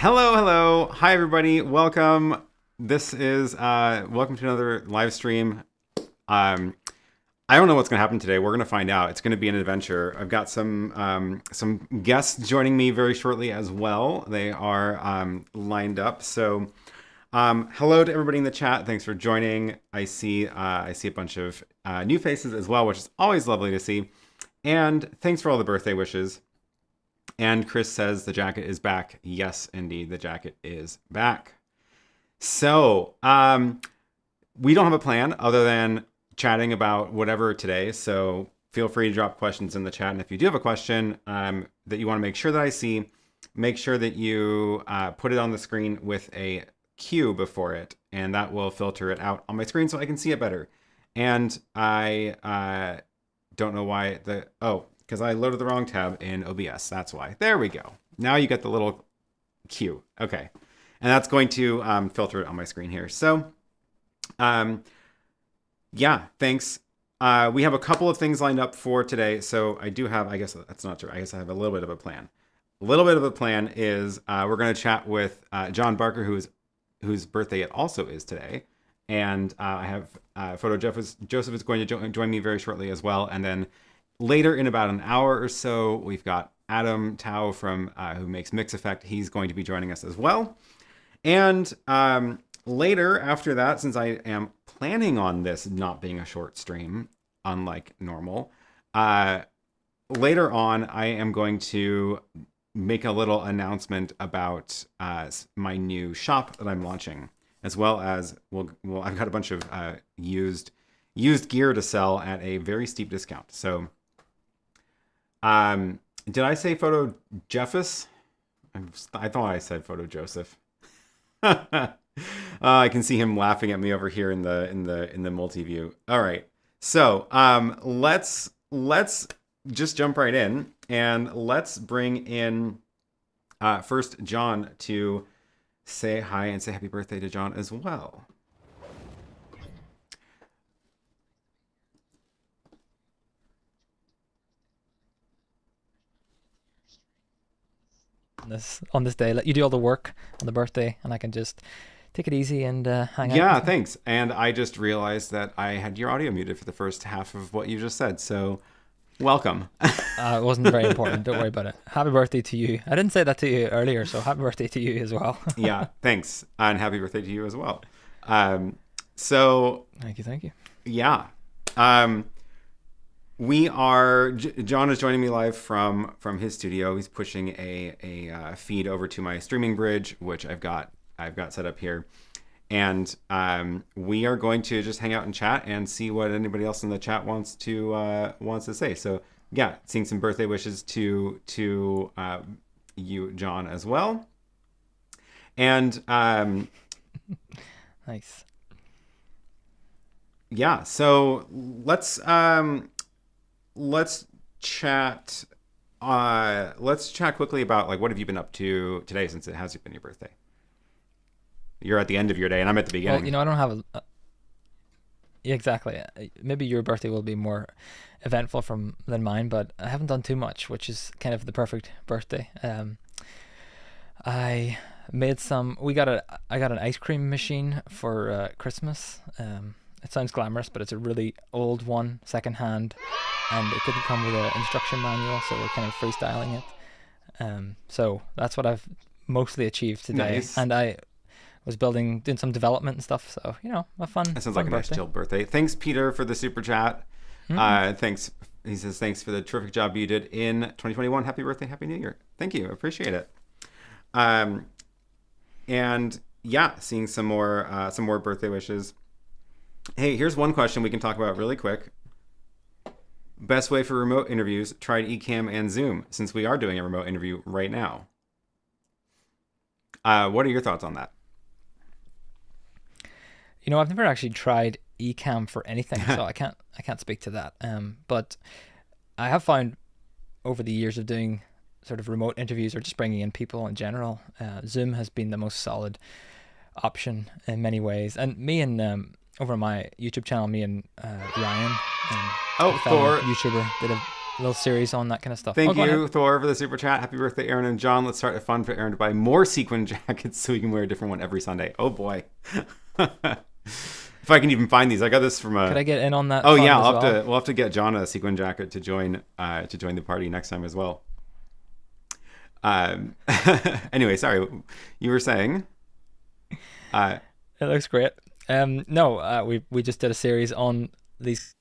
Hello, hello. Hi, everybody. Welcome. This is, welcome to another live stream. I don't know what's going to happen today. We're going to find out. It's going to be an adventure. I've got some guests joining me very shortly as well. They are lined up. So hello to everybody in the chat. Thanks for joining. I see a bunch of new faces as well, which is always lovely to see. And thanks for all the birthday wishes. And Chris says the jacket is back. Yes, indeed, the jacket is back. So we don't have a plan other than chatting about whatever today. So feel free to drop questions in the chat. And if you do have a question that you want to make sure that I see, make sure that you put it on the screen with a Q before it. And that will filter it out on my screen so I can see it better. And I don't know why because I loaded the wrong tab in OBS. That's why. There we go. Now you get the little Q. Okay. And that's going to filter it on my screen here. So, yeah, thanks. We have a couple of things lined up for today. So I do have, I guess that's not true. I guess I have a little bit of a plan. A little bit of a plan is we're going to chat with John Barker, whose birthday it also is today. And I have PhotoJoseph is going to join me very shortly as well. And then later in about an hour or so, we've got ATEM Tao from who makes MixEffect. He's going to be joining us as well. And later after that, since I am planning on this not being a short stream, unlike normal, later on I am going to make a little announcement about my new shop that I'm launching, as well as I've got a bunch of used gear to sell at a very steep discount. So Did I say PhotoJoseph? I thought I said PhotoJoseph. I can see him laughing at me over here in the multi-view. All right. So let's just jump right in, and let's bring in first John to say hi and say happy birthday to John as well. On this day, let you do all the work on the birthday, and I can just take it easy and hang out. Yeah, thanks. And I just realized that I had your audio muted for the first half of what you just said. So, welcome. It wasn't very important. Don't worry about it. Happy birthday to you. I didn't say that to you earlier, so happy birthday to you as well. Yeah, thanks, and happy birthday to you as well. So Thank you. Yeah. John is joining me live from his studio. He's pushing a feed over to my streaming bridge, which I've got set up here, and we are going to just hang out and chat and see what anybody else in the chat wants to say. So yeah, seeing some birthday wishes to you, John, as well, and Nice. Yeah, so let's chat. Let's chat quickly about like what have you been up to today since it has been your birthday. You're at the end of your day, and I'm at the beginning. Well, I don't have yeah, exactly. Maybe your birthday will be more eventful than mine, but I haven't done too much, which is kind of the perfect birthday. I made I got an ice cream machine for Christmas. It sounds glamorous, but it's a really old one, secondhand, and it didn't come with an instruction manual, so we're kind of freestyling it. So that's what I've mostly achieved today. Nice. And I was doing some development and stuff, so a fun. That sounds like a nice chilled birthday. Thanks, Peter, for the super chat. Thanks. He says thanks for the terrific job you did in 2021. Happy birthday, happy New Year. Thank you, appreciate it. And yeah, seeing some more birthday wishes. Hey, here's one question we can talk about really quick. Best way for remote interviews, tried Ecamm and Zoom, since we are doing a remote interview right now. What are your thoughts on that? I've never actually tried Ecamm for anything, so I can't speak to that. But I have found over the years of doing sort of remote interviews or just bringing in people in general, Zoom has been the most solid option in many ways. And me and over on my YouTube channel, me and Ryan, Thor, YouTuber, did a little series on that kind of stuff. Thank you, Thor, for the super chat. Happy birthday, Aaron and John. Let's start a fund for Aaron to buy more sequin jackets so he can wear a different one every Sunday. Oh boy. If I can even find these. I got this from a... Could I get in on that? Oh yeah, we'll have to get John a sequin jacket to join the party next time as well. Anyway, sorry, you were saying? It looks great. No, we just did a series on these.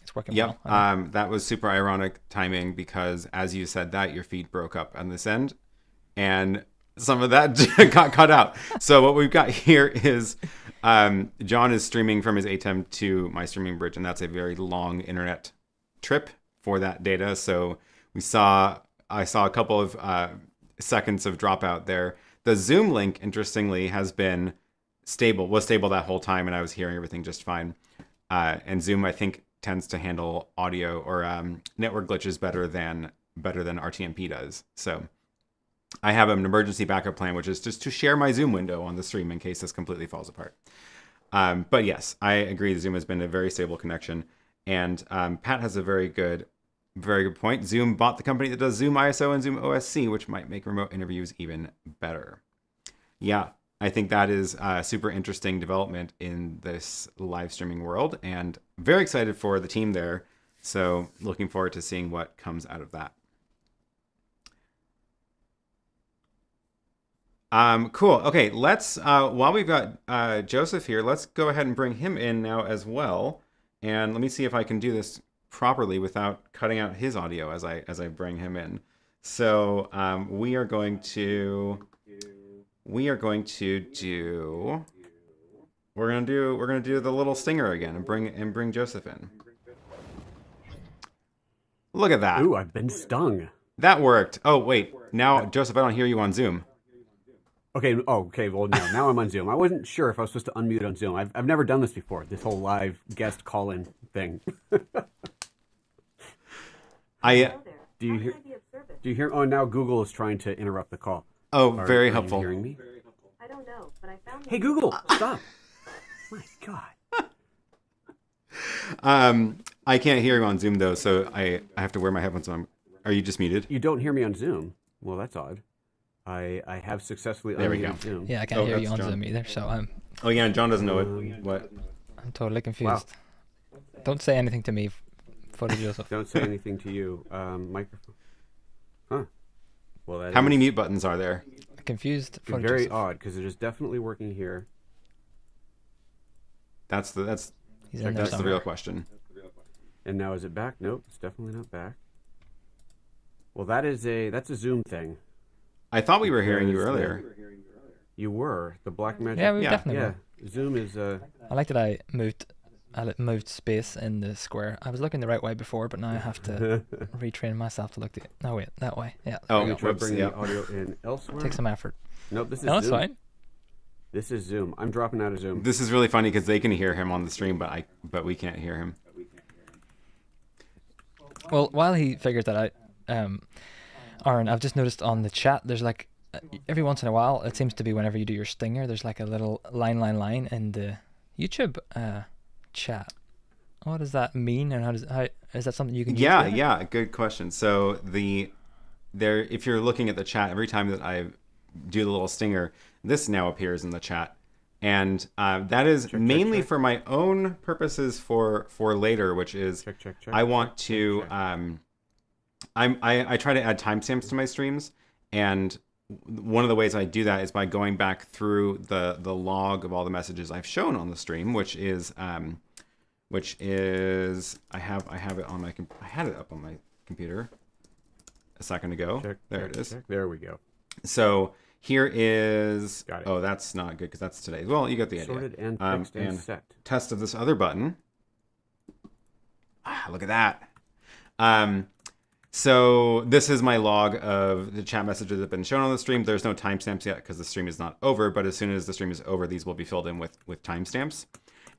It's working well. That was super ironic timing because as you said that, your feed broke up on this end, and some of that got cut out. So what we've got here is John is streaming from his ATEM to my streaming bridge, and that's a very long internet trip for that data. So I saw a couple of seconds of dropout there. The Zoom link, interestingly, was stable that whole time, and I was hearing everything just fine. And Zoom, I think, tends to handle audio or network glitches better than RTMP does. So I have an emergency backup plan, which is just to share my Zoom window on the stream in case this completely falls apart. But yes, I agree. Zoom has been a very stable connection. And Pat has a very good point. Zoom bought the company that does Zoom ISO and Zoom OSC, which might make remote interviews even better. Yeah, I think that is a super interesting development in this live streaming world, and very excited for the team there. So looking forward to seeing what comes out of that. Cool. Okay, let's while we've got Joseph here, let's go ahead and bring him in now as well. And let me see if I can do this properly without cutting out his audio as I bring him in. So we are going to we are going to do. We're gonna do the little stinger again and bring Joseph in. Look at that. Ooh, I've been stung. That worked. Oh wait, now Joseph, I don't hear you on Zoom. Okay. Oh, okay. Well, no. Now I'm on Zoom. I wasn't sure if I was supposed to unmute on Zoom. I've never done this before. This whole live guest call-in thing. Do you hear? Oh, now Google is trying to interrupt the call. Oh, very are helpful. You hearing me? I don't know, but I found. Hey, Google, stop! My God. I can't hear you on Zoom though, so I have to wear my headphones on. Are you just muted? You don't hear me on Zoom? Well, that's odd. I have successfully unmuted Zoom. Yeah, I can't hear you on John. Zoom either, so I'm Oh yeah, and John doesn't know what. I'm totally confused. Don't say anything to me, PhotoJoseph. Don't say anything to you. Microphone. Huh. Well, How many mute buttons are there? Confused. Very odd, because it is definitely working here. That's the He's in there real somewhere. question. And now is it back? Nope, it's definitely not back. Well, that's a Zoom thing. I thought we were hearing you earlier. You were the Black Magic. Yeah, we Yeah. definitely Yeah, were. Zoom is. I like that I moved space in the square. I was looking the right way before, but now I have to retrain myself to look that way. Yeah. Oh, there we Let me go. try whoops, bringing yeah. the audio in elsewhere. Take some effort. Nope, this is No, it's Zoom. fine. This is Zoom. I'm dropping out of Zoom. This is really funny because they can hear him on the stream, but we can't hear him. Well, while he figures that out, Aaron, I've just noticed on the chat, there's like every once in a while, it seems to be whenever you do your stinger, there's like a little line in the YouTube chat. What does that mean, and how is that something you can? Yeah, good question. So if you're looking at the chat, every time that I do the little stinger, this now appears in the chat, and that is mainly for my own purposes for later, which is Check. I want to I try to add timestamps to my streams, and one of the ways I do that is by going back through the log of all the messages I've shown on the stream, which is I have it on my I had it up on my computer a second ago. There it is. There we go. So here is. Got it. Oh, that's not good because that's today. Well, you got the idea. Sorted and fixed and and set. test of this other button. Look at that. So this is my log of the chat messages that have been shown on the stream. There's no timestamps yet because the stream is not over, but as soon as the stream is over, these will be filled in with timestamps.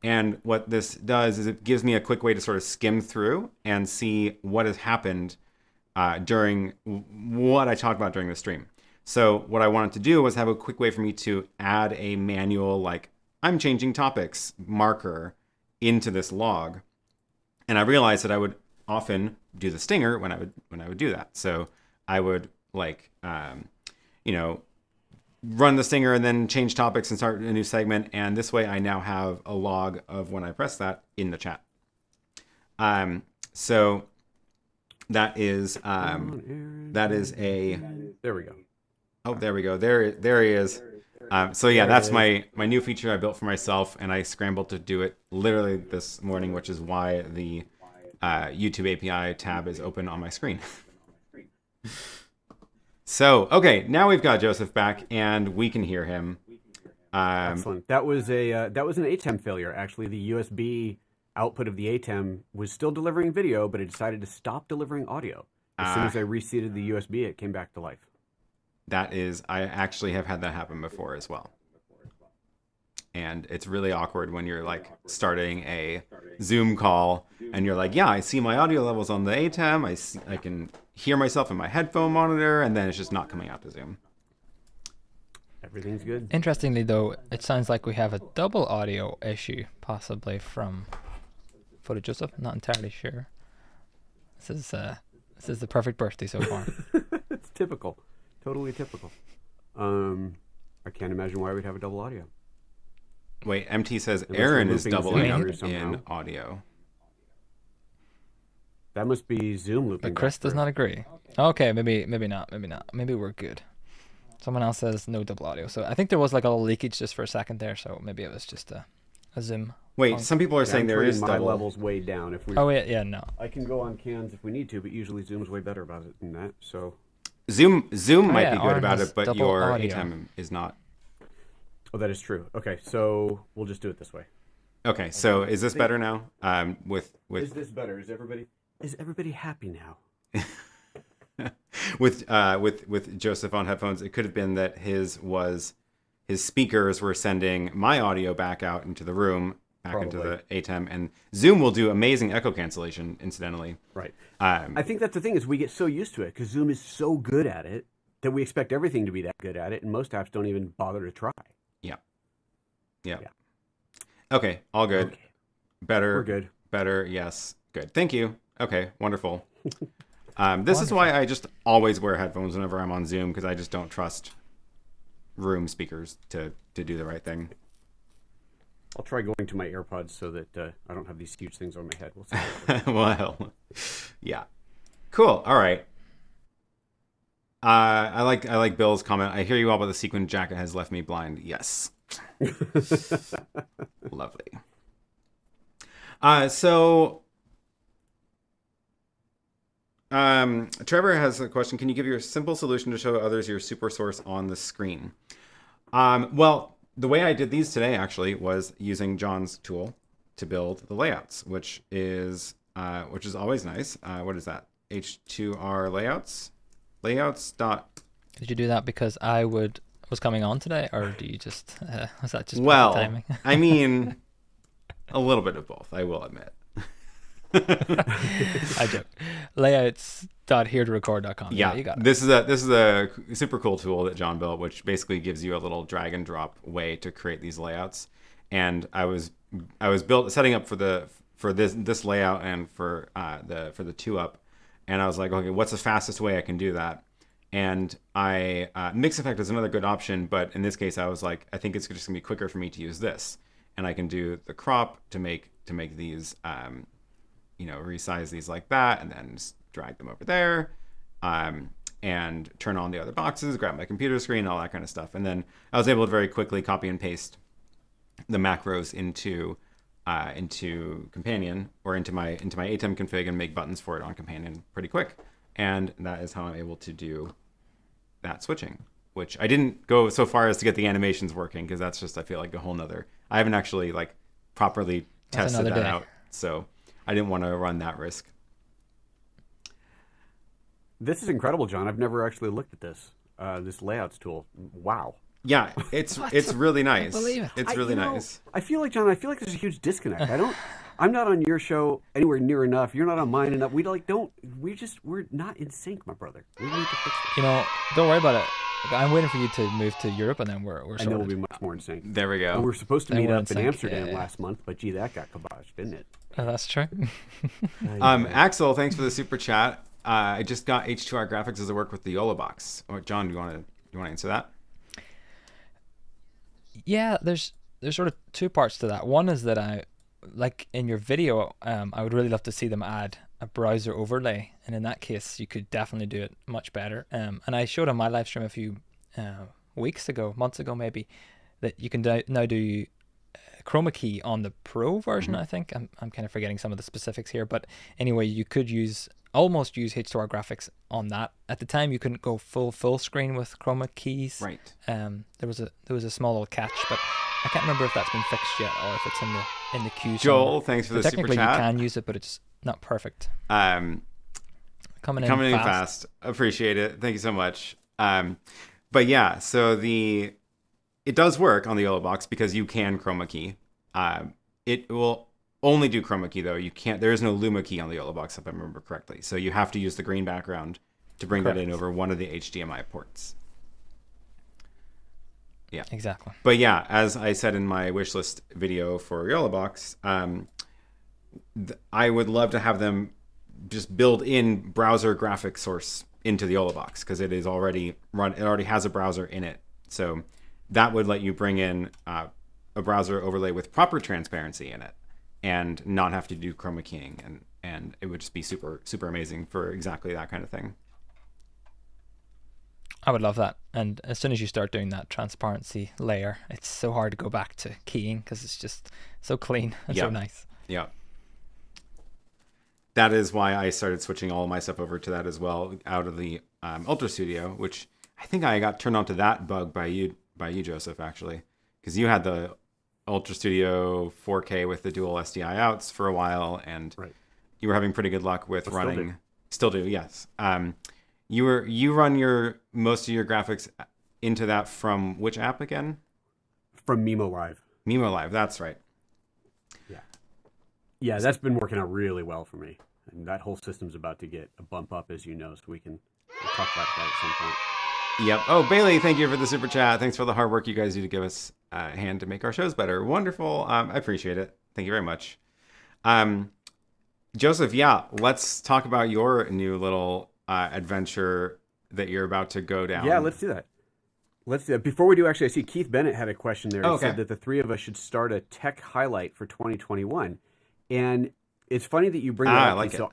And what this does is it gives me a quick way to sort of skim through and see what has happened during what I talked about during the stream. So what I wanted to do was have a quick way for me to add a manual, like I'm changing topics marker into this log. And I realized that I would often do the stinger when I would do that. So I would run the stinger and then change topics and start a new segment. And this way I now have a log of when I press that in the chat. So that is a. There we go. Oh, there we go. There he is. So yeah, that's my new feature I built for myself, and I scrambled to do it literally this morning, which is why the YouTube API tab is open on my screen. So, okay, now we've got Joseph back, and we can hear him. Excellent. That was an ATEM failure. Actually, the USB output of the ATEM was still delivering video, but it decided to stop delivering audio. As soon as I reseated the USB, it came back to life. I actually have had that happen before as well. And it's really awkward when you're like starting a Zoom call and you're like, yeah, I see my audio levels on the ATEM. I can hear myself in my headphone monitor, and then it's just not coming out to Zoom. Everything's good. Interestingly, though, it sounds like we have a double audio issue, possibly from PhotoJoseph. I'm not entirely sure. This is the perfect birthday so far. It's typical. Totally typical. I can't imagine why we'd have a double audio. Wait, MT says Unless Aaron we're is looping doubling Zoom up somehow. in audio. That must be Zoom looping. But Chris back does through. not agree. Okay, maybe not. Maybe we're good. Someone else says no double audio. So I think there was like a little leakage just for a second there. So maybe it was just a Zoom. Wait, some people are saying I'm there turning is my double. levels way down. If we, Oh wait, yeah, no. I can go on cans if we need to, but usually Zoom's way better about it than that. So Zoom might yeah, be good Aaron about has it, but double your audio. ATEM is not. Oh, that is true. Okay, so we'll just do it this way. Okay, so is this better now? Is this better? Is everybody happy now? with Joseph on headphones, it could have been that his speakers were sending my audio back out into the room, back into the ATEM, and Zoom will do amazing echo cancellation, incidentally. Right. I think that's the thing, is we get so used to it because Zoom is so good at it that we expect everything to be that good at it, and most apps don't even bother to try. Yeah. Okay, all good. Okay. Better. We're good. Better, yes. Good. Thank you. Okay, wonderful. This is why I just always wear headphones whenever I'm on Zoom, because I just don't trust room speakers to do the right thing. I'll try going to my AirPods so that I don't have these huge things on my head. We'll see. Well, yeah. Cool. All right. I like Bill's comment. I hear you all, about the sequin jacket has left me blind. Yes. Lovely. Trevor has a question. Can you give your simple solution to show others your SuperSource on the screen? Well, the way I did these today actually was using John's tool to build the layouts, which is always nice. What is that? H2R Layouts? Layouts. Did you do that because I was coming on today, or do you just was that just well? Timing? I mean, a little bit of both, I will admit. I joke. Layouts.heretorecord.com. Yeah, you got it. This is a super cool tool that John built, which basically gives you a little drag and drop way to create these layouts. And I was setting up for this layout and for the 2UP, and I was like, okay, what's the fastest way I can do that? And MixEffect is another good option, but in this case, I was like, I think it's just gonna be quicker for me to use this, and I can do the crop to make these, resize these like that, and then just drag them over there, and turn on the other boxes, grab my computer screen, all that kind of stuff. And then I was able to very quickly copy and paste the macros into Companion, or into my ATEM config, and make buttons for it on Companion pretty quick. And that is how I'm able to do that switching, which I didn't go so far as to get the animations working, because that's just, I feel like, a whole nother, I haven't actually like properly tested that out. So I didn't want to run that risk. This is incredible, John. I've never actually looked at this layouts tool. Wow. Yeah, it's really nice. I believe it. It's really nice. I feel like, John, there's a huge disconnect. I'm not on your show anywhere near enough. You're not on mine enough. We're not in sync, my brother. We need to fix it. Don't worry about it. I'm waiting for you to move to Europe, and then we're sorted. And then we'll be much more in sync. There we go. And we were supposed to meet up in Amsterdam yeah. last month, but gee, that got kiboshed, didn't it? That's true. Axel, thanks for the super chat. I just got H2R graphics as I work with the YoloBox. John, do you want to answer that? Yeah, there's sort of two parts to that. One is that I, like in your video, I would really love to see them add a browser overlay, and in that case, you could definitely do it much better. And I showed on my live stream a few months ago maybe, that you can now do chroma key on the Pro version. I think I'm kind of forgetting some of the specifics here, but anyway, you could almost use H2R graphics on that. At the time, you couldn't go full screen with chroma keys. Right. There was a small little catch, but I can't remember if that's been fixed yet, or if it's in the queue. Joel, thanks for the super chat. Technically, you can use it, but it's not perfect. Coming in fast. Appreciate it. Thank you so much. But yeah, so it does work on the YoloBox because you can chroma key. It will only do chroma key though. There is no Luma key on the YoloBox, if I remember correctly. So you have to use the green background to bring that in over one of the HDMI ports. Yeah, exactly. But yeah, as I said in my wishlist video for YoloBox, I would love to have them just build in browser graphic source into the YoloBox, because it is already run. It already has a browser in it, so that would let you bring in a browser overlay with proper transparency in it, and not have to do chroma keying, and it would just be super amazing for exactly that kind of thing. I would love that. And as soon as you start doing that transparency layer, it's so hard to go back to keying, because it's just so clean and so nice. Yeah. That is why I started switching all of my stuff over to that as well, out of the Ultra Studio, which I think I got turned on to that bug by you, Joseph, actually, because you had the Ultra Studio 4K with the dual SDI outs for a while, and you were having pretty good luck with running. Still do, yes. You run most of your graphics into that from which app again? From Mimo Live. Mimo Live, that's right. Yeah, that's been working out really well for me. And that whole system's about to get a bump up, as you know, so we'll talk about that at some point. Yep. Oh, Bailey, thank you for the super chat. Thanks for the hard work you guys do to give us a hand to make our shows better. Wonderful. I appreciate it. Thank you very much. Joseph, let's talk about your new little adventure that you're about to go down. Yeah, let's do that. Before we do, actually, I see Keith Bennett had a question there. He said that the three of us should start a tech highlight for 2021. And it's funny that you bring that up. I like it. So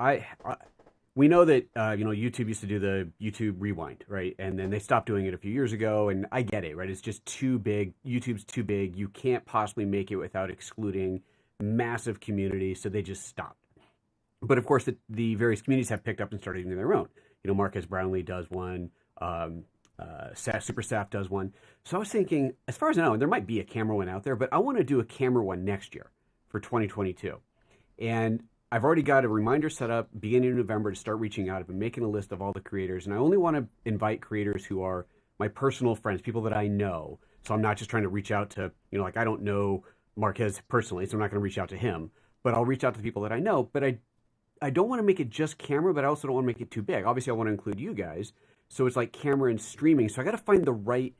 we know that YouTube used to do the YouTube Rewind, right? And then they stopped doing it a few years ago, and I get it, right? It's just too big. YouTube's too big. You can't possibly make it without excluding massive communities, so they just stopped. But of course, the various communities have picked up and started doing their own. Marcus Brownlee does one. Super Saf does one. So I was thinking, as far as I know, there might be a camera one out there, but I want to do a camera one next year for 2022. And I've already got a reminder set up beginning of November to start reaching out. I've been making a list of all the creators, and I only want to invite creators who are my personal friends, people that I know. So I'm not just trying to reach out to, I don't know Marquez personally, so I'm not going to reach out to him, but I'll reach out to the people that I know. But I don't want to make it just camera, but I also don't want to make it too big. Obviously, I want to include you guys. So it's like camera and streaming. So I got to find the right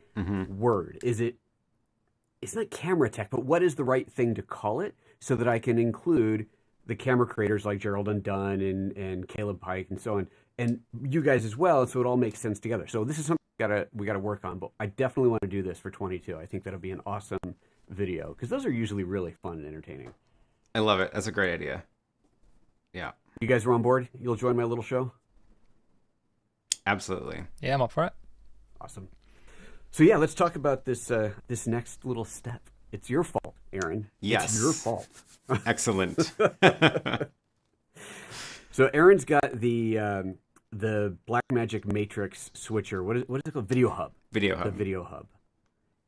word. It's not camera tech, but what is the right thing to call it so that I can include the camera creators like Gerald Undone and Caleb Pike and so on, and you guys as well, so it all makes sense together. So this is something we got to work on, but I definitely want to do this for 22. I think that'll be an awesome video because those are usually really fun and entertaining. I love it. That's a great idea. Yeah. You guys are on board? You'll join my little show? Absolutely. Yeah, I'm up for it. Awesome. So yeah, let's talk about this next little step. It's your fault, Aaron. Yes. It's your fault. Excellent. So Aaron's got the Blackmagic Matrix switcher. What is it called? Video Hub. Video Hub. The Video Hub.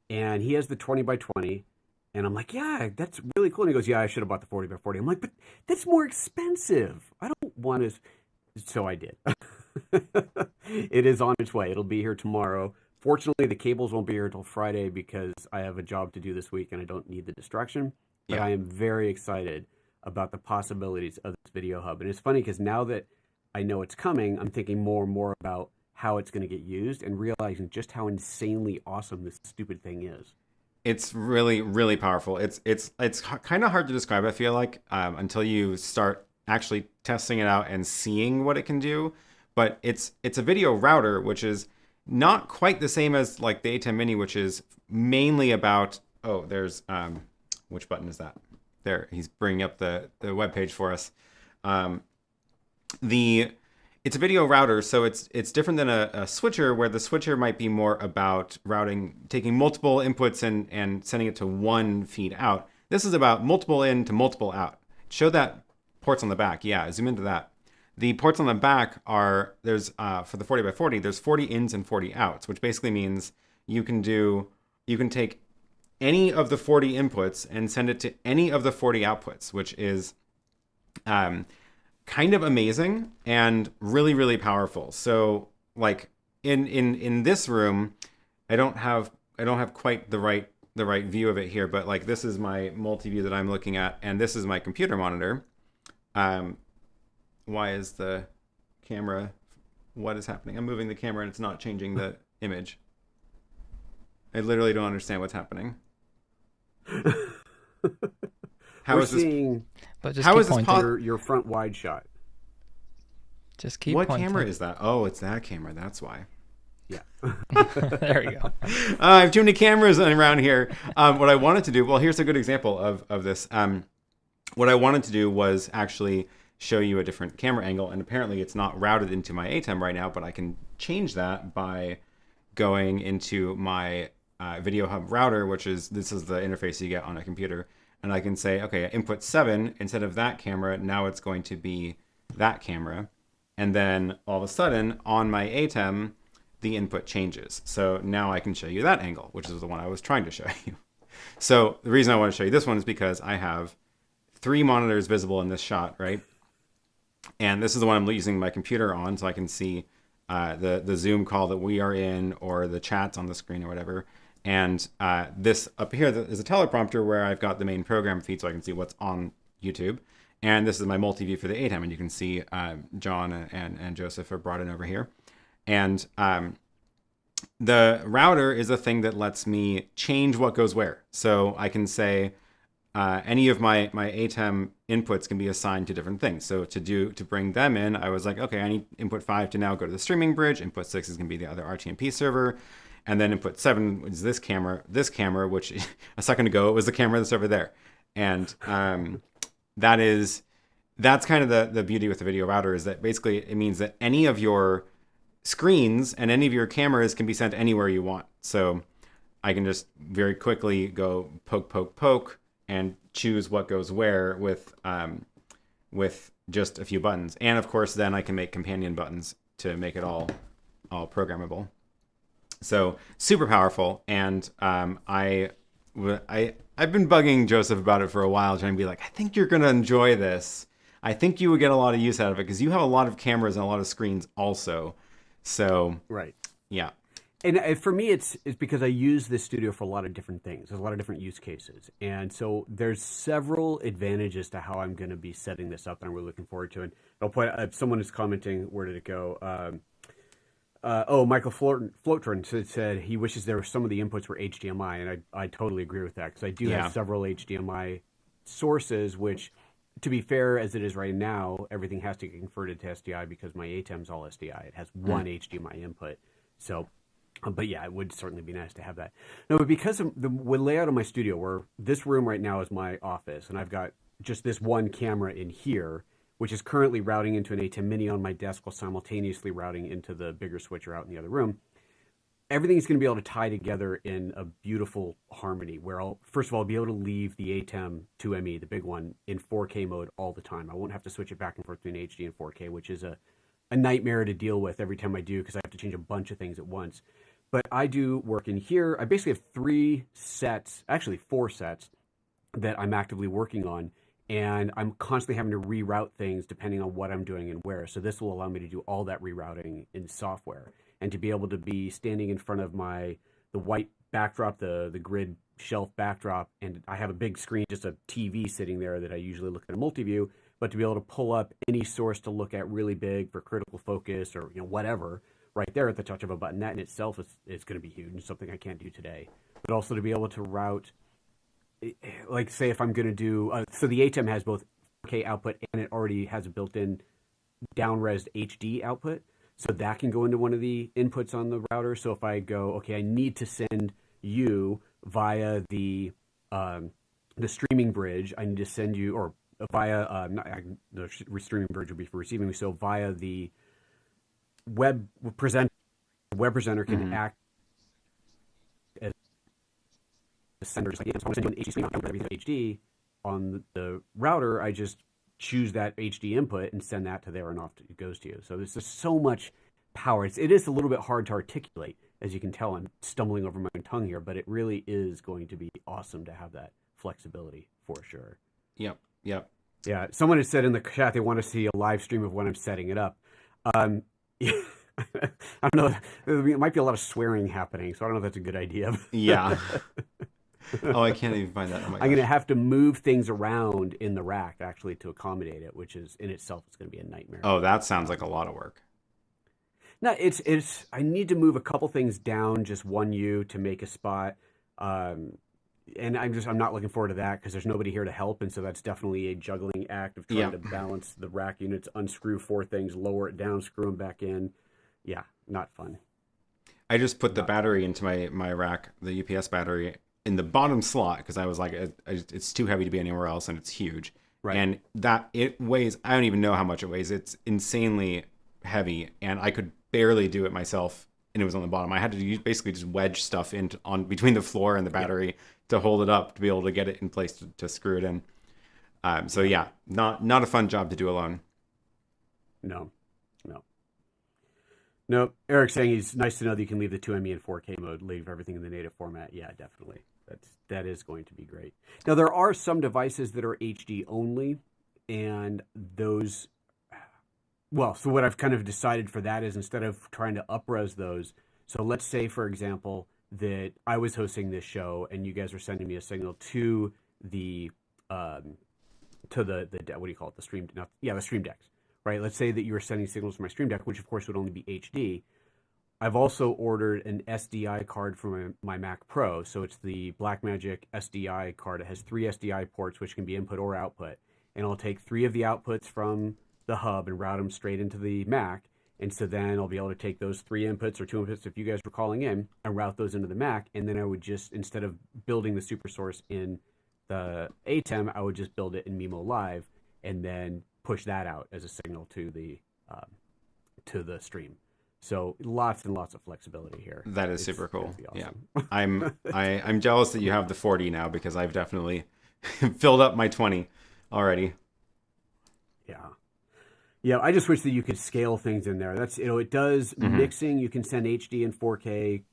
And he has the 20x20. And I'm like, yeah, that's really cool. And he goes, yeah, I should have bought the 40x40. I'm like, but that's more expensive. I don't want to. So I did. It is on its way. It'll be here tomorrow. Fortunately, the cables won't be here until Friday because I have a job to do this week and I don't need the distraction. But I am very excited about the possibilities of this Video Hub. And it's funny because now that I know it's coming, I'm thinking more and more about how it's going to get used and realizing just how insanely awesome this stupid thing is. It's really, really powerful. It's kind of hard to describe, I feel like, until you start actually testing it out and seeing what it can do. But it's a video router, which is not quite the same as like the ATEM Mini, which is mainly about, there's, which button is that? There, he's bringing up the web page for us. It's a video router, so it's different than a switcher, where the switcher might be more about routing, taking multiple inputs and sending it to one feed out. This is about multiple in to multiple out. Show that ports on the back. Yeah, zoom into that. The ports on the back for the 40x40, there's 40 ins and 40 outs, which basically means you can take any of the 40 inputs and send it to any of the 40 outputs, which is kind of amazing and really, really powerful. So like in this room, I don't have quite the right view of it here, but like this is my multi-view that I'm looking at, and this is my computer monitor. Why is the camera, what is happening? I'm moving the camera and it's not changing the image. I literally don't understand what's happening. How is this? But just how keep is this pointing. Your front wide shot. Just keep What pointing. camera is that? Oh, it's that camera. That's why. Yeah. There we go. I have too many cameras around here. What I wanted to do, well, here's a good example of this. What I wanted to do was actually show you a different camera angle, and apparently it's not routed into my ATEM right now, but I can change that by going into my Video Hub router, this is the interface you get on a computer, and I can say, okay, input 7, instead of that camera, now it's going to be that camera, and then all of a sudden, on my ATEM, the input changes. So now I can show you that angle, which is the one I was trying to show you. So the reason I want to show you this one is because I have 3 monitors visible in this shot, right? And this is the one I'm using my computer on, so I can see the Zoom call that we are in, or the chats on the screen or whatever. And this up here is a teleprompter where I've got the main program feed, so I can see what's on YouTube. And this is my multi-view for the ATEM, and you can see John and Joseph are brought in over here. And the router is a thing that lets me change what goes where. So I can say any of my ATEM inputs can be assigned to different things. So to bring them in, I was like, okay, I need input 5 to now go to the streaming bridge. Input 6 is going to be the other RTMP server. And then input 7 is this camera, which a second ago it was the camera that's over there. And that's kind of the beauty with the video router, is that basically it means that any of your screens and any of your cameras can be sent anywhere you want. So I can just very quickly go poke, and choose what goes where with just a few buttons. And of course, then I can make companion buttons to make it all programmable. So super powerful. And I've been bugging Joseph about it for a while, trying to be like, I think you're going to enjoy this. I think you would get a lot of use out of it because you have a lot of cameras and a lot of screens also. So right, yeah. And for me, it's because I use this studio for a lot of different things. There's a lot of different use cases. And so there's several advantages to how I'm going to be setting this up, and I'm really looking forward to it. I'll point someone is commenting, where did it go? Michael Floatron said he wishes there were some of the inputs were HDMI, and I totally agree with that, because I do have several HDMI sources, which, to be fair, as it is right now, everything has to get converted to SDI because my ATEM's all SDI. It has one HDMI input. So... but yeah, it would certainly be nice to have that. No, but because of the layout of my studio, where this room right now is my office, and I've got just this one camera in here, which is currently routing into an ATEM Mini on my desk while simultaneously routing into the bigger switcher out in the other room, everything's going to be able to tie together in a beautiful harmony, where first of all, I'll be able to leave the ATEM 2ME, the big one, in 4K mode all the time. I won't have to switch it back and forth between HD and 4K, which is a nightmare to deal with every time I do, because I have to change a bunch of things at once. But I do work in here. I basically have 4 sets that I'm actively working on, and I'm constantly having to reroute things depending on what I'm doing and where. So this will allow me to do all that rerouting in software, and to be able to be standing in front of the white backdrop, the grid shelf backdrop, and I have a big screen, just a TV sitting there that I usually look at a multi-view, but to be able to pull up any source to look at really big for critical focus or whatever, right there at the touch of a button, that in itself is going to be huge and something I can't do today. But also to be able to route, like say if I'm going to do, so the ATEM has both 4K output and it already has a built-in down-res HD output. So that can go into one of the inputs on the router. So if I go, okay, I need to send you via the streaming bridge, I need to send you, or via, the streaming bridge would be for receiving, so via the web presenter can act as a sender. Just like, so I want to send you an HD stream, I everything HD. On the router, I just choose that HD input and send that to there, and off it goes to you. So there's just so much power. It is a little bit hard to articulate, as you can tell. I'm stumbling over my tongue here, but it really is going to be awesome to have that flexibility for sure. Yep. Yeah, someone has said in the chat they want to see a live stream of when I'm setting it up. I don't know. There might be a lot of swearing happening, so I don't know if that's a good idea. Yeah. Oh, I can't even find that. Oh my gosh. I'm going to have to move things around in the rack actually to accommodate it, which is in itself is going to be a nightmare. Oh, that sounds like a lot of work. No, it's. I need to move a couple things down just 1U to make a spot, and I'm not looking forward to that because there's nobody here to help, and so that's definitely a juggling act of trying to balance the rack units, unscrew 4 things, lower it down, screw them back in. Yeah, not fun. I just put the battery into my rack, the UPS battery, in the bottom slot because I was like, it's too heavy to be anywhere else, and it's huge. Right. And that it weighs, I don't even know how much it weighs. It's insanely heavy, and I could barely do it myself, and it was on the bottom. I had to basically just wedge stuff on between the floor and the battery to hold it up to be able to get it in place to screw it in. So yeah, not a fun job to do alone. No. Eric's saying he's nice to know that you can leave the 2ME in 4K mode, leave everything in the native format. Yeah, definitely. That is going to be great. Now, there are some devices that are HD only, and those, well, so what I've kind of decided for that is instead of trying to up-res those, so let's say, for example, that I was hosting this show and you guys are sending me a signal to the what do you call it? The Stream Decks, right? Let's say that you were sending signals to my Stream Deck, which of course would only be HD. I've also ordered an SDI card for my Mac Pro. So it's the Blackmagic SDI card. It has 3 SDI ports, which can be input or output. And I'll take 3 of the outputs from the hub and route them straight into the Mac. And so then I'll be able to take those 3 inputs or 2 inputs, if you guys were calling in, and route those into the Mac. And then I would just, instead of building the SuperSource in the ATEM, I would just build it in Mimo Live and then push that out as a signal to the stream. So lots and lots of flexibility here. That is super cool. Awesome. Yeah, I'm jealous that you have the 40 now because I've definitely filled up my 20 already. Yeah, I just wish that you could scale things in there. That's, it does mixing. You can send HD and 4K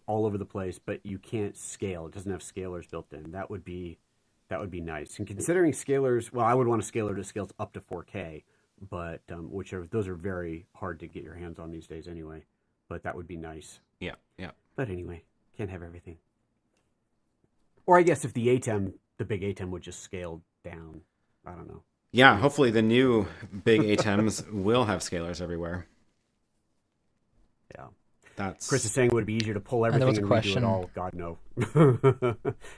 all over the place, but you can't scale. It doesn't have scalers built in. That would be nice. And considering scalers, well, I would want a scaler to scale up to 4K, but those are very hard to get your hands on these days anyway. But that would be nice. Yeah. But anyway, can't have everything. Or I guess if the big ATEM would just scale down. I don't know. Yeah, hopefully the new big ATEMs will have scalers everywhere. Yeah. Chris is saying it would be easier to pull everything and redo it all. God, no.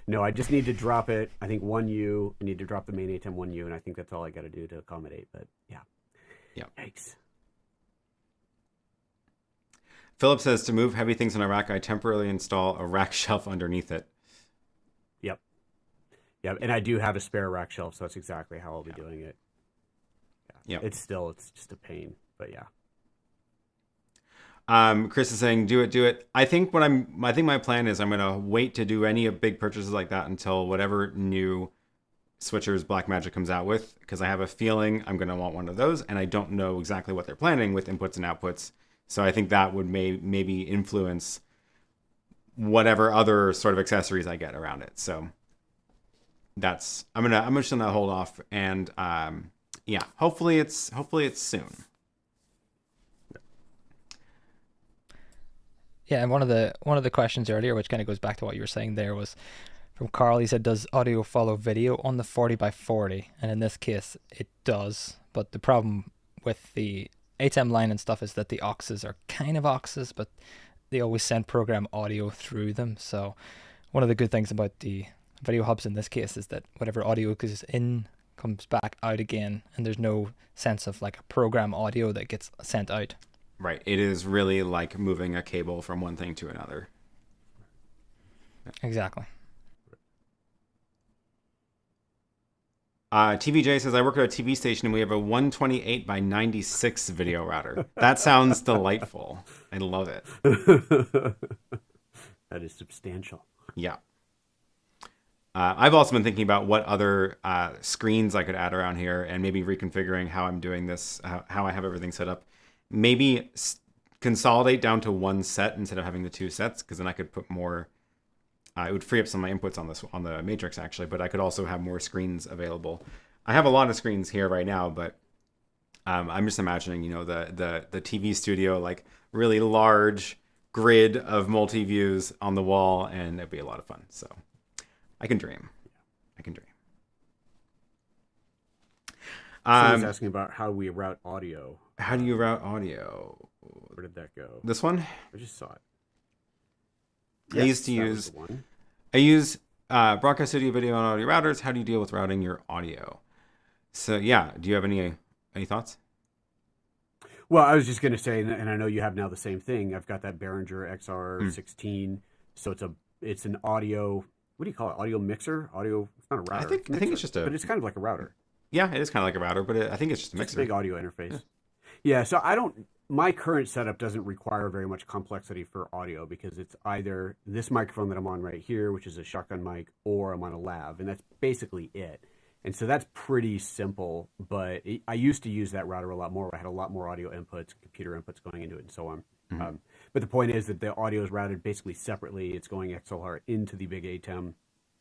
No, I just need to drop it. I think 1U. I need to drop the main ATEM 1U, and I think that's all I got to do to accommodate. But yeah. Yikes. Philip says to move heavy things on a rack, I temporarily install a rack shelf underneath it. Yep, and I do have a spare rack shelf, so that's exactly how I'll be doing it. Yeah. It's just a pain, but yeah. Chris is saying, do it. I think my plan is I'm going to wait to do any big purchases like that until whatever new switchers Blackmagic comes out with, because I have a feeling I'm going to want one of those, and I don't know exactly what they're planning with inputs and outputs. So I think that would maybe influence whatever other sort of accessories I get around it. So I'm just gonna hold off, and hopefully it's soon. Yeah, and one of the questions earlier, which kind of goes back to what you were saying there, was from Carl. He said, does audio follow video on the 40x40? And in this case it does, but the problem with the ATEM line and stuff is that the auxes are kind of auxes, but they always send program audio through them. So one of the good things about the video hubs in this case is that whatever audio goes in comes back out again, and there's no sense of like a program audio that gets sent out. Right. It is really like moving a cable from one thing to another. Exactly. TVJ says, I work at a TV station and we have a 128 by 96 video router. That sounds delightful. I love it. That is substantial. Yeah. I've also been thinking about what other screens I could add around here, and maybe reconfiguring how I'm doing this, how I have everything set up. Maybe consolidate down to one set instead of having the 2 sets, because then I could put more. It would free up some of my inputs on the Matrix actually, but I could also have more screens available. I have a lot of screens here right now, but I'm just imagining, the TV studio, like really large grid of multi views on the wall, and it'd be a lot of fun. So. I can dream. Someone's asking about how we route audio. How do you route audio? Where did that go? This one? I just saw it. I use Broadcast Studio video and audio routers. How do you deal with routing your audio? So yeah, do you have any thoughts? Well, I was just going to say, and I know you have now the same thing. I've got that Behringer XR16, so it's an audio. What do you call it? Audio mixer? Audio? It's not a router. I think it's just but it's kind of like a router. Yeah, it is kind of like a router, but I think it's just a mixer. It's a big audio interface. Yeah. So my current setup doesn't require very much complexity for audio, because it's either this microphone that I'm on right here, which is a shotgun mic, or I'm on a lav, and that's basically it. And so that's pretty simple, but I used to use that router a lot more. I had a lot more audio inputs, computer inputs going into it, and so on. Mm-hmm. But the point is that the audio is routed basically separately. It's going XLR into the big ATEM,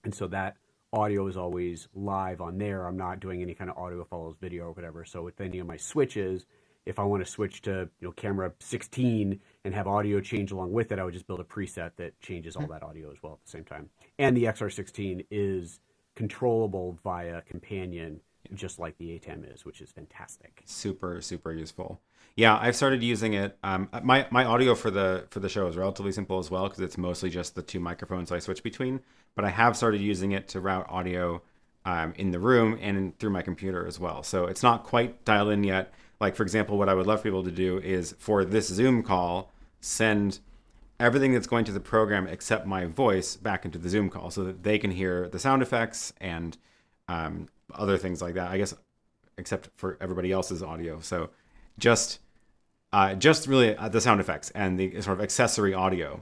And so that audio is always live on there. I'm not doing any kind of audio follows video or whatever. So with any of my switches, if I want to switch to camera 16 and have audio change along with it, I would just build a preset that changes all that audio as well at the same time. And the XR16 is controllable via Companion, just like the ATEM is, which is fantastic. Super, super useful. Yeah, I've started using it. My audio for the show is relatively simple as well, because it's mostly just the two microphones I switch between. But I have started using it to route audio in the room and through my computer as well. So it's not quite dialed in yet. Like, for example, what I would love people to do is for this Zoom call, send everything that's going to the program except my voice back into the Zoom call so that they can hear the sound effects and other things like that, I guess, except for everybody else's audio. So just really the sound effects and the sort of accessory audio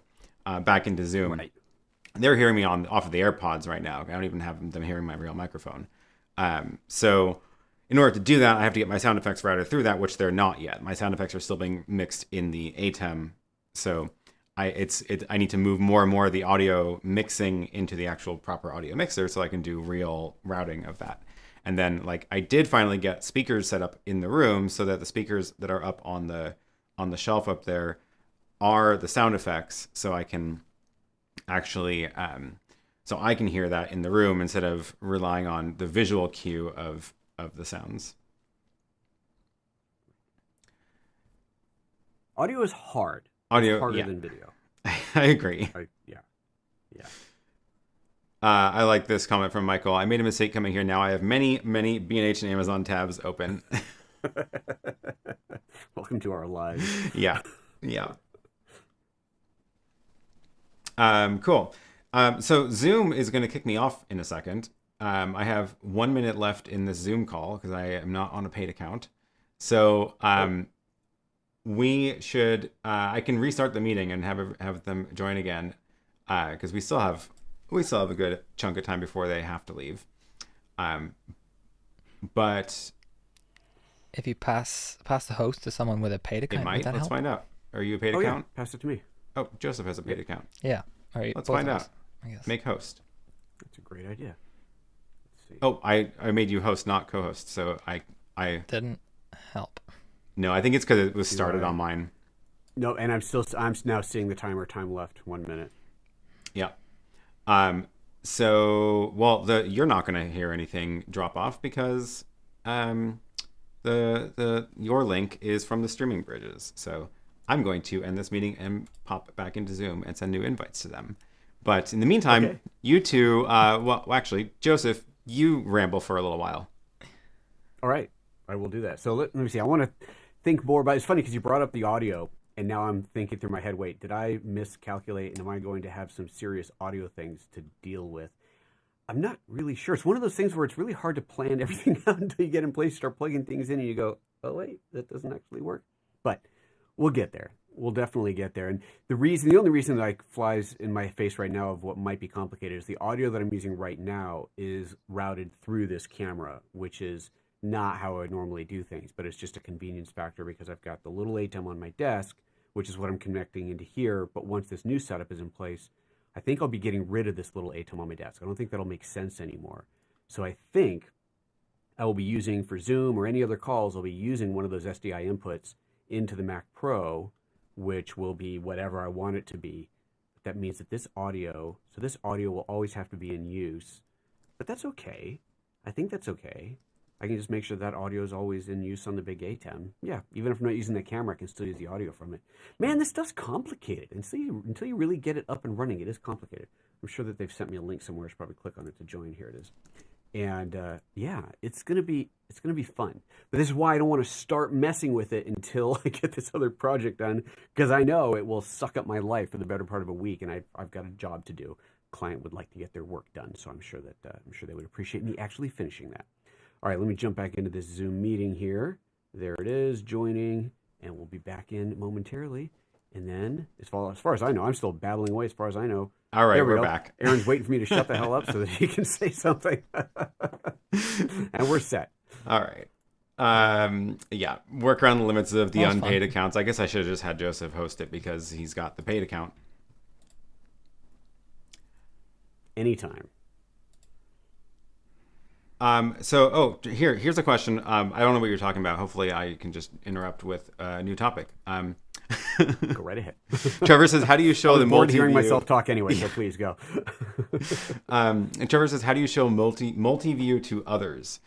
back into Zoom. Right. They're hearing me off of the AirPods right now. I don't even have them hearing my real microphone. So in order to do that, I have to get my sound effects routed through that, which they're not yet. My sound effects are still being mixed in the ATEM. So I need to move more and more of the audio mixing into the actual proper audio mixer so I can do real routing of that. And then, like, I did finally get speakers set up in the room so that the speakers that are up on the shelf up there are the sound effects, so I can actually so I can hear that in the room instead of relying on the visual cue of the sounds. Audio is hard. Audio, it's harder yeah. than video. I agree. Yeah. I like this comment from Michael. I made a mistake coming here. Now I have many B&H and Amazon tabs open. Welcome to our lives. Yeah. Cool. So Zoom is going to kick me off in a second. I have 1 minute left in this Zoom call because I am not on a paid account. So we should. I can restart the meeting and have them join again because we still have a good chunk of time before they have to leave. But if you pass the host to someone with a paid account, it might. Would that Let's help? find out. Are you a paid Oh, account? yeah. Pass it to me. Oh, Joseph has a paid account. Yeah. All right. Let's both find of us, out. I guess. Make host. That's a great idea. Let's see. Oh, I made you host, not co-host. So I Didn't help. no, I think it's because it was started on mine. No, and I'm now seeing the timer. Time left 1 minute. Yeah. So you're not going to hear anything drop off because your link is from the streaming bridges. So I'm going to end this meeting and pop back into Zoom and send new invites to them. But in the meantime, Okay. you two, actually, Joseph, you ramble for a little while. All right, I will do that. So let me see. I want to think more about. It's funny because you brought up the audio, and now I'm thinking through my head. Wait, did I miscalculate? And am I going to have some serious audio things to deal with? I'm not really sure. It's one of those things where it's really hard to plan everything out until you get in place, start plugging things in, and you go, "Oh wait, that doesn't actually work." But we'll get there. We'll definitely get there. And the only reason that flies in my face right now of what might be complicated is the audio that I'm using right now is routed through this camera, which is not how I would normally do things, but it's just a convenience factor because I've got the little ATEM on my desk, which is what I'm connecting into here. But once this new setup is in place, I think I'll be getting rid of this little ATEM on my desk. I don't think that'll make sense anymore. So I think I will be using for Zoom or any other calls, I'll be using one of those SDI inputs into the Mac Pro, which will be whatever I want it to be. That means that this audio will always have to be in use, but that's okay. I think that's okay. I can just make sure that audio is always in use on the big ATEM. Yeah, even if I'm not using the camera, I can still use the audio from it. Man, this stuff's complicated. Until you really get it up and running, it is complicated. I'm sure that they've sent me a link somewhere. I should probably click on it to join. Here it is. And yeah, it's gonna be fun. But this is why I don't want to start messing with it until I get this other project done, because I know it will suck up my life for the better part of a week, and I've got a job to do. Client would like to get their work done, so I'm sure they would appreciate me actually finishing that. All right, let me jump back into this Zoom meeting here. There it is, joining, and we'll be back in momentarily. And then, as far as I know, I'm still babbling away. As far as I know. All right, we're go. back. Aaron's waiting for me to shut the hell up so that he can say something. And we're set. All right. Yeah, work around the limits of the unpaid accounts. I guess I should have just had Joseph host it because he's got the paid account. Anytime. Here's a question. I don't know what you're talking about. Hopefully I can just interrupt with a new topic. Go right ahead. Trevor says, how do you show the multi-view? Hearing myself talk anyway, so please go. And Trevor says, how do you show multi-view to others?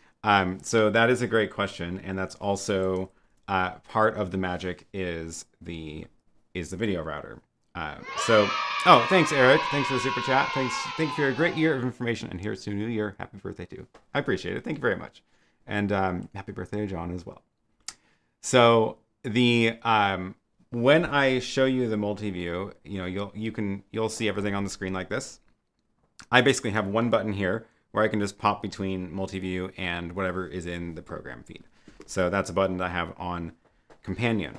So that is a great question. And that's also part of the magic is the video router. Thanks, Eric. Thanks for the super chat. Thank you for a great year of information. And here's to a new year. Happy birthday to you. I appreciate it. Thank you very much. And happy birthday to John as well. So when I show you the multi-view, you'll see everything on the screen like this. I basically have one button here where I can just pop between multi-view and whatever is in the program feed. So that's a button that I have on Companion.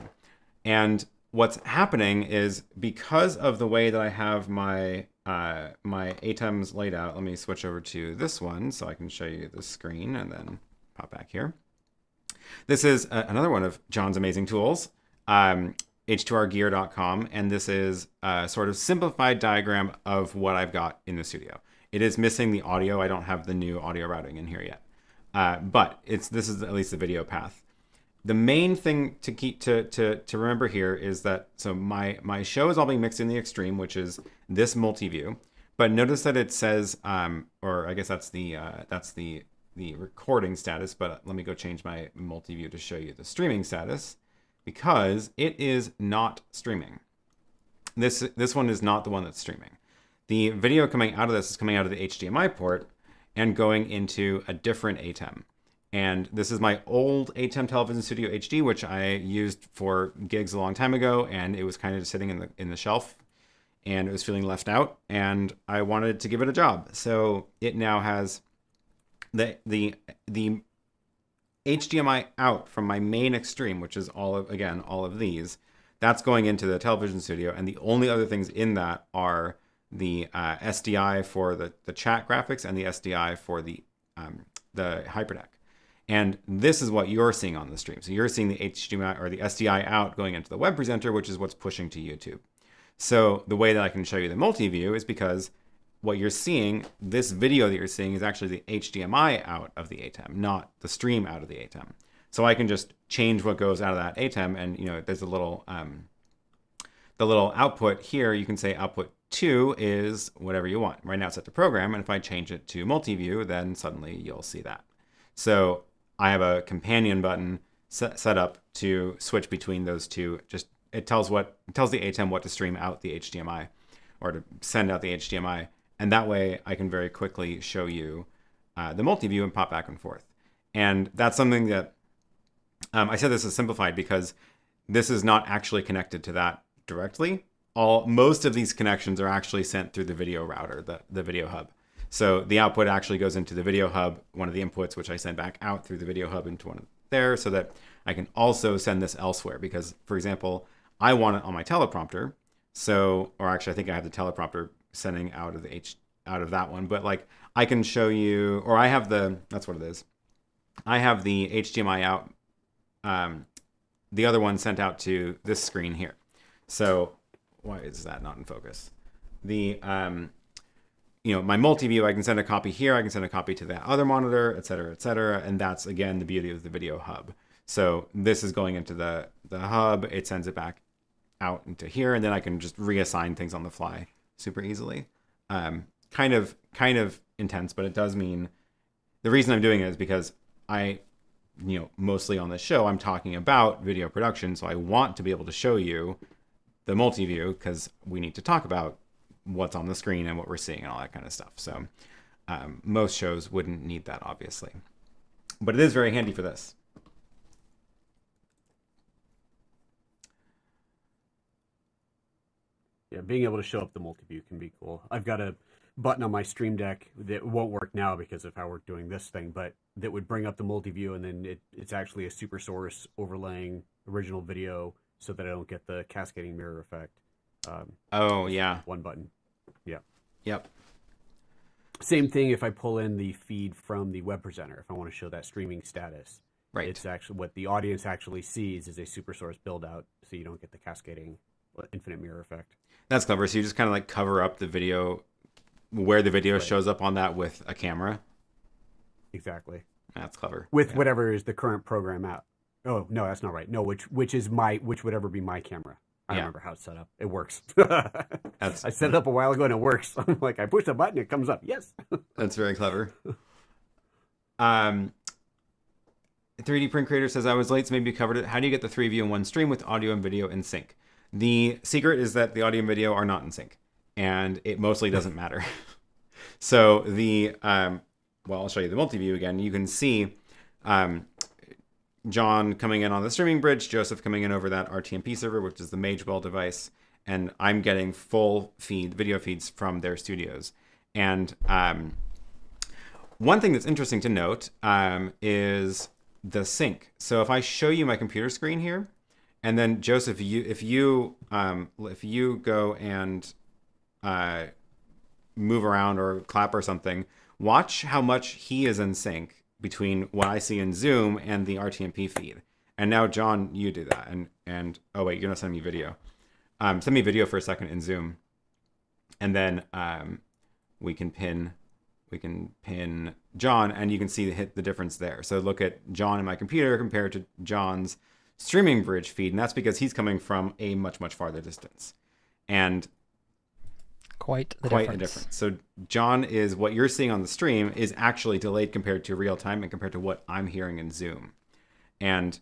And what's happening is because of the way that I have my ATEMs laid out, let me switch over to this one so I can show you the screen and then pop back here. This is another one of John's amazing tools, H2RGear.com, and this is a sort of simplified diagram of what I've got in the studio. It is missing the audio. I don't have the new audio routing in here yet, but this is at least the video path. The main thing to remember here is that my show is all being mixed in the extreme, which is this multi-view. But notice that it says, or I guess that's the recording status. But let me go change my multi-view to show you the streaming status, because it is not streaming. This one is not the one that's streaming. The video coming out of this is coming out of the HDMI port and going into a different ATEM. And this is my old ATEM Television Studio HD, which I used for gigs a long time ago, and it was kind of just sitting in the shelf, and it was feeling left out, and I wanted to give it a job. So it now has the HDMI out from my main extreme, which is all of these. That's going into the television studio, and the only other things in that are the SDI for the chat graphics and the SDI for the Hyperdeck. And this is what you're seeing on the stream. So you're seeing the HDMI or the SDI out going into the web presenter, which is what's pushing to YouTube. So the way that I can show you the multi-view is because what you're seeing, this video that you're seeing, is actually the HDMI out of the ATEM, not the stream out of the ATEM. So I can just change what goes out of that ATEM, and there's a little the little output here. You can say output 2 is whatever you want. Right now it's set to program, and if I change it to multi-view, then suddenly you'll see that. So I have a companion button set up to switch between those two. It tells the ATEM what to stream out the HDMI or to send out the HDMI. And that way I can very quickly show you the multi-view and pop back and forth. And that's something that I said this is simplified because this is not actually connected to that directly. Most of these connections are actually sent through the video router, the video hub. So the output actually goes into the video hub, one of the inputs, which I send back out through the video hub into one there, so that I can also send this elsewhere. Because, for example, I want it on my teleprompter. Or actually, I think I have the teleprompter sending out of that one. But like, I can show you, or I have that's what it is. I have the HDMI out, the other one sent out to this screen here. So why is that not in focus? My multi-view, I can send a copy here, I can send a copy to that other monitor, et cetera, and that's, again, the beauty of the video hub. So this is going into the hub, it sends it back out into here, and then I can just reassign things on the fly super easily. Kind of intense, but it does mean, the reason I'm doing it is because mostly on this show, I'm talking about video production, so I want to be able to show you the multi-view because we need to talk about what's on the screen and what we're seeing and all that kind of stuff. So most shows wouldn't need that, obviously. But it is very handy for this. Yeah, being able to show up the multi-view can be cool. I've got a button on my Stream Deck that won't work now because of how we're doing this thing, but that would bring up the multi-view, and then it's actually a SuperSource overlaying original video so that I don't get the cascading mirror effect. Yeah. One button. Yeah. Yep. Same thing if I pull in the feed from the web presenter, if I want to show that streaming status. Right. It's actually what the audience actually sees is a SuperSource build out, so you don't get the cascading infinite mirror effect. That's clever. So you just kind of like cover up the video where the video shows up on that with a camera. Exactly. That's clever. With whatever is the current program out. Oh no, that's not right. No, which would ever be my camera. I remember how it's set up. It works. I set it up a while ago and it works. I'm like, I push the button, it comes up. Yes. That's very clever. 3D Print Creator says, I was late, so maybe you covered it. How do you get the 3 view in one stream with audio and video in sync? The secret is that the audio and video are not in sync, and it mostly doesn't matter. So I'll show you the multi-view again. You can see John coming in on the streaming bridge, Joseph coming in over that RTMP server, which is the Magewell device, and I'm getting full video feeds from their studios. And one thing that's interesting to note is the sync. So if I show you my computer screen here, and then Joseph, if you go and move around or clap or something, watch how much he is in sync between what I see in Zoom and the RTMP feed. And now, John, you do that. And oh wait, you're gonna send me video. Send me video for a second in Zoom, and then we can pin John, and you can see the difference there. So look at John in my computer compared to John's streaming bridge feed, and that's because he's coming from a much, much farther distance. And quite a difference. So John is, what you're seeing on the stream is actually delayed compared to real time and compared to what I'm hearing in Zoom. And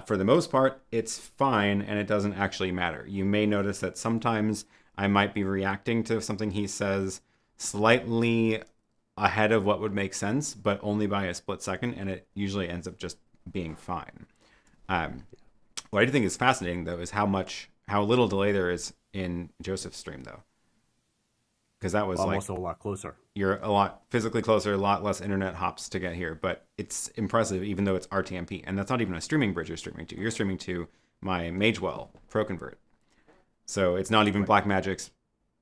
for the most part, it's fine, and it doesn't actually matter. You may notice that sometimes I might be reacting to something he says slightly ahead of what would make sense, but only by a split second, and it usually ends up just being fine. What I do think is fascinating, though, is how little delay there is in Joseph's stream, though. Because that was almost a lot closer. You're a lot physically closer, a lot less internet hops to get here, but it's impressive, even though it's RTMP. And that's not even a streaming bridge you're streaming to. You're streaming to my Magewell ProConvert. So it's not even Blackmagic's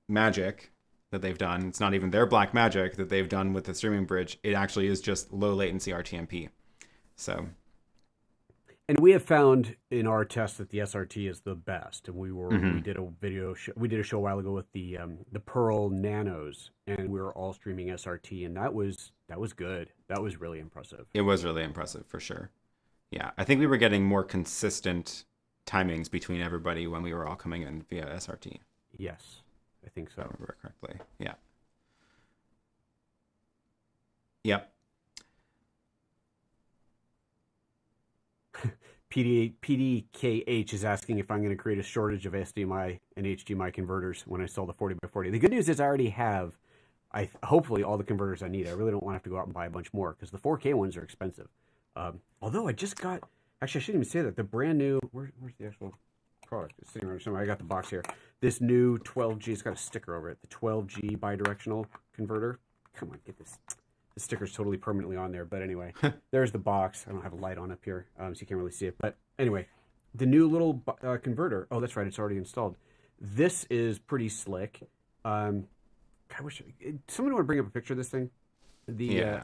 magic that they've done. It's not even their black magic that they've done with the streaming bridge. It actually is just low latency RTMP. So, and we have found in our test that the SRT is the best. And we did a video we did a show a while ago with the Pearl Nanos, and we were all streaming SRT, and that was good. That was really impressive. It was really impressive for sure. Yeah, I think we were getting more consistent timings between everybody when we were all coming in via SRT. Yes, I think so. If I remember correctly. Yeah. Yep. PDKH is asking if I'm going to create a shortage of SDMI and HDMI converters when I sell the 40x40. The good news is I already have, hopefully, all the converters I need. I really don't want to have to go out and buy a bunch more because the 4K ones are expensive. Although I just got, actually I shouldn't even say that, the brand new, where's the actual product? It's sitting around somewhere. I got the box here. This new 12G, it's got a sticker over it, the 12G bidirectional converter. Come on, get this. The sticker's totally permanently on there, but anyway, there's the box. I don't have a light on up here, so you can't really see it. But anyway, the new little converter. Oh, that's right, it's already installed. This is pretty slick. I wish someone would bring up a picture of this thing. The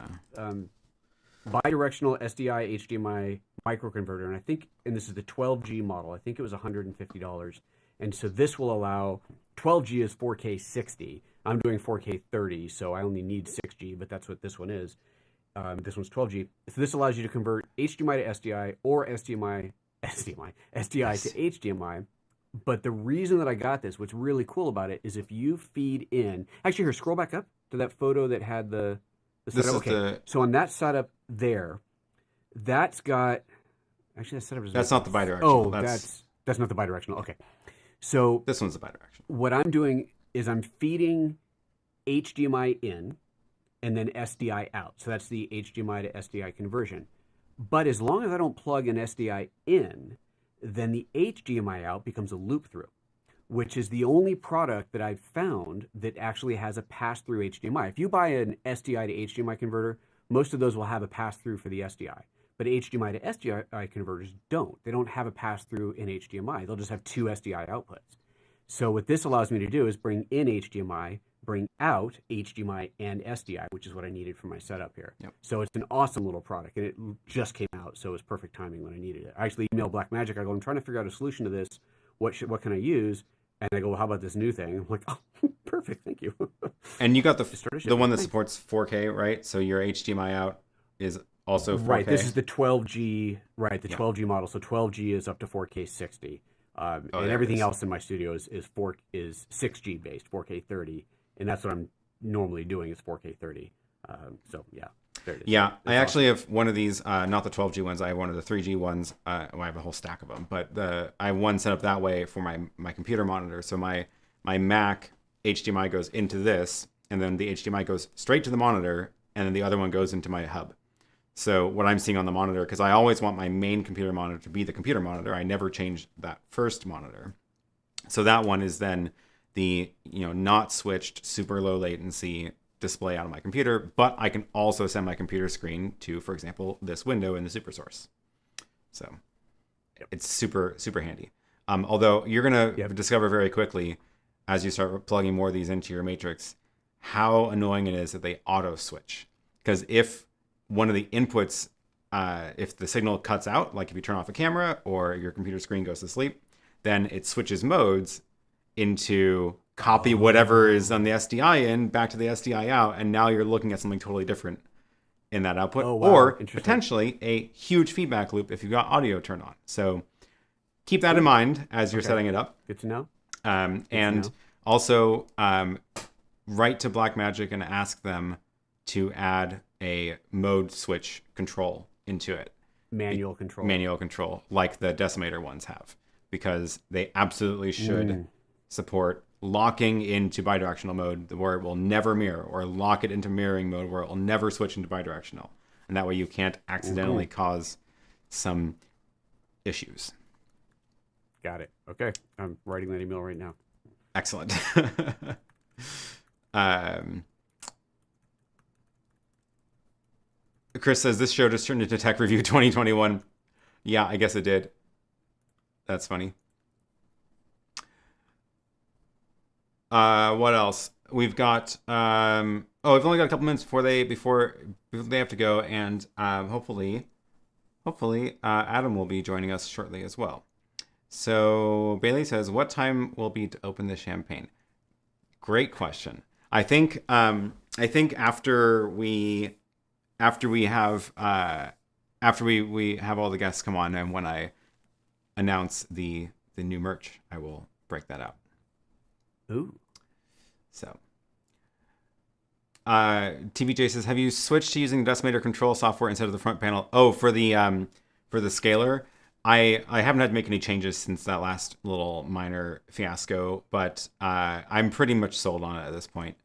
bidirectional SDI HDMI microconverter, and I think, and this is the 12G model. I think it was $150, and so this will allow 12G is 4K 60. I'm doing 4K 30, so I only need 6G, but that's what this one is. This one's 12G. So this allows you to convert HDMI to SDI or SDI to HDMI. But the reason that I got this, what's really cool about it, is if you feed in... Actually, here, scroll back up to that photo that had the setup. Okay, so on that setup there, that's got... Actually, that setup is... That's not the bidirectional. Oh, that's not the bidirectional. Okay. So... This one's the bidirectional. What I'm doing is I'm feeding HDMI in and then SDI out. So that's the HDMI to SDI conversion. But as long as I don't plug an SDI in, then the HDMI out becomes a loop through, which is the only product that I've found that actually has a pass-through HDMI. If you buy an SDI to HDMI converter, most of those will have a pass-through for the SDI. But HDMI to SDI converters don't. They don't have a pass-through in HDMI. They'll just have two SDI outputs. So what this allows me to do is bring in HDMI, bring out HDMI and SDI, which is what I needed for my setup here. Yep. So it's an awesome little product, and it just came out, so it was perfect timing when I needed it. I actually emailed Blackmagic. I go, I'm trying to figure out a solution to this. What can I use? And they go, well, how about this new thing? I'm like, oh, perfect, thank you. And you got the one that supports 4K, right? So your HDMI out is also 4K. Right. This is the 12G. Right. The Yeah. 12G model. So 12G is up to 4K 60, and there it everything is. else in my studio is 6G based, 4K 30, and that's what I'm normally doing is 4K 30. So yeah. There it is. Yeah, That's I actually awesome. have one of these, not the 12G ones. I have one of the 3G ones. Well, I have a whole stack of them, but I have one set up that way for my computer monitor. So my Mac HDMI goes into this, and then the HDMI goes straight to the monitor, and then the other one goes into my hub. So what I'm seeing on the monitor, because I always want my main computer monitor to be the computer monitor, I never change that first monitor. So that one is then the not switched super low latency display out of my computer, but I can also send my computer screen to, for example, this window in the SuperSource. So it's super, super handy. Although you're going to discover very quickly as you start plugging more of these into your matrix, how annoying it is that they auto switch. Because if one of the inputs, if the signal cuts out, like if you turn off a camera or your computer screen goes to sleep, then it switches modes into copy whatever is on the SDI in back to the SDI out, and now you're looking at something totally different in that output, or potentially a huge feedback loop if you've got audio turned on. So keep that in mind as you're setting it up. Good to know. And also write to Blackmagic and ask them to add a mode switch control into it. Manual control, like the Decimator ones have, because they absolutely should support locking into bidirectional mode where it will never mirror, or lock it into mirroring mode where it will never switch into bidirectional. And that way you can't accidentally cause some issues. Got it. Okay. I'm writing that email right now. Excellent. Chris says, this show just turned into Tech Review 2021. Yeah, I guess it did. That's funny. What else? We've got we've only got a couple minutes before they have to go, and hopefully Adam will be joining us shortly as well. So Bailey says, what time will be to open the champagne? Great question. I think after we have all the guests come on, and when I announce the new merch, I will break that out. Ooh. So, TVJ says, have you switched to using Decimator control software instead of the front panel? Oh, for the scaler, I haven't had to make any changes since that last little minor fiasco, but I'm pretty much sold on it at this point.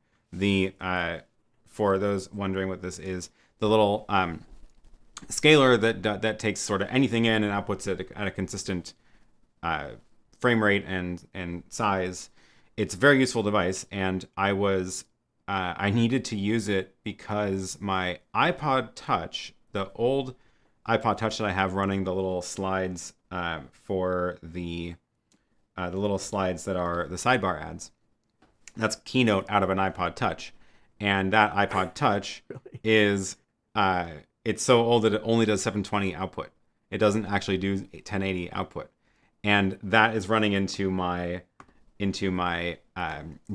For those wondering what this is, the little scaler that takes sort of anything in and outputs it at a consistent frame rate and size. It's a very useful device, and I needed to use it because my iPod Touch, the old iPod Touch that I have running the little slides for the little slides that are the sidebar ads, that's Keynote out of an iPod Touch. And that iPod Touch is, it's so old that it only does 720 output. It doesn't actually do 1080 output. And that is running into my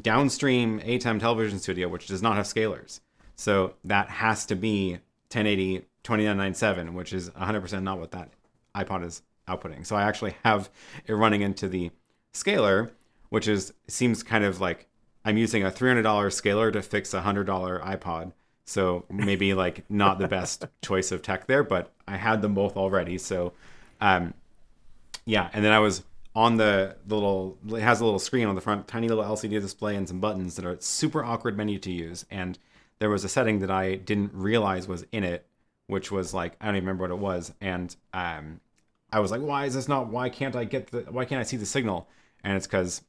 downstream ATEM television studio, which does not have scalers. So that has to be 1080 2997, which is 100% not what that iPod is outputting. So I actually have it running into the scaler, which seems kind of like I'm using a $300 scaler to fix a $100 iPod. So maybe like not the best choice of tech there, but I had them both already. So yeah, and then I was on the little, it has a little screen on the front, tiny little LCD display and some buttons that are super awkward menu to use. And there was a setting that I didn't realize was in it, which was like, I don't even remember what it was. And I was like, why can't I see the signal? And it's because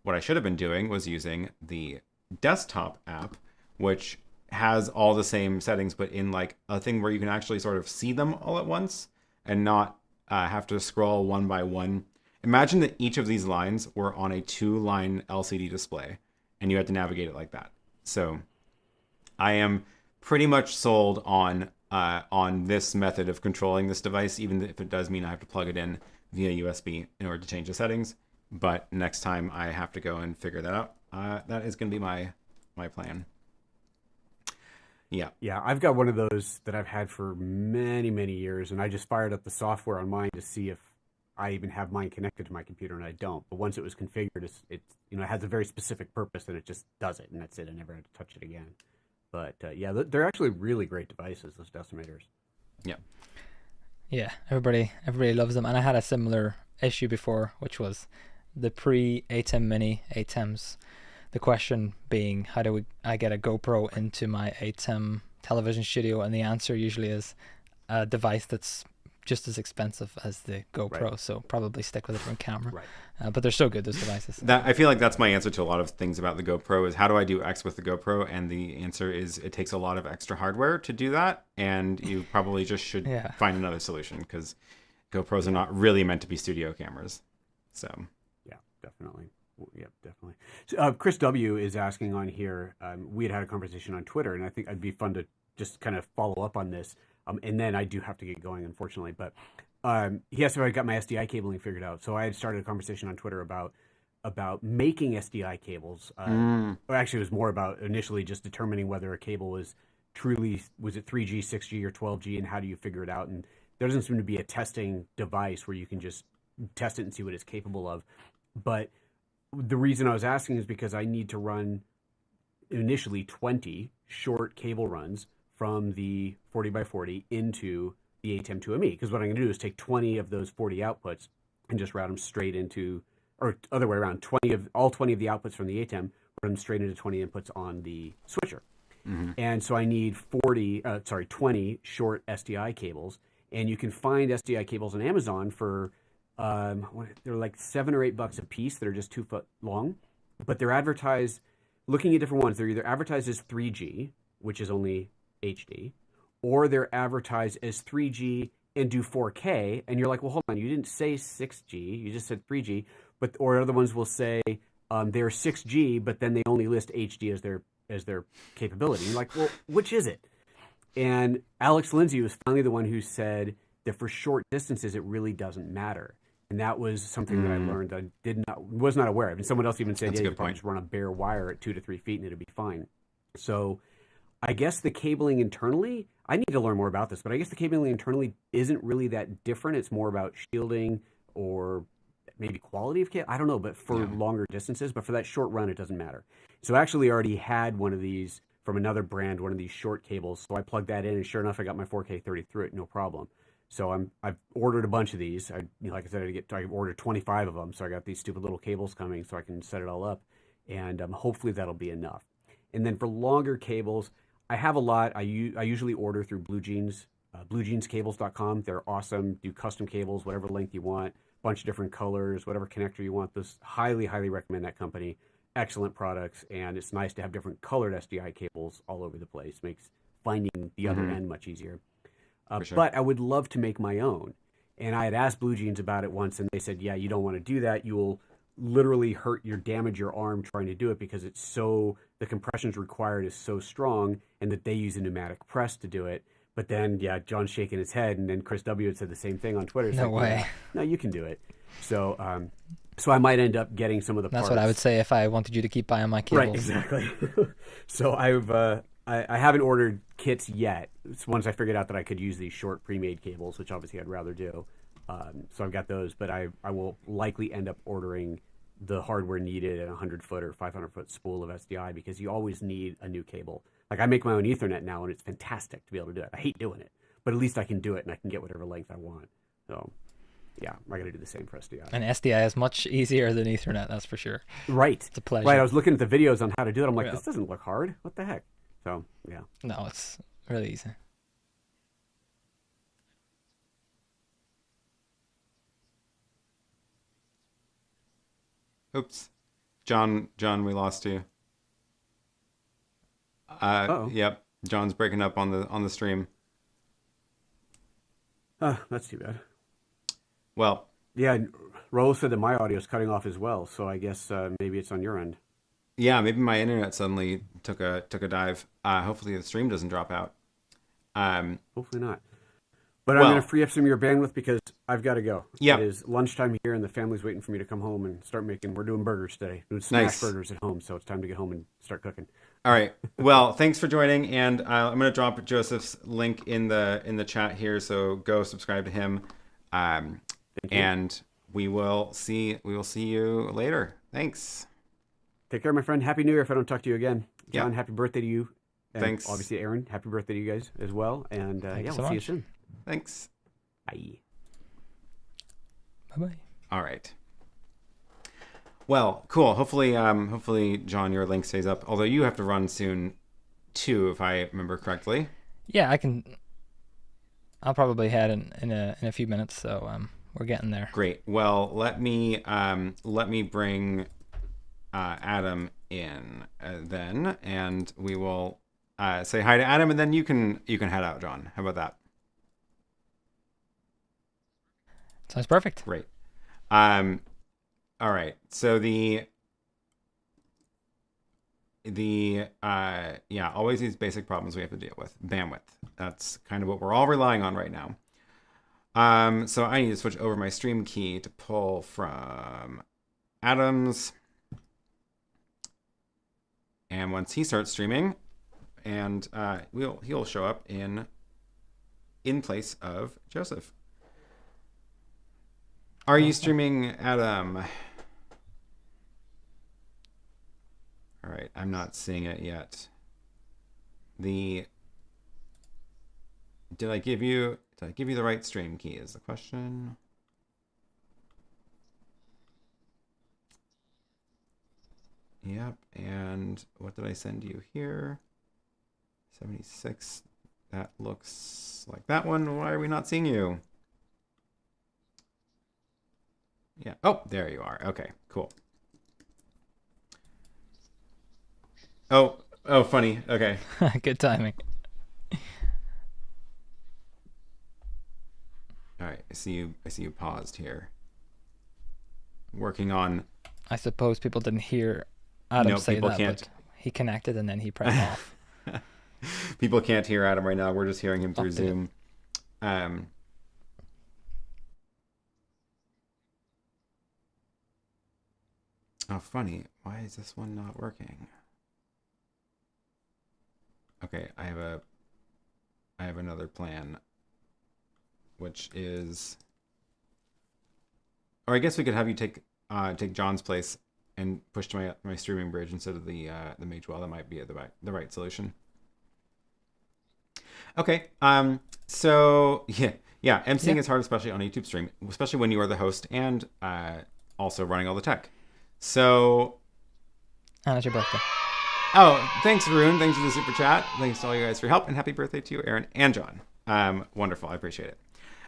what I should have been doing was using the desktop app, which has all the same settings, but in like a thing where you can actually sort of see them all at once and not have to scroll one by one. Imagine that each of these lines were on a 2-line LCD display and you had to navigate it like that. So I am pretty much sold on this method of controlling this device, even if it does mean I have to plug it in via USB in order to change the settings. But next time I have to go and figure that out, that is going to be my plan. Yeah. Yeah, I've got one of those that I've had for many, many years, and I just fired up the software on mine to see if I even have mine connected to my computer, and I don't. But once it was configured, it has a very specific purpose, and it just does it, and that's it. I never had to touch it again. But yeah, they're actually really great devices, those decimators. Yeah. Yeah, everybody loves them, and I had a similar issue before, which was the pre-ATEM Mini ATEMs. The question being, how do I get a GoPro into my ATEM television studio? And the answer usually is a device that's just as expensive as the GoPro, so probably stick with a different camera. Right. But they're so good, those devices. I feel like that's my answer to a lot of things about the GoPro is how do I do X with the GoPro? And the answer is it takes a lot of extra hardware to do that, and you probably just should find another solution because GoPros are not really meant to be studio cameras. So yeah, definitely. Yeah, definitely. So, Chris W. is asking on here, we had a conversation on Twitter, and I think it'd be fun to just kind of follow up on this. And then I do have to get going, unfortunately. But he asked if I got my SDI cabling figured out. So I had started a conversation on Twitter about making SDI cables. Or actually, it was more about initially just determining whether a cable was it 3G, 6G, or 12G, and how do you figure it out? And there doesn't seem to be a testing device where you can just test it and see what it's capable of. But the reason I was asking is because I need to run initially 20 short cable runs from the 40x40 into the ATEM 2ME. Because what I'm going to do is take 20 of those 40 outputs and just route them straight into, or other way around, all 20 of the outputs from the ATEM, run them straight into 20 inputs on the switcher. Mm-hmm. And so I need 20 short SDI cables. And you can find SDI cables on Amazon for they're like $7 or $8 a piece that are just 2 foot long, but they're advertised, looking at different ones, they're either advertised as 3G, which is only HD, or they're advertised as 3G and do 4K, and you're like, well, hold on, you didn't say 6G, you just said 3G, or other ones will say they're 6G, but then they only list HD as their capability. You're like, well, which is it? And Alex Lindsay was finally the one who said that for short distances, it really doesn't matter. And that was something that I learned I was not aware of. And someone else even said, yeah, you can just run a bare wire at 2 to 3 feet and it'll be fine. So I guess the cabling internally, I need to learn more about this, but I guess the cabling internally isn't really that different. It's more about shielding or maybe quality of cable. I don't know, but for longer distances, but for that short run, it doesn't matter. So I actually already had one of these from another brand, one of these short cables. So I plugged that in and sure enough, I got my 4K 30 through it, no problem. So I've ordered a bunch of these. Like I said, I ordered 25 of them. So I got these stupid little cables coming so I can set it all up. And hopefully that'll be enough. And then for longer cables, I have a lot. I usually order through Blue Jeans, bluejeanscables.com. They're awesome. Do custom cables, whatever length you want, bunch of different colors, whatever connector you want. This highly, highly recommend that company. Excellent products. And it's nice to have different colored SDI cables all over the place. Makes finding the other end much easier. Sure. But I would love to make my own. And I had asked Blue Jeans about it once, and they said, yeah, you don't want to do that. You will literally damage your arm trying to do it because the compressions required is so strong, and that they use a pneumatic press to do it. But then, yeah, John's shaking his head, and then Chris W. had said the same thing on Twitter. No way. No, you can do it. So I might end up getting some of the parts. That's what I would say if I wanted you to keep buying my cables. Right, exactly. So I haven't ordered kits yet. It's once I figured out that I could use these short pre-made cables, which obviously I'd rather do. So I've got those, but I will likely end up ordering the hardware needed at a 100-foot or 500-foot spool of SDI because you always need a new cable. Like I make my own Ethernet now, and it's fantastic to be able to do it. I hate doing it, but at least I can do it, and I can get whatever length I want. So yeah, I got to do the same for SDI. And SDI is much easier than Ethernet, that's for sure. Right. It's a pleasure. Right, I was looking at the videos on how to do it. I'm like, this doesn't look hard. What the heck? So, yeah. No, it's really easy. Oops. John, we lost you. Yep. John's breaking up on the stream. That's too bad. Well. Yeah, Rose said that my audio is cutting off as well, so I guess maybe it's on your end. Yeah, maybe my internet suddenly took a dive. Hopefully the stream doesn't drop out. Hopefully not. But I'm going to free up some of your bandwidth because I've got to go. Yeah. It is lunchtime here, and the family's waiting for me to come home and start making. We're doing burgers today. Doing smash burgers at home, so it's time to get home and start cooking. All right. Well, thanks for joining, and I'm going to drop Joseph's link in the chat here. So go subscribe to him, and we will see you later. Thanks. Take care, my friend. Happy New Year if I don't talk to you again. John, Yeah. happy birthday to you. And Thanks. obviously, Aaron, happy birthday to you guys as well. And Thank you we'll so see you much. soon. Thanks. Bye. Bye bye. All right. Well, cool. Hopefully, John, your link stays up. Although you have to run soon, too, if I remember correctly. Yeah, I'll probably head in a few minutes, so we're getting there. Great. Well, let me bring Adam in then, and we will say hi to Adam, and then you can head out, John. How about that? Sounds perfect. Great. All right. So always these basic problems we have to deal with. Bandwidth. That's kind of what we're all relying on right now. So I need to switch over my stream key to pull from Adam's. And once he starts streaming, and he'll show up in place of Joseph. Are you streaming, Adam? All right, I'm not seeing it yet. Did I give you the right stream key is the question. Yep, and what did I send you here? 76. That looks like that one. Why are we not seeing you? Yeah. Oh, there you are. Okay, cool. Oh, funny. Okay. Good timing. All right. I see you paused here. Working on. I suppose people didn't hear Adam say people that, can't. but he connected and then he pressed off. People can't hear Adam right now. We're just hearing him through Update. Zoom. Oh, funny. Why is this one not working? Okay, I have another plan, which is, or I guess we could have you take John's place and push to my streaming bridge instead of the Magewell. That might be the right solution. Okay. So yeah. Emceeing is hard, especially on a YouTube stream, especially when you are the host and also running all the tech. So. And it's your birthday. Oh, thanks, Rune. Thanks for the super chat. Thanks to all you guys for your help, and happy birthday to you, Aaron and John. Wonderful. I appreciate it.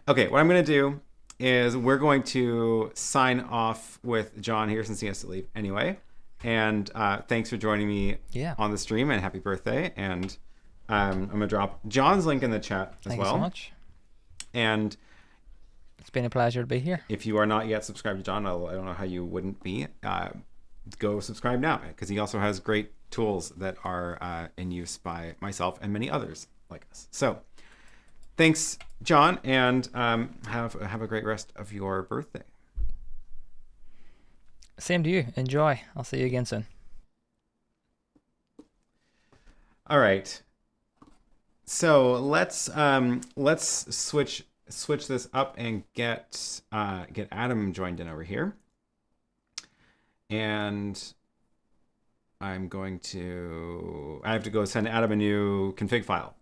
Okay, what I'm going to do is we're going to sign off with John here since he has to leave anyway. And thanks for joining me on the stream, and happy birthday. And I'm going to drop John's link in the chat as well. Thank you so much. And it's been a pleasure to be here. If you are not yet subscribed to John, I don't know how you wouldn't be. Go subscribe now, because he also has great tools that are in use by myself and many others like us. So thanks, John, and have a great rest of your birthday. Same to you. Enjoy. I'll see you again soon. All right. So let's switch this up and get Adam joined in over here. And I have to go send Adam a new config file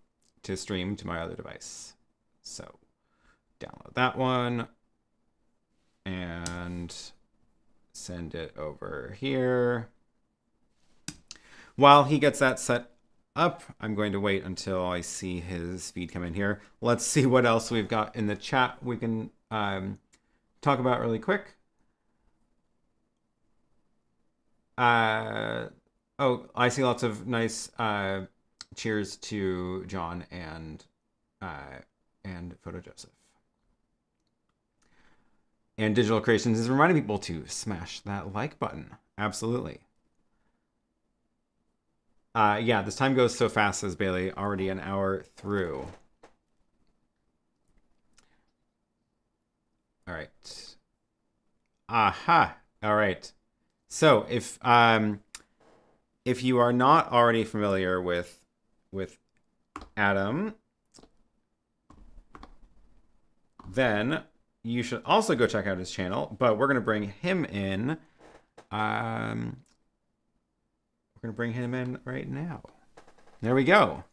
to stream to my other device. So download that one and send it over here. While he gets that set up, I'm going to wait until I see his feed come in here. Let's see what else we've got in the chat we can talk about really quick. I see lots of nice cheers to John and PhotoJoseph. And Digital Creations is reminding people to smash that like button. Absolutely. Yeah, this time goes so fast, says Bailey. Already an hour through. All right. Aha. All right. So if if you are not already familiar with ATEM, then you should also go check out his channel. But we're gonna bring him in. We're gonna bring him in right now. There we go.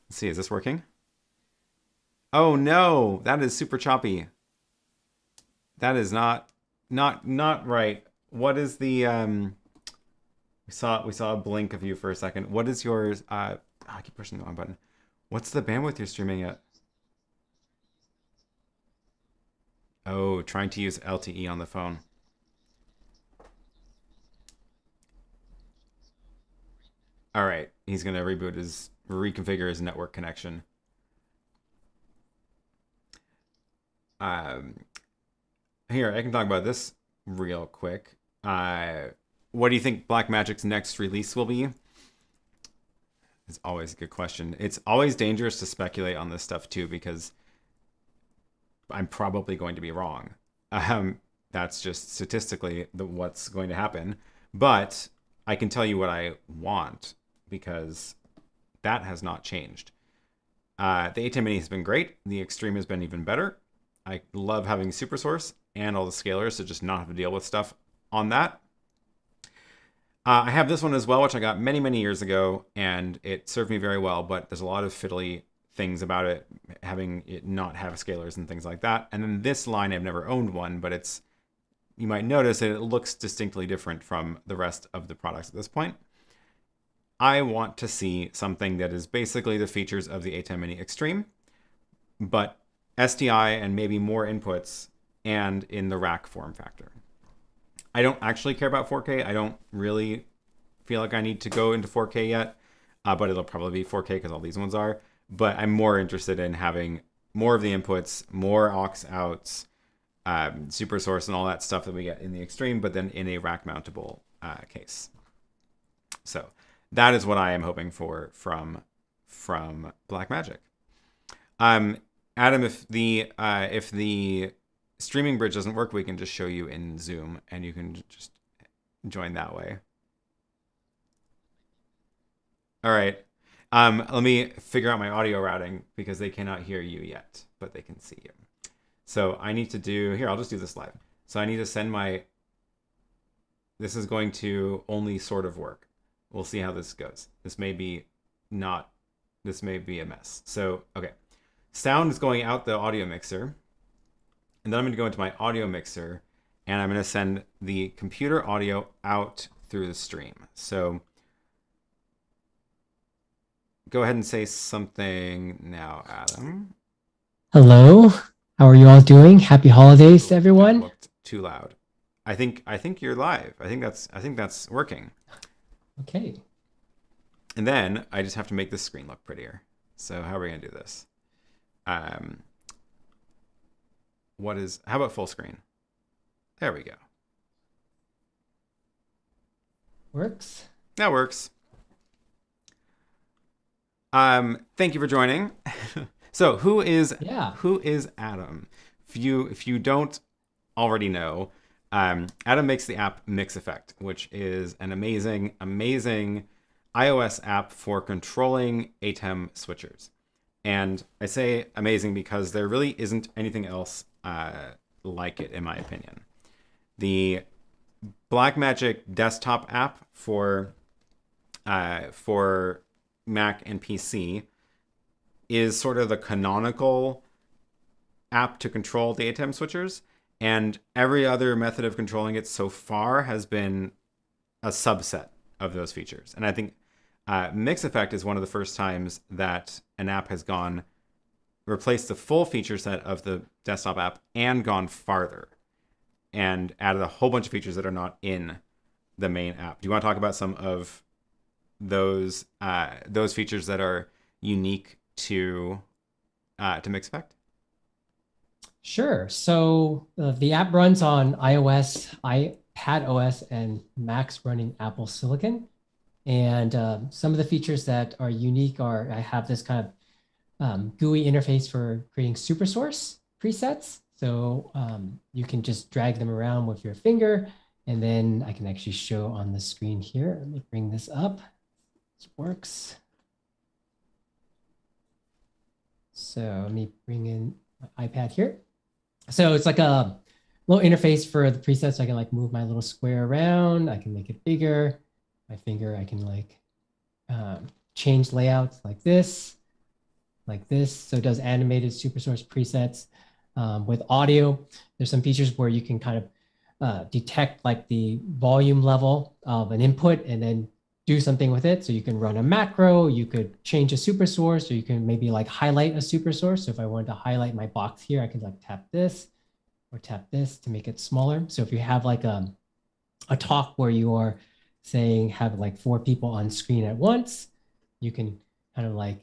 Let's see, is this working? Oh no, that is super choppy. That is not right. What is the we saw a blink of you for a second. What is yours? I keep pushing the wrong button. What's the bandwidth you're streaming at? Oh, trying to use LTE on the phone. All right, he's gonna reconfigure his network connection. Here, I can talk about this real quick. What do you think Blackmagic's next release will be? It's always a good question. It's always dangerous to speculate on this stuff too, because I'm probably going to be wrong. That's just statistically what's going to happen. But I can tell you what I want, because that has not changed. The ATEM Mini has been great. The Extreme has been even better. I love having SuperSource and all the scalars to just not have to deal with stuff on that. I have this one as well, which I got many, many years ago, and it served me very well, but there's a lot of fiddly things about it, having it not have scalars and things like that. And then this line, I've never owned one, but you might notice that it looks distinctly different from the rest of the products at this point. I want to see something that is basically the features of the ATEM Mini Extreme, but SDI and maybe more inputs and in the rack form factor. I don't actually care about 4K. I don't really feel like I need to go into 4K yet, but it'll probably be 4K because all these ones are. But I'm more interested in having more of the inputs, more aux outs, SuperSource and all that stuff that we get in the Extreme, but then in a rack mountable case. So that is what I am hoping for from Blackmagic. Adam, if the streaming bridge doesn't work, we can just show you in Zoom and you can just join that way. All right. Let me figure out my audio routing because they cannot hear you yet, but they can see you. So I need to here, I'll just do this live. So I need to send this is going to only sort of work. We'll see how this goes. This may be a mess. So, okay. Sound is going out the audio mixer. And then I'm going to go into my audio mixer and I'm going to send the computer audio out through the stream. So go ahead and say something now, Adam. Hello. How are you all doing? Happy holidays to everyone. That looked too loud. I think you're live. I think that's working. Okay. And then I just have to make this screen look prettier. So how are we going to do this? How about full screen? There we go. Works. That works. Thank you for joining. So who is Adam? If you don't already know, Adam makes the app MixEffect, which is an amazing iOS app for controlling ATEM switchers. And I say amazing because there really isn't anything else like it, in my opinion. The Blackmagic desktop app for Mac and PC is sort of the canonical app to control the ATEM switchers, and every other method of controlling it so far has been a subset of those features. And I think MixEffect is one of the first times that an app has replaced the full feature set of the desktop app and gone farther and added a whole bunch of features that are not in the main app. Do you want to talk about some of those features that are unique to MixEffect? Sure. So the app runs on iOS, iPadOS, and Macs running Apple Silicon. And some of the features that are unique are I have this kind of GUI interface for creating SuperSource presets. So you can just drag them around with your finger And then I can actually show on the screen here. Let me bring this up. This works. So let me bring in my iPad here. So it's like a little interface for the presets. So I can like move my little square around. I can make it bigger. My finger, I can like change layouts like this. So it does animated SuperSource presets. With audio, there's some features where you can kind of detect like the volume level of an input and then do something with it. So you can run a macro, you could change a SuperSource, or you can maybe like highlight a SuperSource. So if I wanted to highlight my box here, I can like tap this or tap this to make it smaller. So if you have like a talk where you are saying have like 4 people on screen at once, you can kind of like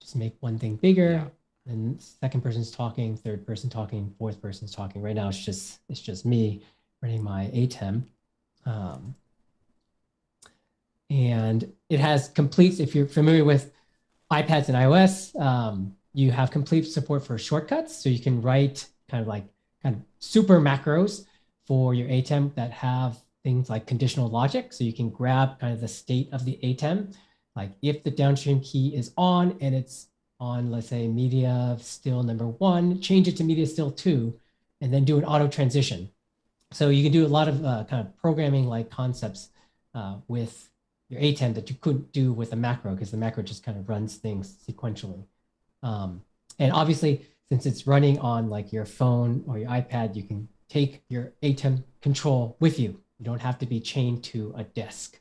just make one thing bigger. Yeah. And second person's talking, third person talking, fourth person's talking. Right now it's just me running my ATEM. And it has complete, if you're familiar with iPads and iOS, you have complete support for shortcuts. So you can write kind of super macros for your ATEM that have things like conditional logic. So you can grab kind of the state of the ATEM. Like if the downstream key is on and it's on, let's say, media still number 1, change it to media still 2, and then do an auto transition. So you can do a lot of kind of programming like concepts with your ATEM that you couldn't do with a macro, because the macro just kind of runs things sequentially. And obviously, since it's running on like your phone or your iPad, you can take your ATEM control with you. You don't have to be chained to a desk.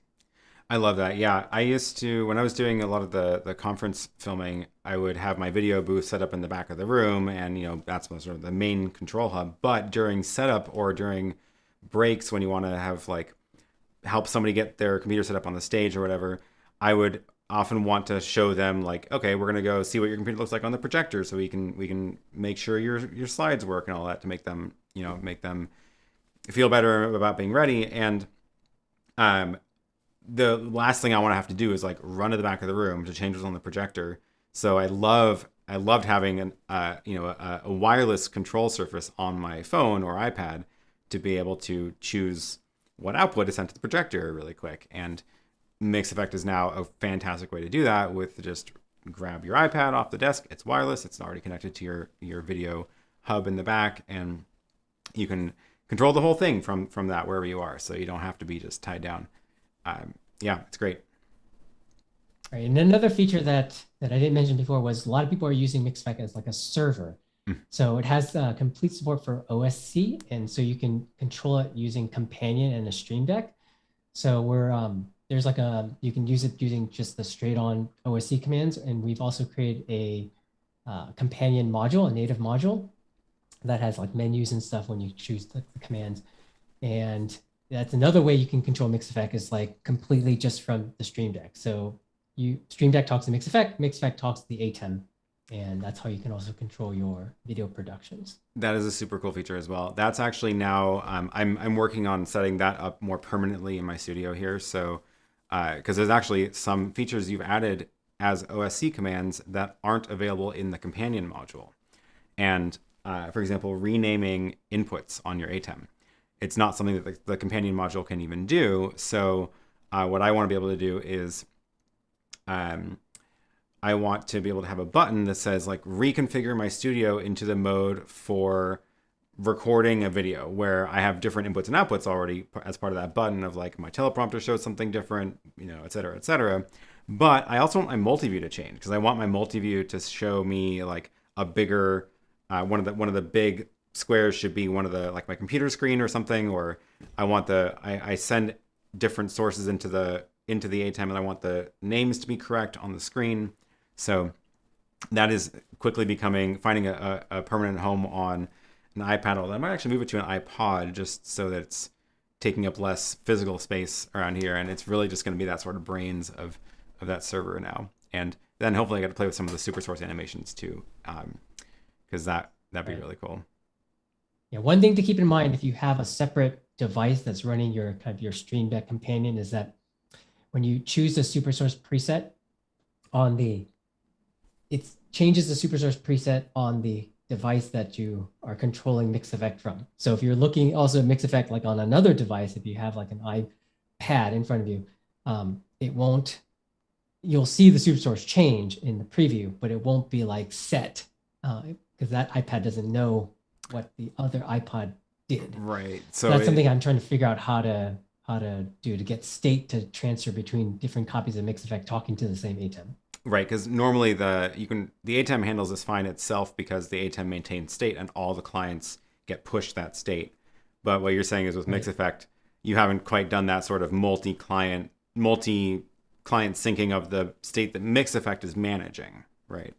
I love that. Yeah, I used to, when I was doing a lot of the conference filming, I would have my video booth set up in the back of the room, and that's sort of the main control hub. But during setup or during breaks, when you want to have like help somebody get their computer set up on the stage or whatever, I would often want to show them like, okay, we're gonna go see what your computer looks like on the projector, so we can make sure your slides work and all that to make them feel better about being ready. And the last thing I want to have to do is like run to the back of the room to change what's on the projector. So I loved having a wireless control surface on my phone or iPad to be able to choose what output is sent to the projector really quick. And MixEffect is now a fantastic way to do that with just grab your iPad off the desk. It's wireless. It's already connected to your video hub in the back, and you can control the whole thing from that wherever you are. So you don't have to be just tied down. Yeah, it's great. Right, and another feature that I didn't mention before was a lot of people are using MixEffect as like a server. So it has complete support for OSC, and so you can control it using Companion and a Stream Deck. So there's like you can use it using just the straight on OSC commands, and we've also created a Companion module, a native module that has like menus and stuff when you choose the commands. And that's another way you can control MixEffect, is like completely just from the Stream Deck. So Stream Deck talks to MixEffect, MixEffect talks to the ATEM. And that's how you can also control your video productions. That is a super cool feature as well. That's actually now, I'm working on setting that up more permanently in my studio here. So, because there's actually some features you've added as OSC commands that aren't available in the Companion module. And for example, renaming inputs on your ATEM. It's not something that the Companion module can even do. So what I want to be able to do is, I want to be able to have a button that says like reconfigure my studio into the mode for recording a video, where I have different inputs and outputs already as part of that button of like my teleprompter shows something different, et cetera, et cetera. But I also want my multi-view to change, because I want my multi-view to show me like a bigger, one of the big squares should be one of the, like my computer screen or something, or I want I send different sources into the ATEM, and I want the names to be correct on the screen. So that is quickly finding a permanent home on an iPad. Although I might actually move it to an iPod just so that it's taking up less physical space around here. And it's really just going to be that sort of brains of that server now. And then hopefully I get to play with some of the SuperSource animations too, because that'd be really cool. Yeah, one thing to keep in mind if you have a separate device that's running your kind of your Stream Deck Companion is that when you choose the SuperSource preset it changes the SuperSource preset on the device that you are controlling MixEffect from. So if you're looking also at MixEffect like on another device, if you have like an iPad in front of you, it won't, you'll see the SuperSource change in the preview, but it won't be like set because that iPad doesn't know what the other iPod did. Right. So that's something I'm trying to figure out how to do to get state to transfer between different copies of MixEffect talking to the same ATEM. Right, because normally the ATEM handles this fine itself because the ATEM maintains state and all the clients get pushed that state. But what you're saying is with MixEffect, you haven't quite done that sort of multi-client syncing of the state that MixEffect is managing, right?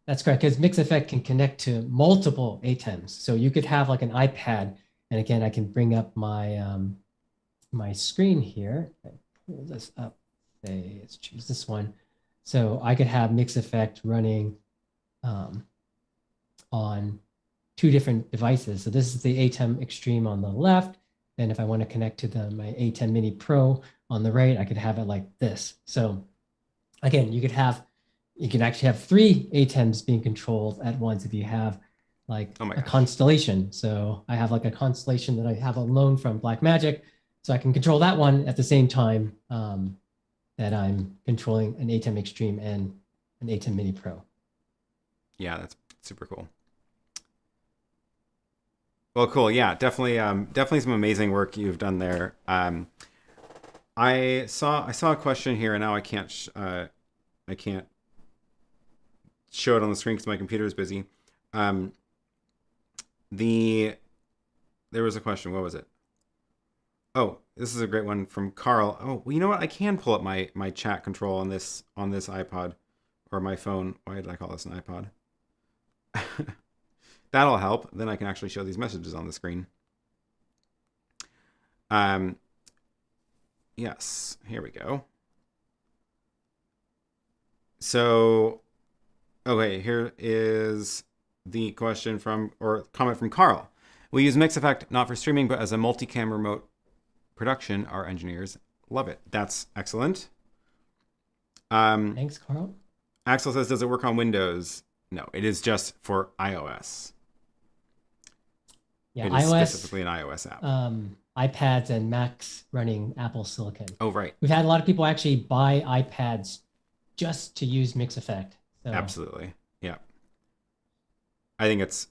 That's correct, because MixEffect can connect to multiple ATEMs. So you could have like an iPad, and again, I can bring up my my screen here. I pull this up. Say, let's choose this one. So I could have MixEffect running on two different devices. So this is the ATEM Extreme on the left. Then if I want to connect to my ATEM Mini Pro on the right, I could have it like this. So again, you can actually have three ATEMs being controlled at once if you have like a constellation. So I have like a constellation that I have a loan from Blackmagic. So I can control that one at the same time that I'm controlling an ATEM Extreme and an ATEM Mini Pro. Yeah, that's super cool. Well, cool. Yeah, definitely some amazing work you've done there. I saw a question here, and now I can't show it on the screen because my computer is busy. There was a question. What was it? Oh, this is a great one from Carl. Oh, well, you know what? I can pull up my chat control on this iPod or my phone. Why did I call this an iPod? That'll help. Then I can actually show these messages on the screen. Yes, here we go. So, okay, here is the question comment from Carl. We use MixEffect not for streaming, but as a multicam remote production. Our engineers love it. That's excellent. Thanks, Carl. Axel says, does it work on Windows? No, it is just for iOS. Yeah, it iOS, is specifically an iOS app. iPads and Macs running Apple Silicon. Oh, right. We've had a lot of people actually buy iPads just to use MixEffect. So. Absolutely. Yeah. I think it's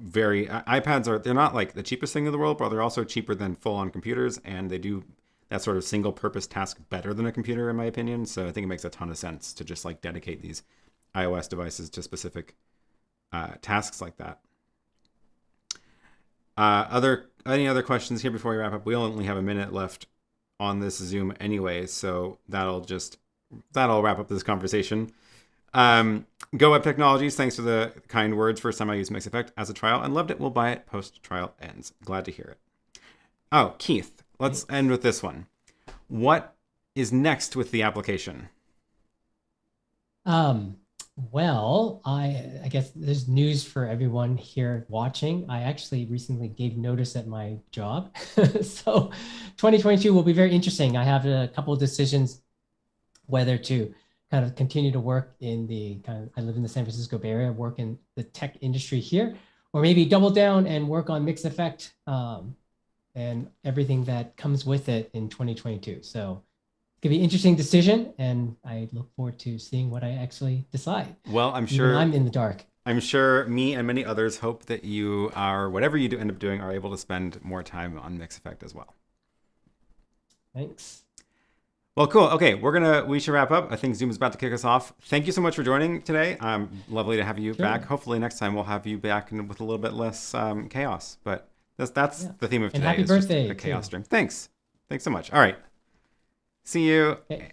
iPads they're not like the cheapest thing in the world, but they're also cheaper than full-on computers, and they do that sort of single-purpose task better than a computer, in my opinion. So I think it makes a ton of sense to just like dedicate these iOS devices to specific tasks like that. Any other questions here before we wrap up? We only have a minute left on this Zoom anyway, so that'll wrap up this conversation. Go Web Technologies, thanks for the kind words. First time I used MixEffect as a trial and loved it. We'll buy it post-trial ends. Glad to hear it. Oh, Keith, let's end with this one. What is next with the application? Well, I guess there's news for everyone here watching. I actually recently gave notice at my job. So 2022 will be very interesting. I have a couple of decisions whether to kind of continue to work in I live in the San Francisco Bay Area, work in the tech industry here, or maybe double down and work on MixEffect and everything that comes with it in 2022. So it's gonna be an interesting decision, and I look forward to seeing what I actually decide. Well, I'm sure I'm in the dark. I'm sure me and many others hope that you are, whatever you do end up doing, are able to spend more time on MixEffect as well. Thanks. Well, cool. Okay, we should wrap up. I think Zoom is about to kick us off. Thank you so much for joining today. Lovely to have you back. Hopefully next time we'll have you back with a little bit less chaos. But that's the theme of today. And happy birthday. A chaos stream. Thanks so much. All right. See you. Okay.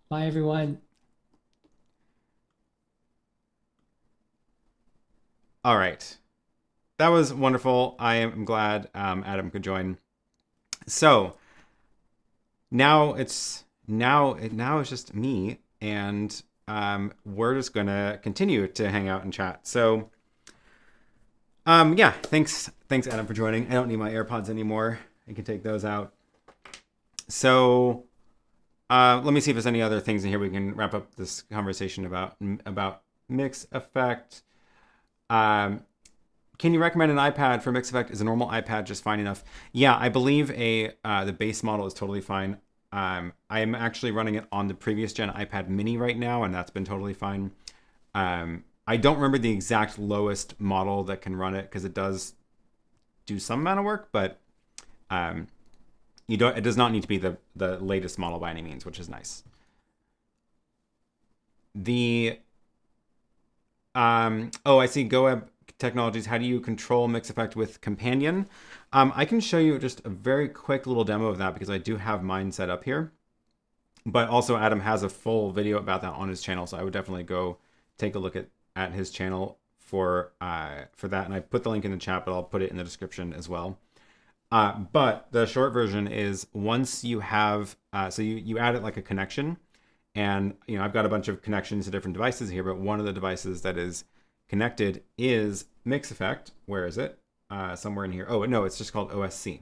Bye, everyone. All right. That was wonderful. I am glad Adam could join. So now it's just me, and we're just gonna continue to hang out and chat. So yeah, thanks Adam for joining. I don't need my AirPods anymore. I can take those out. So let me see if there's any other things in here we can wrap up this conversation about MixEffect. Can you recommend an iPad for MixEffect? Is a normal iPad just fine enough? Yeah, I believe the base model is totally fine. I'm actually running it on the previous gen iPad Mini right now, and that's been totally fine. I don't remember the exact lowest model that can run it because it does do some amount of work, but it does not need to be the latest model by any means, which is nice. I see GoWeb Technologies. How do you control MixEffect with Companion? I can show you just a very quick little demo of that because I do have mine set up here. But also Adam has a full video about that on his channel, so I would definitely go take a look at his channel for that. And I put the link in the chat, but I'll put it in the description as well. But the short version is once you have, so you add it like a connection. And, I've got a bunch of connections to different devices here, but one of the devices that is connected is MixEffect. Where is it? Somewhere in here. Oh, no, it's just called OSC.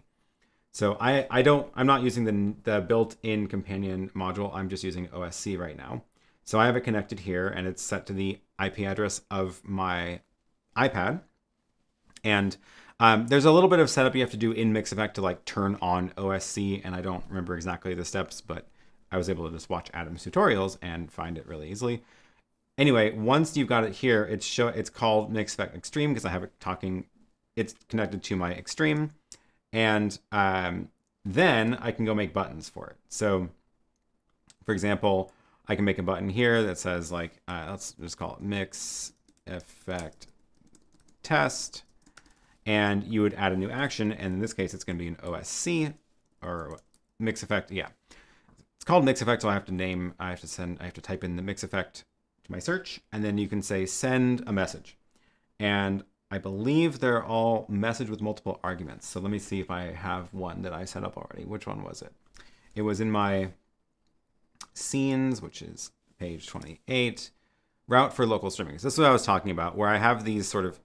So I'm not using the built-in companion module. I'm just using OSC right now. So I have it connected here and it's set to the IP address of my iPad. And there's a little bit of setup you have to do in MixEffect to like turn on OSC. And I don't remember exactly the steps, but I was able to just watch Adam's tutorials and find it really easily. Anyway, once you've got it here, it's called MixEffect Extreme because I have it it's connected to my Extreme. And then I can go make buttons for it. So for example, I can make a button here that says like, let's just call it MixEffect Test. And you would add a new action. And in this case, it's going to be an OSC or MixEffect. Yeah. It's called MixEffect. So I have to type in the MixEffect to my search. And then you can say send a message. And I believe they're all message with multiple arguments. So let me see if I have one that I set up already. Which one was it? It was in my scenes, which is page 28, route for local streaming. So this is what I was talking about, where I have these sort of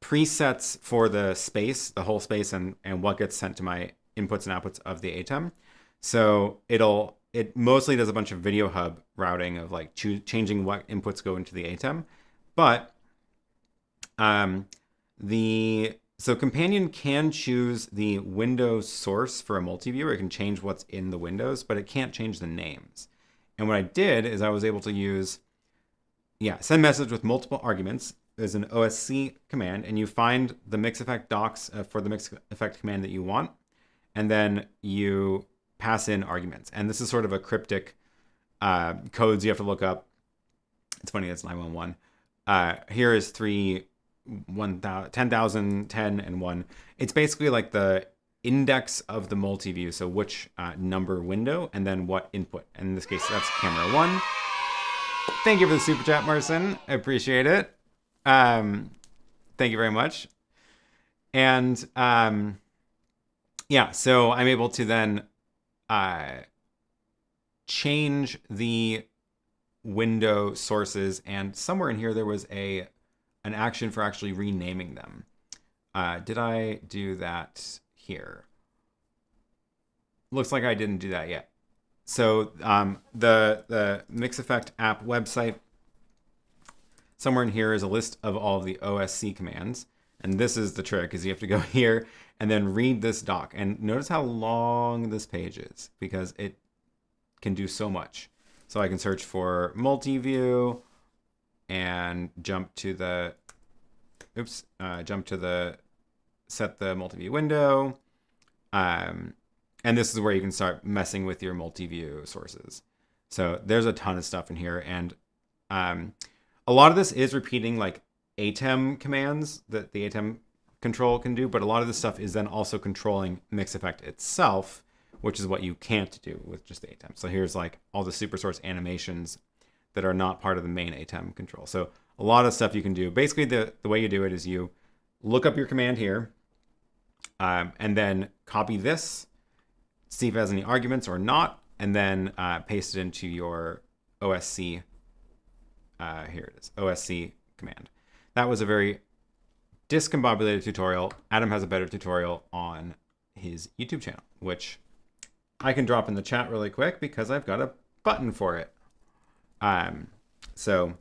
presets for the space, the whole space, and what gets sent to my inputs and outputs of the ATEM. So it mostly does a bunch of video hub routing of like changing what inputs go into the ATEM. But so Companion can choose the window source for a multi-viewer. It can change what's in the windows, but it can't change the names. And what I did is I was able to use, send message with multiple arguments. There's an OSC command, and you find the MixEffect docs for the MixEffect command that you want, and then you pass in arguments. And this is sort of a cryptic codes you have to look up. It's funny, it's 911. Here is 10,000, 10, and 1. It's basically like the index of the multi-view, so which number window, and then what input. And in this case, that's camera 1. Thank you for the super chat, Marcin. I appreciate it. Thank you very much. And so I'm able to then change the window sources, and somewhere in here there was an action for actually renaming them. Did I do that here? Looks like I didn't do that yet. So the MixEffect app website, somewhere in here is a list of all of the OSC commands. And this is the trick, is you have to go here and then read this doc. And notice how long this page is, because it can do so much. So I can search for multi-view and jump to the set the multi-view window. And this is where you can start messing with your multi-view sources. So there's a ton of stuff in here. And a lot of this is repeating like ATEM commands that the ATEM control can do, but a lot of this stuff is then also controlling MixEffect itself, which is what you can't do with just the ATEM. So here's like all the SuperSource animations that are not part of the main ATEM control. So a lot of stuff you can do. Basically, the way you do it is you look up your command here, and then copy this, see if it has any arguments or not, and then paste it into your OSC. Here it is, OSC command. That was a very discombobulated tutorial. Adam has a better tutorial on his YouTube channel, which I can drop in the chat really quick because I've got a button for it. So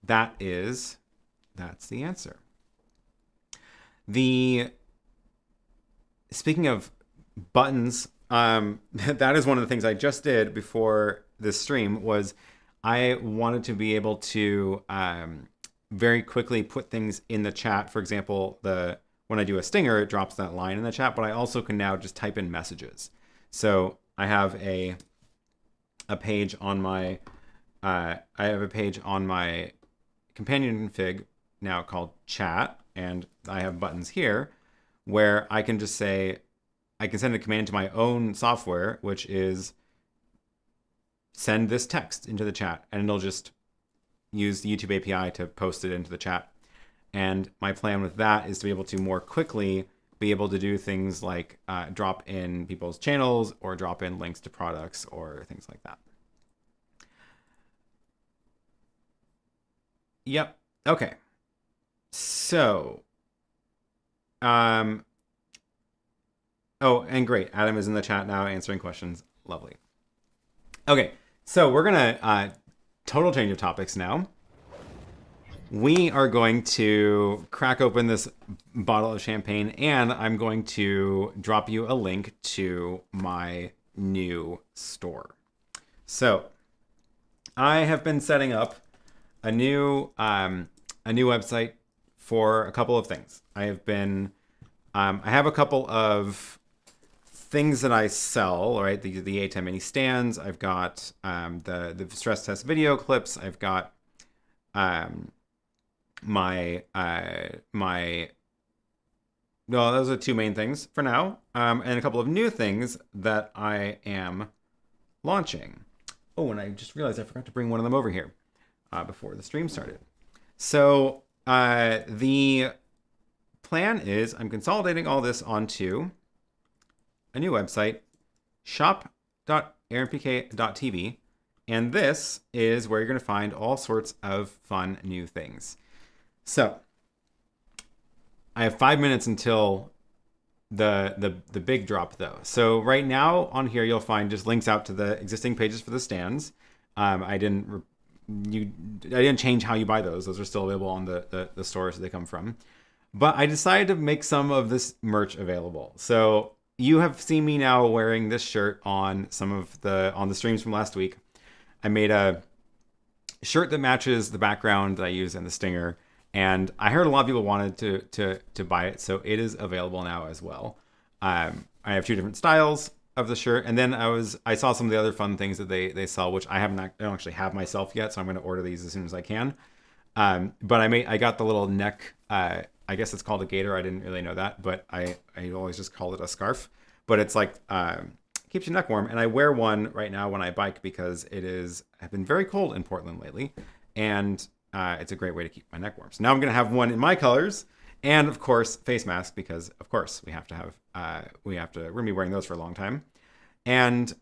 that is that's the answer. Speaking of buttons, that is one of the things I just did before this stream. Was I wanted to be able to very quickly put things in the chat. For example, when I do a stinger, it drops that line in the chat, but I also can now just type in messages. So I have a page on my companion config now called chat, and I have buttons here where I can just say, I can send a command to my own software, which is send this text into the chat, and it'll just use the YouTube API to post it into the chat. And my plan with that is to be able to more quickly be able to do things like drop in people's channels or drop in links to products or things like that. Yep. Okay. So, oh, and great. Adam is in the chat now answering questions. Lovely. Okay. So we're going to total change of topics now. We are going to crack open this bottle of champagne, and I'm going to drop you a link to my new store. So I have been setting up a new website for a couple of things. I have a couple of things that I sell, right? The ATEM Mini stands. I've got the stress test video clips. I've got those are two main things for now, and a couple of new things that I am launching. Oh, and I just realized I forgot to bring one of them over here before the stream started. So the plan is I'm consolidating all this onto a new website, shop.aaronpk.tv, and this is where you're going to find all sorts of fun new things. So I have 5 minutes until the big drop, though. So right now on here you'll find just links out to the existing pages for the stands. I didn't change how you buy those. Those are still available on the stores that they come from. But I decided to make some of this merch available. So you have seen me now wearing this shirt on on the streams from last week. I made a shirt that matches the background that I use in the stinger. And I heard a lot of people wanted to buy it, so it is available now as well. I have two different styles of the shirt, and then I saw some of the other fun things that they sell, which I don't actually have myself yet, so I'm going to order these as soon as I can. But I got the little neck. I guess it's called a gaiter. I didn't really know that, but I always just called it a scarf. But it's like keeps your neck warm, and I wear one right now when I bike because I've been very cold in Portland lately, and it's a great way to keep my neck warm. So now I'm going to have one in my colors, and of course face mask, because of course we're going to be wearing those for a long time. And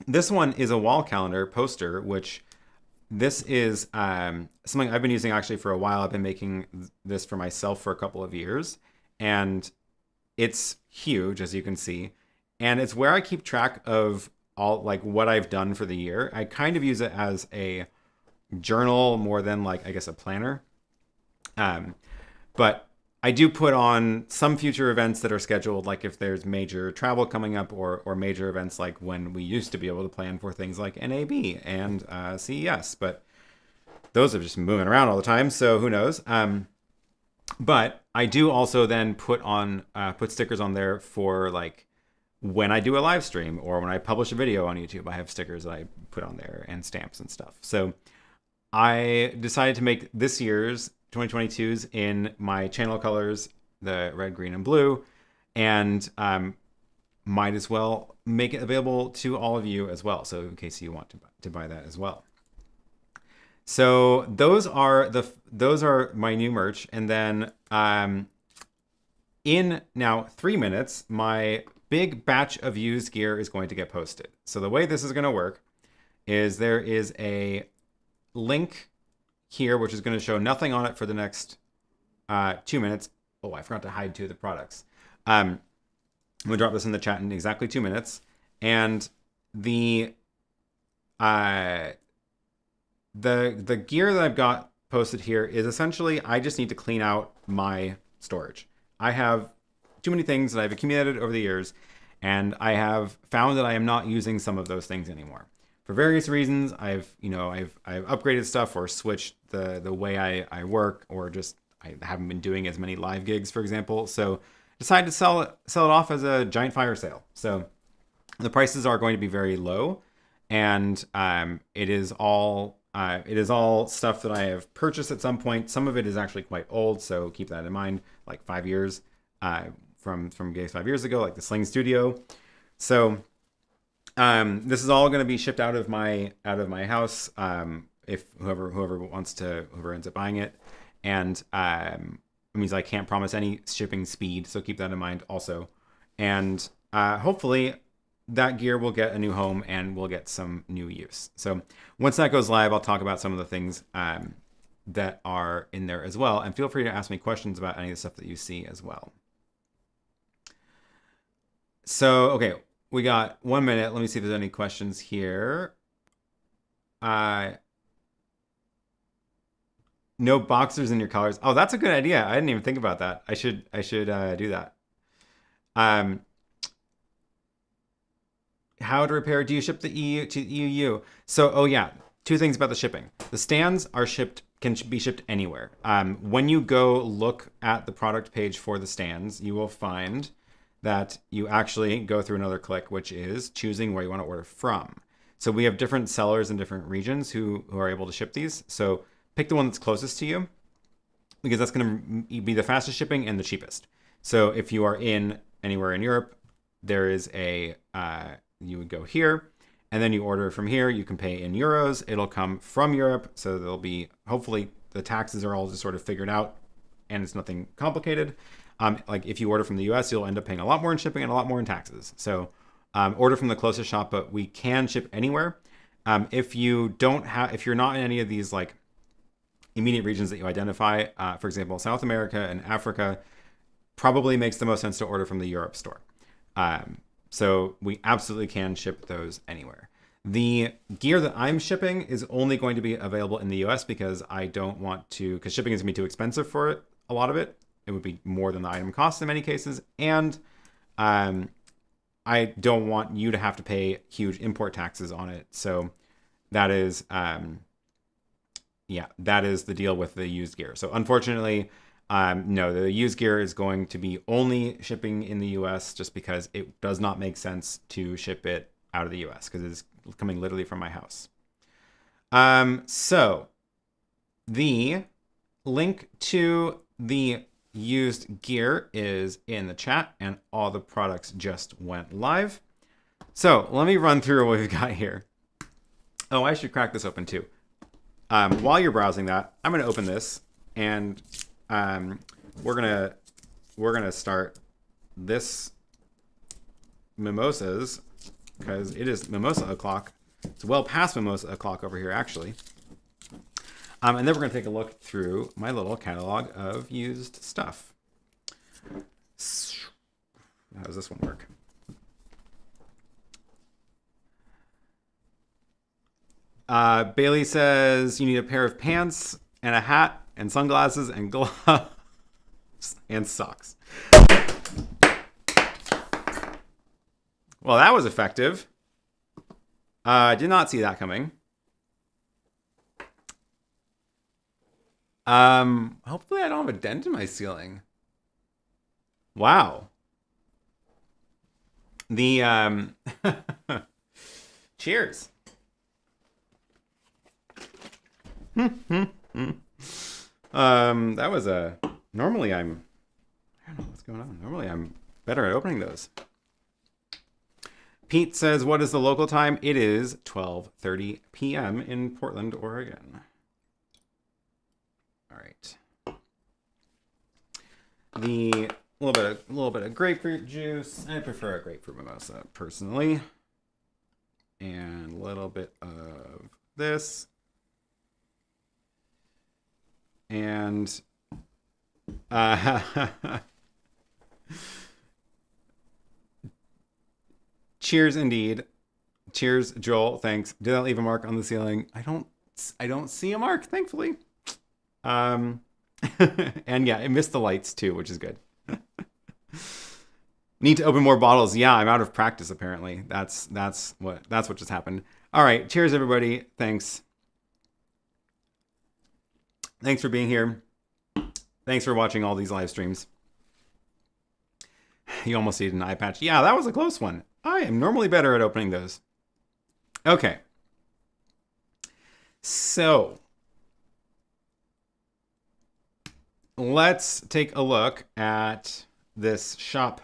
this one is a wall calendar poster, which this is something I've been using actually for a while. I've been making this for myself for a couple of years, and it's huge, as you can see, and it's where I keep track of all like what I've done for the year. I kind of use it as a journal more than like, I guess, a planner. But I do put on some future events that are scheduled, like if there's major travel coming up or major events like when we used to be able to plan for things like NAB and CES, but those are just moving around all the time, so who knows. But I do also then put stickers on there for like when I do a live stream or when I publish a video on YouTube. I have stickers that I put on there and stamps and stuff. So I decided to make this year's 2022's in my channel colors, the red, green, and blue, and might as well make it available to all of you as well. So in case you want to buy that as well. So those are my new merch, and then in now 3 minutes, my big batch of used gear is going to get posted. So the way this is going to work is there is a link here, which is going to show nothing on it for the next 2 minutes. Oh, I forgot to hide two of the products. I'm going to drop this in the chat in exactly 2 minutes. And the gear that I've got posted here is essentially I just need to clean out my storage. I have too many things that I've accumulated over the years, and I have found that I am not using some of those things anymore. For various reasons, I've upgraded stuff or switched the way I work, or just I haven't been doing as many live gigs, for example. So decided to sell it off as a giant fire sale. So the prices are going to be very low, and it is all stuff that I have purchased at some point. Some of it is actually quite old, so keep that in mind. Like 5 years from gigs 5 years ago, like the Sling Studio. So this is all going to be shipped out of my house if whoever ends up buying it, and it means I can't promise any shipping speed, so keep that in mind also. And hopefully that gear will get a new home and will get some new use. So once that goes live, I'll talk about some of the things that are in there as well. And feel free to ask me questions about any of the stuff that you see as well. So, okay, we got 1 minute. Let me see if there's any questions here. No boxers in your colors. Oh, that's a good idea. I didn't even think about that. I should do that. How to repair? Do you ship the EU to EU? So, oh yeah, 2 things about the shipping. The stands can be shipped anywhere. When you go look at the product page for the stands, you will find that you actually go through another click, which is choosing where you want to order from. So we have different sellers in different regions who are able to ship these. So pick the one that's closest to you, because that's going to be the fastest shipping and the cheapest. So if you are anywhere in Europe, there is you would go here, and then you order from here. You can pay in euros. It'll come from Europe, so there'll be, hopefully the taxes are all just sort of figured out, and it's nothing complicated. Like if you order from the US, you'll end up paying a lot more in shipping and a lot more in taxes. So order from the closest shop, but we can ship anywhere. If you're not in any of these like immediate regions that you identify, for example, South America and Africa, probably makes the most sense to order from the Europe store. So we absolutely can ship those anywhere. The gear that I'm shipping is only going to be available in the US because because shipping is going to be too expensive for it, a lot of it. It would be more than the item costs in many cases. And I don't want you to have to pay huge import taxes on it. So that is, that is the deal with the used gear. So unfortunately, no, the used gear is going to be only shipping in the US just because it does not make sense to ship it out of the US because it's coming literally from my house. So the link to the used gear is in the chat, and all the products just went live. So let me run through what we've got here. Oh, I should crack this open too. While you're browsing that, I'm going to open this, and we're gonna start this mimosas because it is mimosa o'clock. It's well past mimosa o'clock over here, actually. And then we're going to take a look through my little catalog of used stuff. How does this one work? Bailey says you need a pair of pants and a hat and sunglasses and gloves and socks. Well, that was effective. I did not see that coming. Hopefully I don't have a dent in my ceiling. Wow. The, cheers. That was normally I don't know what's going on. Normally I'm better at opening those. Pete says, what is the local time? It is 12:30 p.m. in Portland, Oregon. All right. The little bit of grapefruit juice. I prefer a grapefruit mimosa personally. And a little bit of this. And cheers indeed. Cheers, Joel. Thanks. Did that leave a mark on the ceiling? I don't see a mark, thankfully. And yeah, it missed the lights too, which is good. Need to open more bottles. Yeah, I'm out of practice apparently. That's what just happened. All right, cheers everybody. Thanks. Thanks for being here. Thanks for watching all these live streams. You almost need an eye patch. Yeah, that was a close one. I am normally better at opening those. Okay. So, let's take a look at this shop.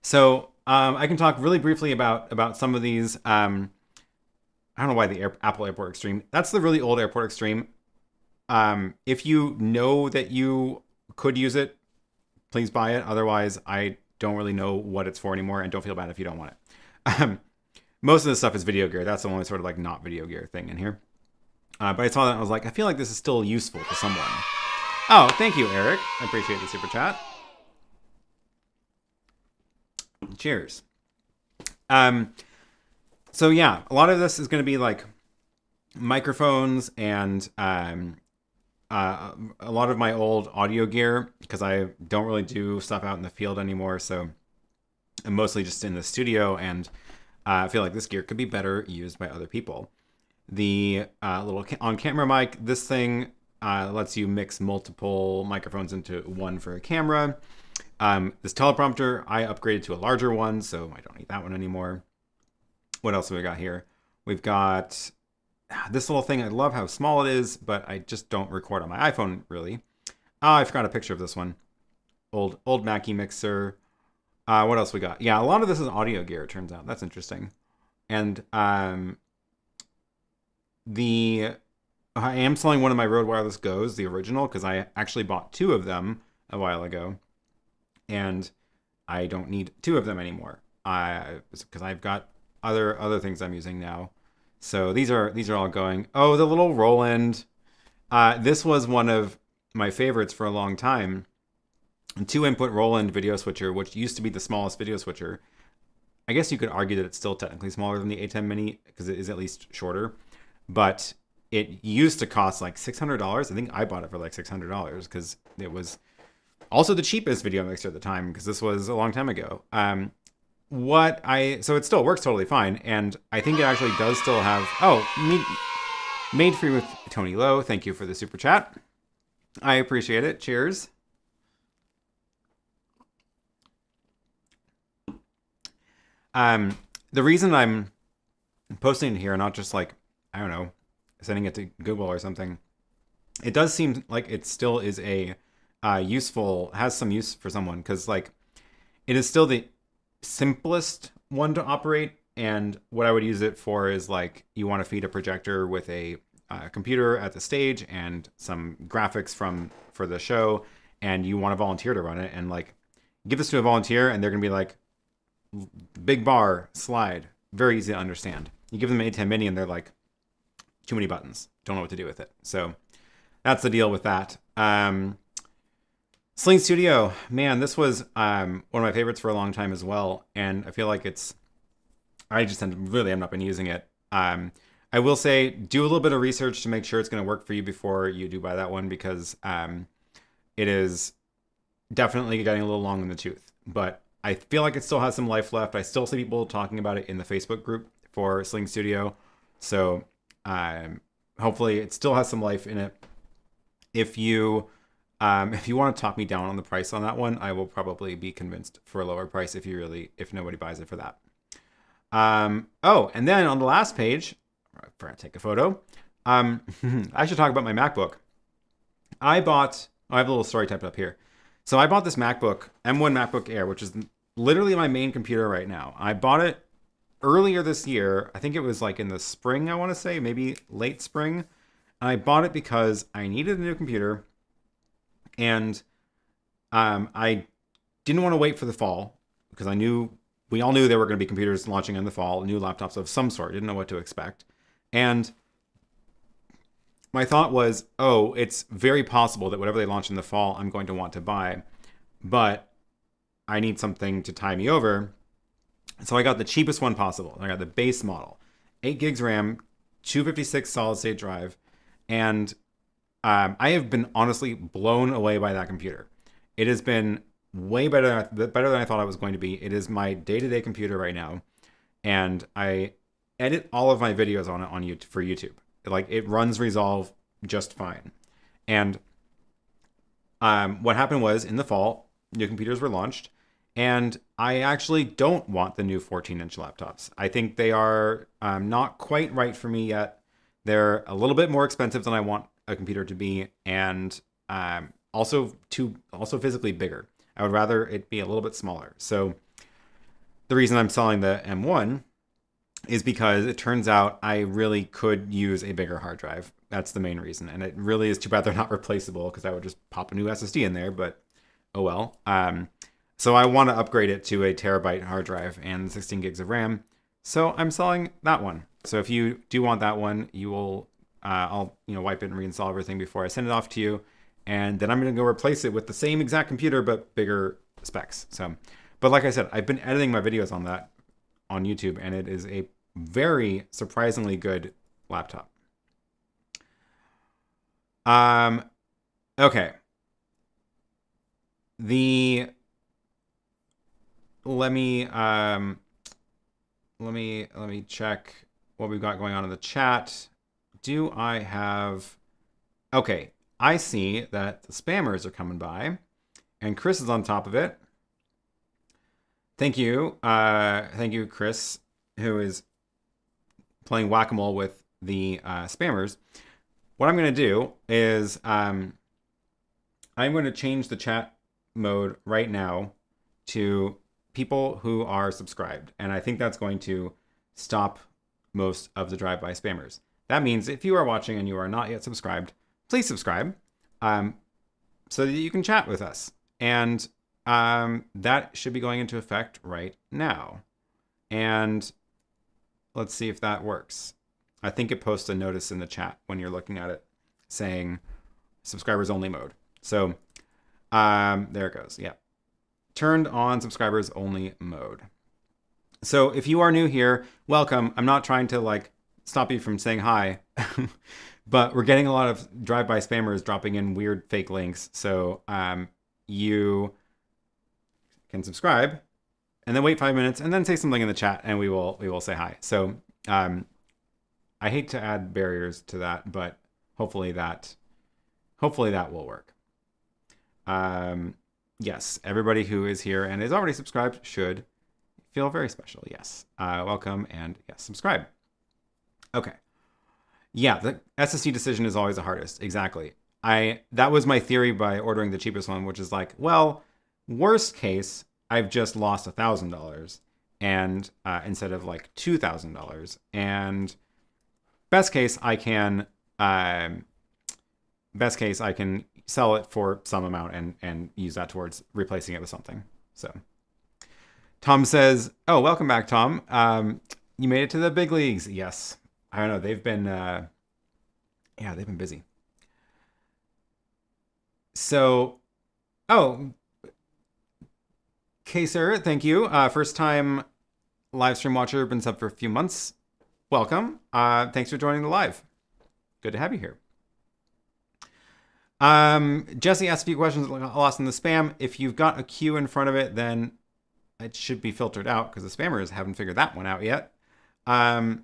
So I can talk really briefly about some of these. I don't know why the Apple Airport Extreme. That's the really old Airport Extreme. If you know that you could use it, please buy it. Otherwise, I don't really know what it's for anymore, and don't feel bad if you don't want it. Most of this stuff is video gear. That's the only sort of like not video gear thing in here. But I saw that and I was like, I feel like this is still useful to someone. Oh, thank you, Eric. I appreciate the super chat. Cheers. So yeah, a lot of this is going to be like microphones and a lot of my old audio gear, because I don't really do stuff out in the field anymore. So I'm mostly just in the studio, and I feel like this gear could be better used by other people. The little on-camera mic, this thing lets you mix multiple microphones into one for a camera. This teleprompter, I upgraded to a larger one, so I don't need that one anymore. What else have we got here? We've got this little thing. I love how small it is, but I just don't record on my iPhone, really. Oh, I forgot a picture of this one. Old Mackie mixer. What else we got? Yeah, a lot of this is audio gear, it turns out. That's interesting. And I am selling one of my Rode Wireless Go's, the original, because I actually bought 2 of them a while ago. And I don't need 2 of them anymore. Because I've got other things I'm using now. So these are all going. Oh, the little Roland. This was one of my favorites for a long time. A 2-input Roland video switcher, which used to be the smallest video switcher. I guess you could argue that it's still technically smaller than the ATEM Mini, because it is at least shorter. But it used to cost like $600. I think I bought it for like $600 because it was also the cheapest video mixer at the time, because this was a long time ago. So it still works totally fine, and I think it actually does still have. Made free with Tony Lowe. Thank you for the super chat. I appreciate it. Cheers. The reason I'm posting it here, not just like, I don't know, sending it to Google or something, it does seem like it still is a has some use for someone, because like it is still the simplest one to operate. And what I would use it for is like, you want to feed a projector with a computer at the stage and some graphics for the show, and you want a volunteer to run it, and like give this to a volunteer and they're gonna be like, big bar, slide, very easy to understand. You give them an ATEM Mini and they're like, too many buttons, don't know what to do with it. So that's the deal with that. Sling Studio, man, this was one of my favorites for a long time as well, and I feel like I just really have not been using it. I will say, do a little bit of research to make sure it's going to work for you before you do buy that one, because it is definitely getting a little long in the tooth. But I feel like it still has some life left. I still see people talking about it in the Facebook group for Sling Studio. So hopefully it still has some life in it. If you want to talk me down on the price on that one, I will probably be convinced for a lower price if nobody buys it for that. Oh, and then on the last page, I forgot to take a photo. I should talk about my MacBook. I have a little story typed up here. So I bought this MacBook, M1 Macbook Air, which is literally my main computer right now. I bought it earlier this year. I think it was like in the spring, I want to say, maybe late spring. And I bought it because I needed a new computer, and I didn't want to wait for the fall, because we all knew there were going to be computers launching in the fall, new laptops of some sort. Didn't know what to expect. And my thought was, oh, it's very possible that whatever they launch in the fall, I'm going to want to buy, but I need something to tie me over. So I got the cheapest one possible. I got the base model, 8 gigs RAM, 256 solid state drive. And I have been honestly blown away by that computer. It has been way better than I thought it was going to be. It is my day-to-day computer right now, and I edit all of my videos on it on YouTube for YouTube. Like, it runs Resolve just fine. And what happened was, in the fall, new computers were launched, and I actually don't want the new 14-inch laptops. I think they are not quite right for me yet. They're a little bit more expensive than I want a computer to be, and also physically bigger. I would rather it be a little bit smaller. So the reason I'm selling the M1 is because it turns out I really could use a bigger hard drive. That's the main reason. And it really is too bad they're not replaceable, because I would just pop a new SSD in there, but oh well. So I want to upgrade it to a terabyte hard drive and 16 gigs of RAM. So I'm selling that one. So if you do want that one, you will, I'll wipe it and reinstall everything before I send it off to you. And then I'm going to go replace it with the same exact computer, but bigger specs. So, but like I said, I've been editing my videos on that on YouTube, and it is a very surprisingly good laptop. Okay. Let me check what we've got going on in the chat. Do I have... Okay, I see that the spammers are coming by, and Chris is on top of it. Thank you, Chris, who is playing whack-a-mole with the spammers. What I'm going to do is I'm going to change the chat mode right now to people who are subscribed, and I think that's going to stop most of the drive-by spammers. That means if you are watching and you are not yet subscribed, please subscribe so that you can chat with us. And that should be going into effect right now. And let's see if that works. I think it posts a notice in the chat when you're looking at it saying subscribers only mode. So there it goes. Yeah. Turned on subscribers only mode. So if you are new here, welcome. I'm not trying to stop you from saying hi, but we're getting a lot of drive-by spammers dropping in weird fake links. So you can subscribe and then wait 5 minutes and then say something in the chat, and we will say hi. So I hate to add barriers to that, but hopefully that will work. Yes, everybody who is here and is already subscribed should feel very special. Yes. Welcome, and yes, subscribe. Okay. Yeah, the SSD decision is always the hardest. Exactly. That was my theory by ordering the cheapest one, which is well, worst case, I've just lost $1,000 and instead of $2,000. And best case, I can sell it for some amount and use that towards replacing it with something. So Tom says, oh, welcome back, Tom. You made it to the big leagues. Yes. I don't know. They've been busy. So, Kaser, thank you. First time live stream watcher, been sub for a few months. Welcome. Thanks for joining the live. Good to have you here. Jesse asked a few questions lost in the spam. If you've got a queue in front of it, then it should be filtered out because the spammers haven't figured that one out yet. I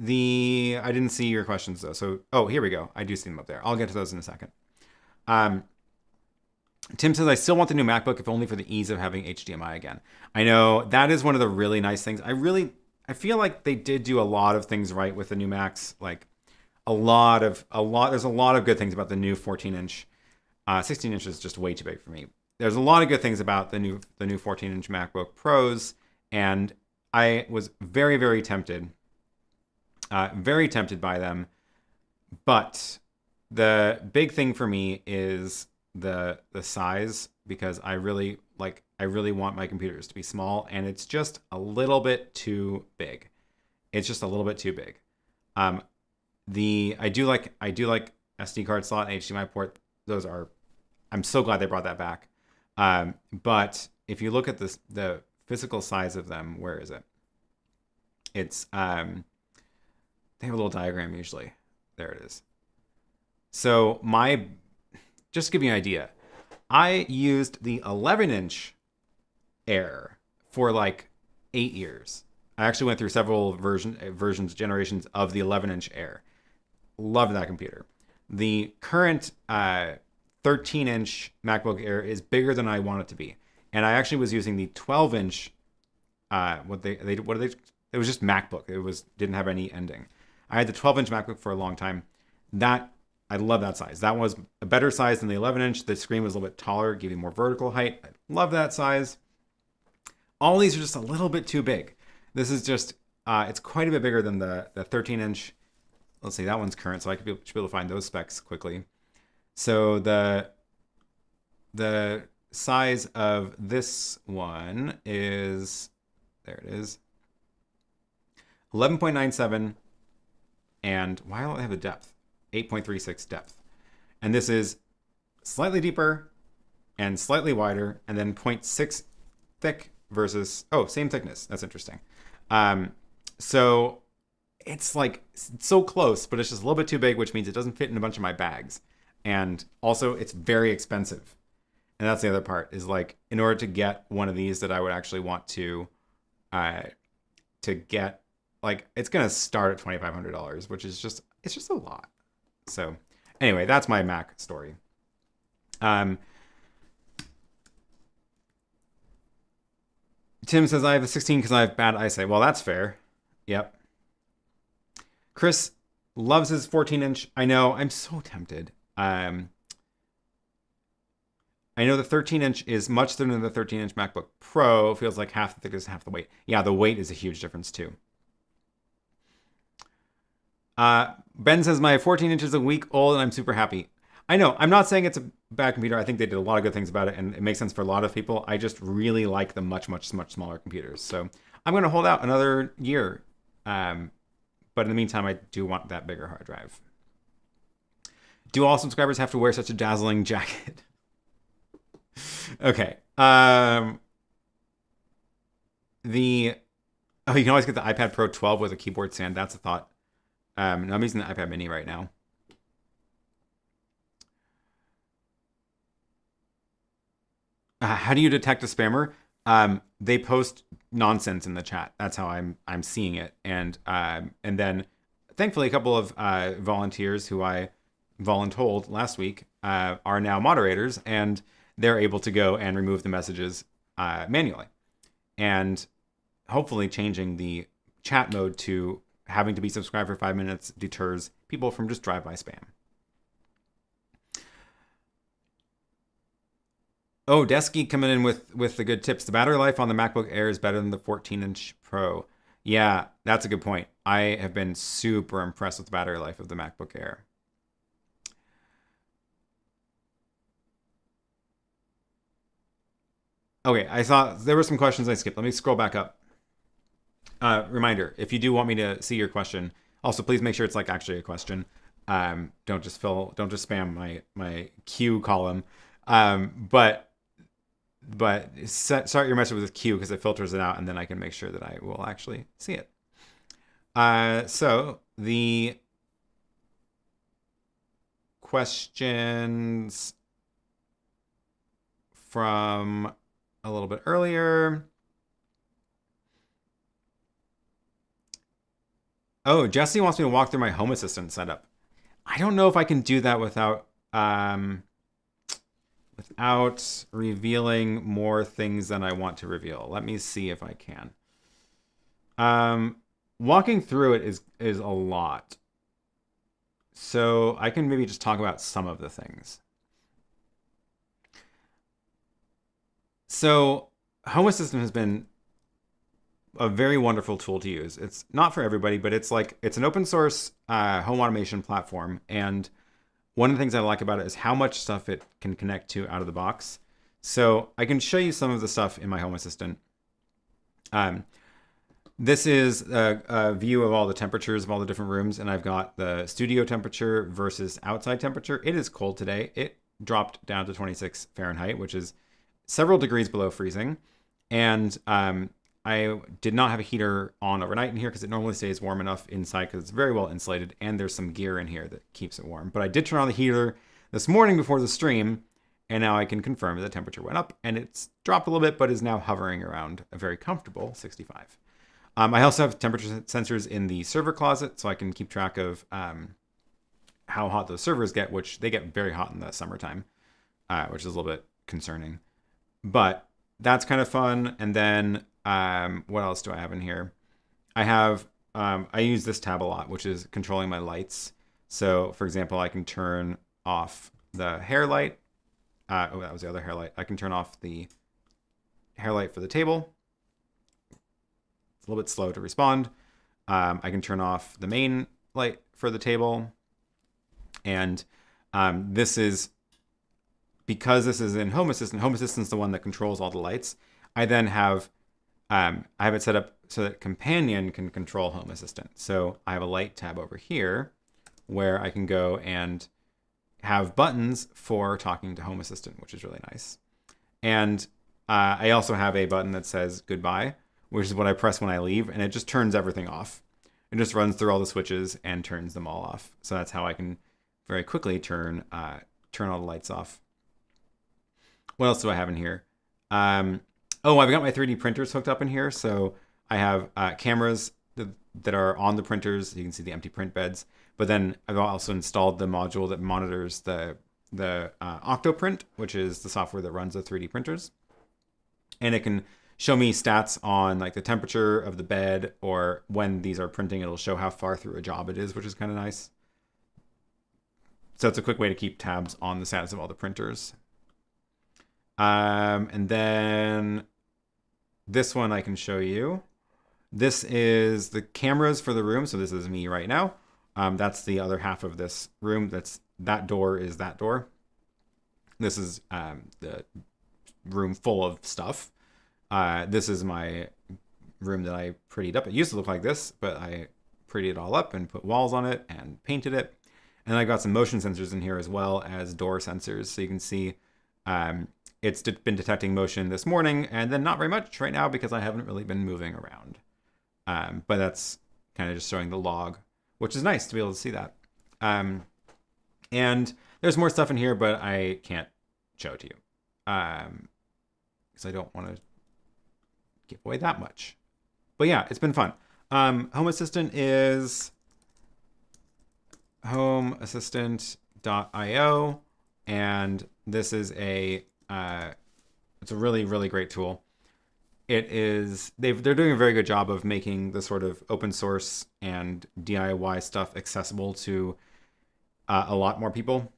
didn't see your questions though. So, here we go. I do see them up there. I'll get to those in a second. Tim says, I still want the new MacBook, if only for the ease of having HDMI again. I know that is one of the really nice things. I feel like they did do a lot of things right with the new Macs. There's a lot of good things about the new 14-inch. 16 inch is just way too big for me. There's a lot of good things about the new 14-inch MacBook Pros, and I was very, very tempted. Very tempted by them. But the big thing for me is the size, because I really want my computers to be small, and it's just a little bit too big. It's just a little bit too big. I do like SD card slot and HDMI port. I'm so glad they brought that back. But if you look at the physical size of them, where is it? It's they have a little diagram usually. There it is. So just to give you an idea, I used the 11-inch Air for like 8 years. I actually went through several generations of the 11-inch Air. Loved that computer. The current 13-inch MacBook Air is bigger than I want it to be, and I actually was using the 12-inch. It was just MacBook. Didn't have any ending. I had the 12-inch MacBook for a long time. I love that size. That was a better size than the 11-inch. The screen was a little bit taller, giving more vertical height. I love that size. All these are just a little bit too big. This is just, it's quite a bit bigger than the 13-inch. Let's see, that one's current, so I should be able to find those specs quickly. So the size of this one is, there it is, 11.97, and why don't I have the depth? 8.36 depth. And this is slightly deeper and slightly wider, and then 0.6 thick versus, same thickness. That's interesting. So it's like so close, but it's just a little bit too big, which means it doesn't fit in a bunch of my bags. And also it's very expensive. And that's the other part, is like, in order to get one of these that I would actually want to get, like, it's going to start at $2,500, which is just, it's just a lot. So anyway, that's my Mac story. Tim says, I have a 16 because I have bad eyesight. Well, that's fair. Yep. Chris loves his 14-inch. I know. I'm so tempted. I know the 13-inch is much thinner than the 13-inch MacBook Pro. Feels like half the thickness, half the weight. Yeah, the weight is a huge difference too. Ben says, my 14 inches a week old and I'm super happy. I know. I'm not saying it's a bad computer. I think they did a lot of good things about it, and it makes sense for a lot of people. I just really like the much, much, much smaller computers. So I'm going to hold out another year. But in the meantime, I do want that bigger hard drive. Do all subscribers have to wear such a dazzling jacket? Okay. You can always get the iPad Pro 12 with a keyboard stand. That's a thought. I'm using the iPad Mini right now. How do you detect a spammer? They post nonsense in the chat. That's how I'm seeing it. And then thankfully a couple of volunteers who I voluntold last week are now moderators, and they're able to go and remove the messages manually. And hopefully changing the chat mode to having to be subscribed for 5 minutes deters people from just drive-by spam. Oh, Desky coming in with the good tips. The battery life on the MacBook Air is better than the 14-inch Pro. Yeah, that's a good point. I have been super impressed with the battery life of the MacBook Air. Okay, I saw there were some questions I skipped. Let me scroll back up. Reminder, if you do want me to see your question, also please make sure it's like actually a question. Don't just spam my Q column. But start your message with Q because it filters it out, and then I can make sure that I will actually see it. So the questions from a little bit earlier. Oh, Jesse wants me to walk through my Home Assistant setup. I don't know if I can do that without revealing more things than I want to reveal. Let me see if I can. Walking through it is a lot. So I can maybe just talk about some of the things. So Home Assistant has been a very wonderful tool to use. It's not for everybody, but it's an open source home automation platform. And one of the things I like about it is how much stuff it can connect to out of the box. So I can show you some of the stuff in my Home Assistant. This is a view of all the temperatures of all the different rooms. And I've got the studio temperature versus outside temperature. It is cold today. It dropped down to 26 Fahrenheit, which is several degrees below freezing. And I did not have a heater on overnight in here because it normally stays warm enough inside because it's very well insulated, and there's some gear in here that keeps it warm. But I did turn on the heater this morning before the stream, and now I can confirm that the temperature went up, and it's dropped a little bit, but is now hovering around a very comfortable 65. I also have temperature sensors in the server closet, so I can keep track of how hot those servers get, which they get very hot in the summertime, which is a little bit concerning. But that's kind of fun. And then what else do I have in here? I have, I use this tab a lot, which is controlling my lights. So for example, I can turn off the hair light. Oh, that was the other hair light. I can turn off the hair light for the table. It's a little bit slow to respond. I can turn off the main light for the table. And this is, because this is in Home Assistant, Home Assistant's the one that controls all the lights. I then have, I have it set up so that Companion can control Home Assistant. So I have a light tab over here where I can go and have buttons for talking to Home Assistant, which is really nice. And I also have a button that says goodbye, which is what I press when I leave, and it just turns everything off. It just runs through all the switches and turns them all off. So that's how I can very quickly turn all the lights off. What else do I have in here? Oh, I've got my 3D printers hooked up in here. So I have cameras that are on the printers. You can see the empty print beds. But then I've also installed the module that monitors the Octoprint, which is the software that runs the 3D printers. And it can show me stats on like the temperature of the bed, or when these are printing, it'll show how far through a job it is, which is kind of nice. So it's a quick way to keep tabs on the status of all the printers. And then this one I can show you. This is the cameras for the room. So this is me right now. That's the other half of this room. That door is that door. This is the room full of stuff. This is my room that I prettied up. It used to look like this, but I prettied it all up and put walls on it and painted it. And I got some motion sensors in here as well as door sensors. So you can see it's been detecting motion this morning, and then not very much right now because I haven't really been moving around. But that's kind of just showing the log, which is nice to be able to see that. And there's more stuff in here, but I can't show it to you because I don't want to give away that much. But yeah, it's been fun. Home Assistant is homeassistant.io, and this is it's a really, really great tool. It is, they're doing a very good job of making the sort of open source and DIY stuff accessible to a lot more people,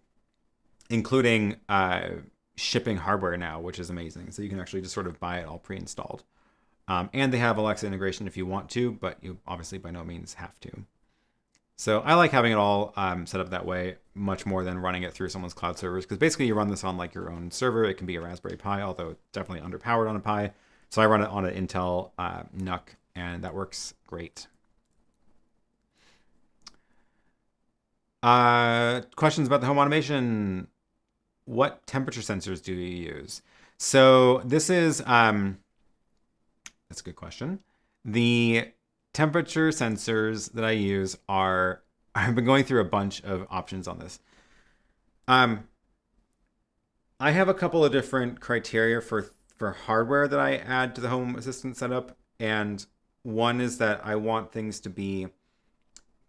including shipping hardware now, which is amazing. So you can actually just sort of buy it all pre-installed. And they have Alexa integration if you want to, but you obviously by no means have to. So I like having it all set up that way much more than running it through someone's cloud servers, because basically you run this on like your own server. It can be a Raspberry Pi, although it's definitely underpowered on a Pi. So I run it on an Intel NUC, and that works great. Questions about the home automation. What temperature sensors do you use? So this is, that's a good question. The temperature sensors that I use are, I've been going through a bunch of options on this. I have a couple of different criteria for hardware that I add to the Home Assistant setup. And one is that I want things to be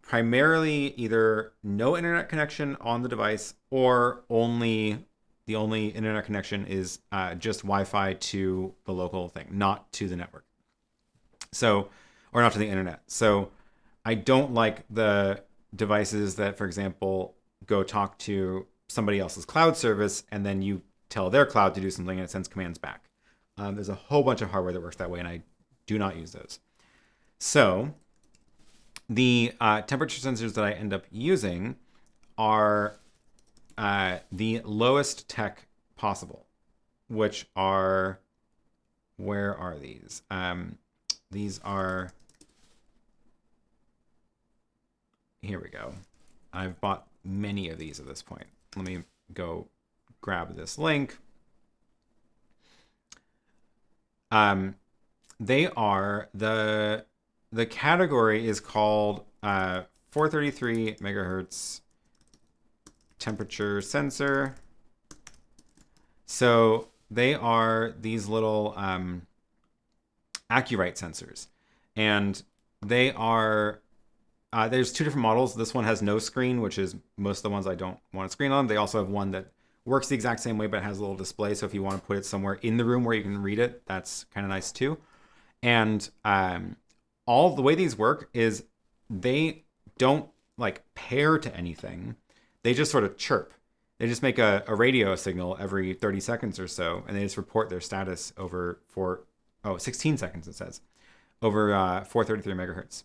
primarily either no internet connection on the device, or the only internet connection is just Wi-Fi to the local thing, not to the network. So, or not to the internet. So I don't like the devices that, for example, go talk to somebody else's cloud service and then you tell their cloud to do something and it sends commands back. There's a whole bunch of hardware that works that way, and I do not use those. So the temperature sensors that I end up using are the lowest tech possible, which are, where are these? These are, here we go. I've bought many of these at this point. Let me go grab this link. They are the category is called 433 megahertz temperature sensor. So they are these little Accurite sensors, and they are there's two different models. This one has no screen, which is most of the ones I don't want a screen on. They also have one that works the exact same way but has a little display, so if you want to put it somewhere in the room where you can read it, that's kind of nice too. And all the way these work is they don't like pair to anything. They just sort of chirp. They just make a radio signal every 30 seconds or so, and they just report their status over 16 seconds, it says, over 433 megahertz.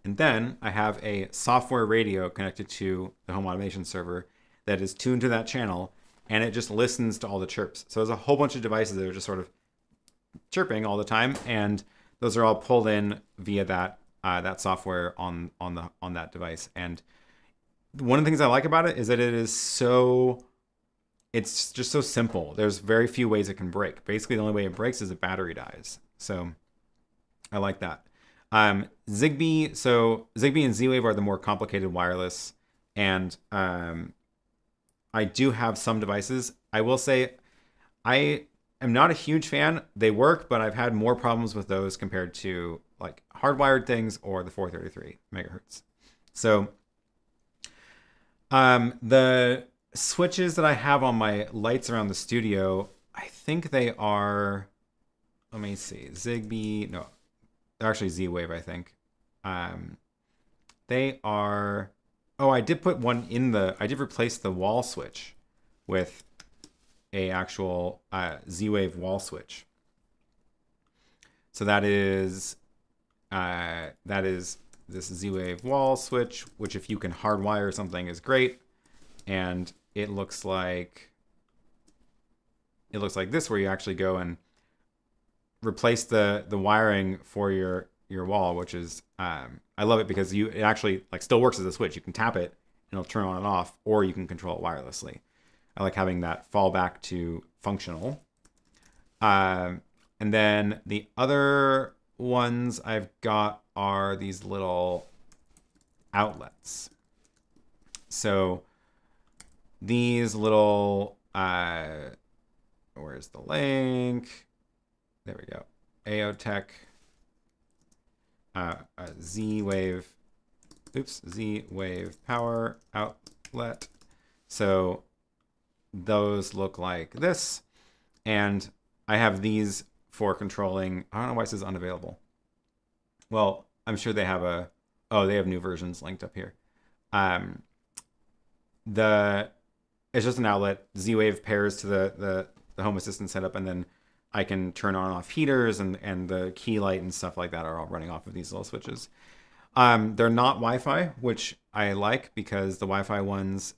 And then I have a software radio connected to the home automation server that is tuned to that channel, and it just listens to all the chirps. So there's a whole bunch of devices that are just sort of chirping all the time, and those are all pulled in via that software on that device. And one of the things I like about it is that it's just so simple. There's very few ways it can break. Basically, the only way it breaks is if battery dies. So I like that. Zigbee. So Zigbee and Z-Wave are the more complicated wireless, and I do have some devices. I will say I am not a huge fan. They work, but I've had more problems with those compared to like hardwired things or the 433 megahertz. So the switches that I have on my lights around the studio, I think they are, let me see, Zigbee, no, they're actually Z-Wave, I think. They are, I did put one I did replace the wall switch with a actual Z-Wave wall switch. So that is this Z-Wave wall switch, which if you can hardwire something is great. And it looks like this, where you actually go and replace the wiring for your wall, which is I love it because it actually like still works as a switch. You can tap it and it'll turn on and off, or you can control it wirelessly. I like having that fall back to functional. And then the other ones I've got are these little outlets. So these little, where's the link? There we go. AOTech Z-Wave power outlet. So those look like this. And I have these for controlling, I don't know why it says unavailable. Well, I'm sure they have they have new versions linked up here. It's just an outlet. Z-Wave pairs to the Home Assistant setup, and then I can turn on and off heaters, and the key light and stuff like that are all running off of these little switches. They're not Wi-Fi, which I like, because the Wi-Fi ones,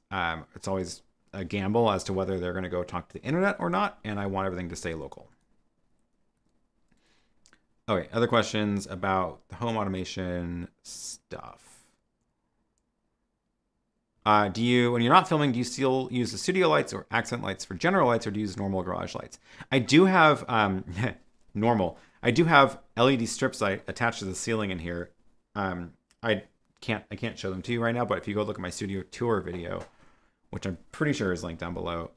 it's always a gamble as to whether they're going to go talk to the internet or not, and I want everything to stay local. Okay, other questions about the home automation stuff. When you're not filming, do you still use the studio lights or accent lights for general lights, or do you use normal garage lights? I do have normal. I do have LED strips attached to the ceiling in here. I can't show them to you right now, but if you go look at my studio tour video, which I'm pretty sure is linked down below,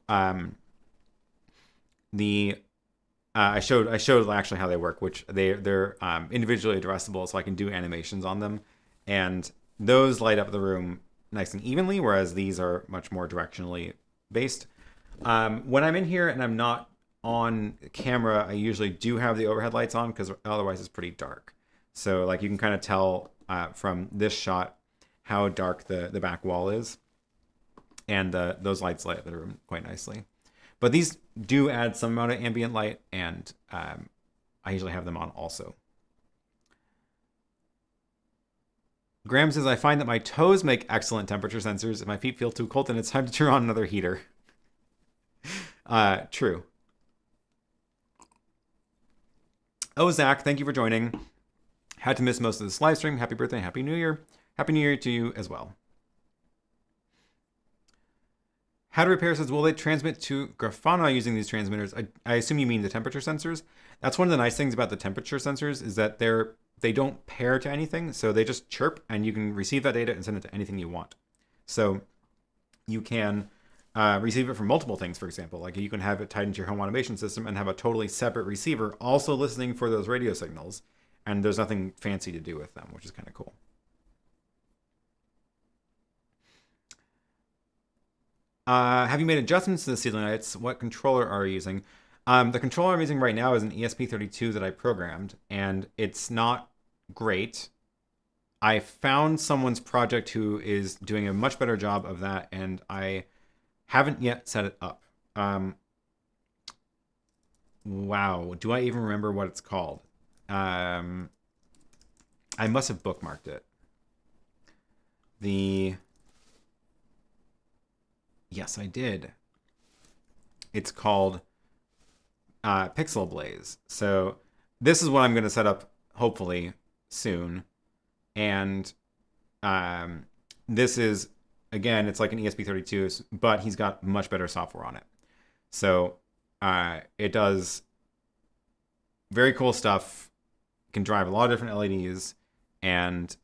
I showed actually how they work, which they're individually addressable, so I can do animations on them, and those light up the room nice and evenly, whereas these are much more directionally based. When I'm in here and I'm not on camera, I usually do have the overhead lights on, because otherwise it's pretty dark. So like you can kind of tell from this shot how dark the back wall is, and those lights light up the room quite nicely. But these do add some amount of ambient light, and I usually have them on also. Graham says, I find that my toes make excellent temperature sensors. If my feet feel too cold, then it's time to turn on another heater. True. Oh, Zach, thank you for joining. Had to miss most of this live stream. Happy birthday, Happy New Year. Happy New Year to you as well. How to Repair says, will they transmit to Grafana using these transmitters? I assume you mean the temperature sensors. That's one of the nice things about the temperature sensors is that they don't pair to anything. So they just chirp and you can receive that data and send it to anything you want. So you can receive it from multiple things, for example. Like you can have it tied into your home automation system and have a totally separate receiver also listening for those radio signals. And there's nothing fancy to do with them, which is kind of cool. Have you made adjustments to the ceiling lights? What controller are you using? The controller I'm using right now is an ESP32 that I programmed, and it's not great. I found someone's project who is doing a much better job of that, and I haven't yet set it up. Wow, do I even remember what it's called? I must have bookmarked it. Yes, I did. It's called Pixel Blaze. So this is what I'm going to set up hopefully soon. And this is, again, it's like an ESP32, but he's got much better software on it. So it does very cool stuff. Can drive a lot of different LEDs, and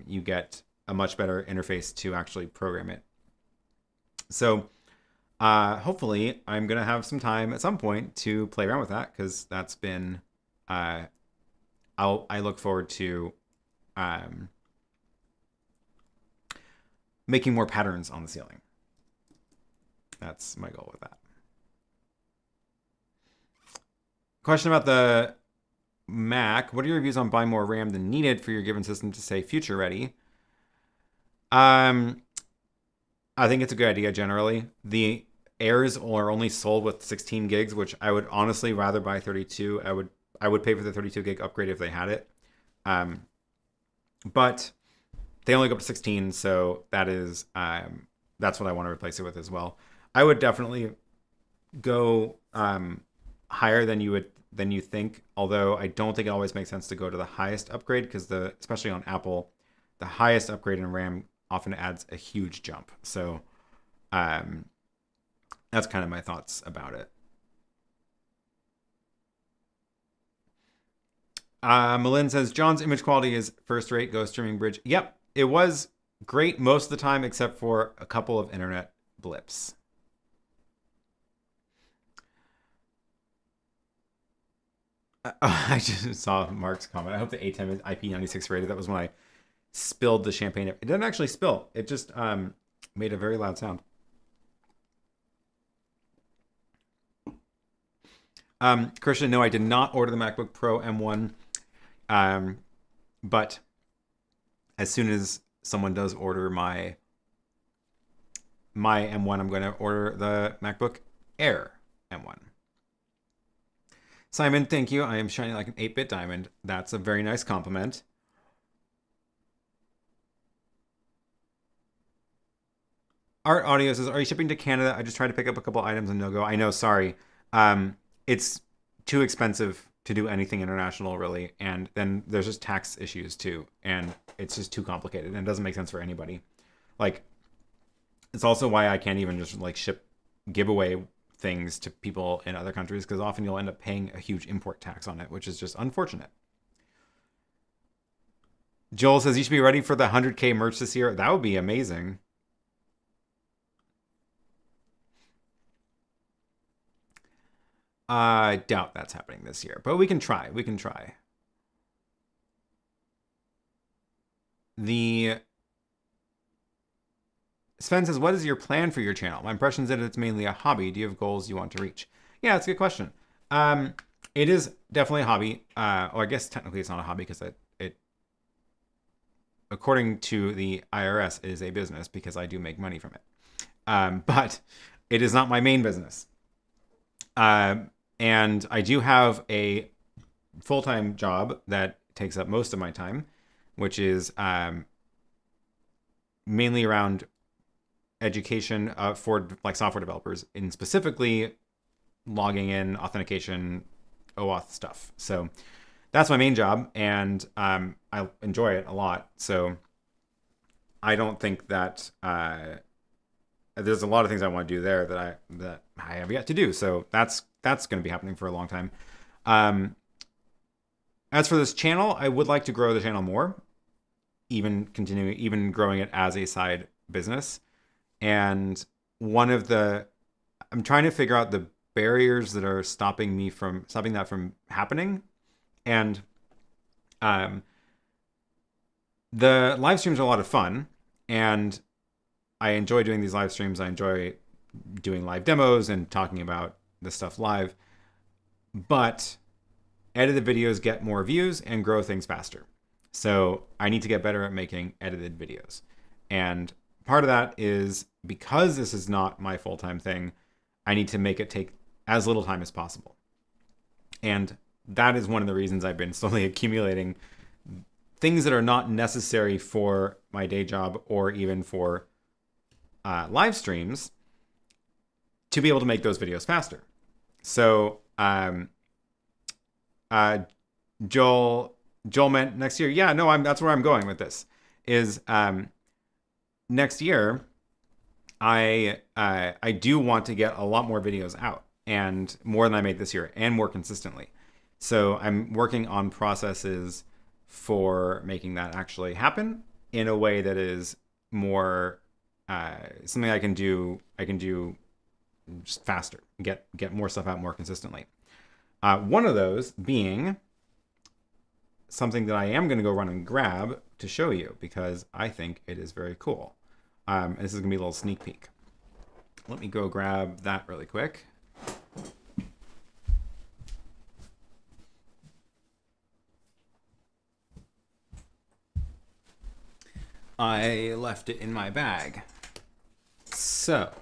you get a much better interface to actually program it. So hopefully I'm going to have some time at some point to play around with that, because that's been, I look forward to making more patterns on the ceiling. That's my goal with that. Question about the Mac. What are your views on buying more RAM than needed for your given system to say future ready? I think it's a good idea generally. The Airs are only sold with 16 gigs, which I would honestly rather buy 32. I would pay for the 32 gig upgrade if they had it. But they only go up to 16, so that is that's what I want to replace it with as well. I would definitely go higher than you think, although I don't think it always makes sense to go to the highest upgrade, because especially on Apple, the highest upgrade in RAM often adds a huge jump. So that's kind of my thoughts about it. Malin says, John's image quality is first rate. Go streaming bridge. Yep, it was great most of the time, except for a couple of internet blips. I just saw Mark's comment. I hope the ATEM is IP96 rated. That was when I spilled the champagne. It didn't actually spill. It just made a very loud sound. Christian, no, I did not order the MacBook Pro M1. But as soon as someone does order my M1, I'm going to order the MacBook Air M1. Simon, thank you. I am shining like an 8-bit diamond. That's a very nice compliment. Art Audio says, are you shipping to Canada? I just tried to pick up a couple items and no go. I know, sorry. It's too expensive to do anything international, really. And then there's just tax issues too. And it's just too complicated and it doesn't make sense for anybody. Like, it's also why I can't even just like ship giveaway things to people in other countries, because often you'll end up paying a huge import tax on it, which is just unfortunate. Joel says, you should be ready for the 100K merch this year. That would be amazing. I doubt that's happening this year, but we can try. We can try. Sven says, what is your plan for your channel? My impression is that it's mainly a hobby. Do you have goals you want to reach? Yeah, that's a good question. It is definitely a hobby. Or I guess technically it's not a hobby, because it according to the IRS, it is a business because I do make money from it. But it is not my main business. And I do have a full-time job that takes up most of my time, which is mainly around education for like software developers, and specifically logging in, authentication, OAuth stuff. So that's my main job, and I enjoy it a lot. So I don't think that there's a lot of things I want to do there that I have yet to do. So that's going to be happening for a long time. As for this channel, I would like to grow the channel more, even growing it as a side business. And I'm trying to figure out the barriers that are stopping that from happening. And the live streams are a lot of fun, and I enjoy doing these live streams. I enjoy doing live demos and talking about this stuff live, but edited videos get more views and grow things faster. So I need to get better at making edited videos. And part of that is because this is not my full-time thing, I need to make it take as little time as possible. And that is one of the reasons I've been slowly accumulating things that are not necessary for my day job or even for live streams to be able to make those videos faster. So Joel meant next year. Yeah, no, that's where I'm going with this. Is next year, I do want to get a lot more videos out, and more than I made this year, and more consistently. So I'm working on processes for making that actually happen in a way that is more something I can do just faster, get more stuff out more consistently. One of those being something that I am going to go run and grab to show you because I think it is very cool. And this is going to be a little sneak peek. Let me go grab that really quick. I left it in my bag. So,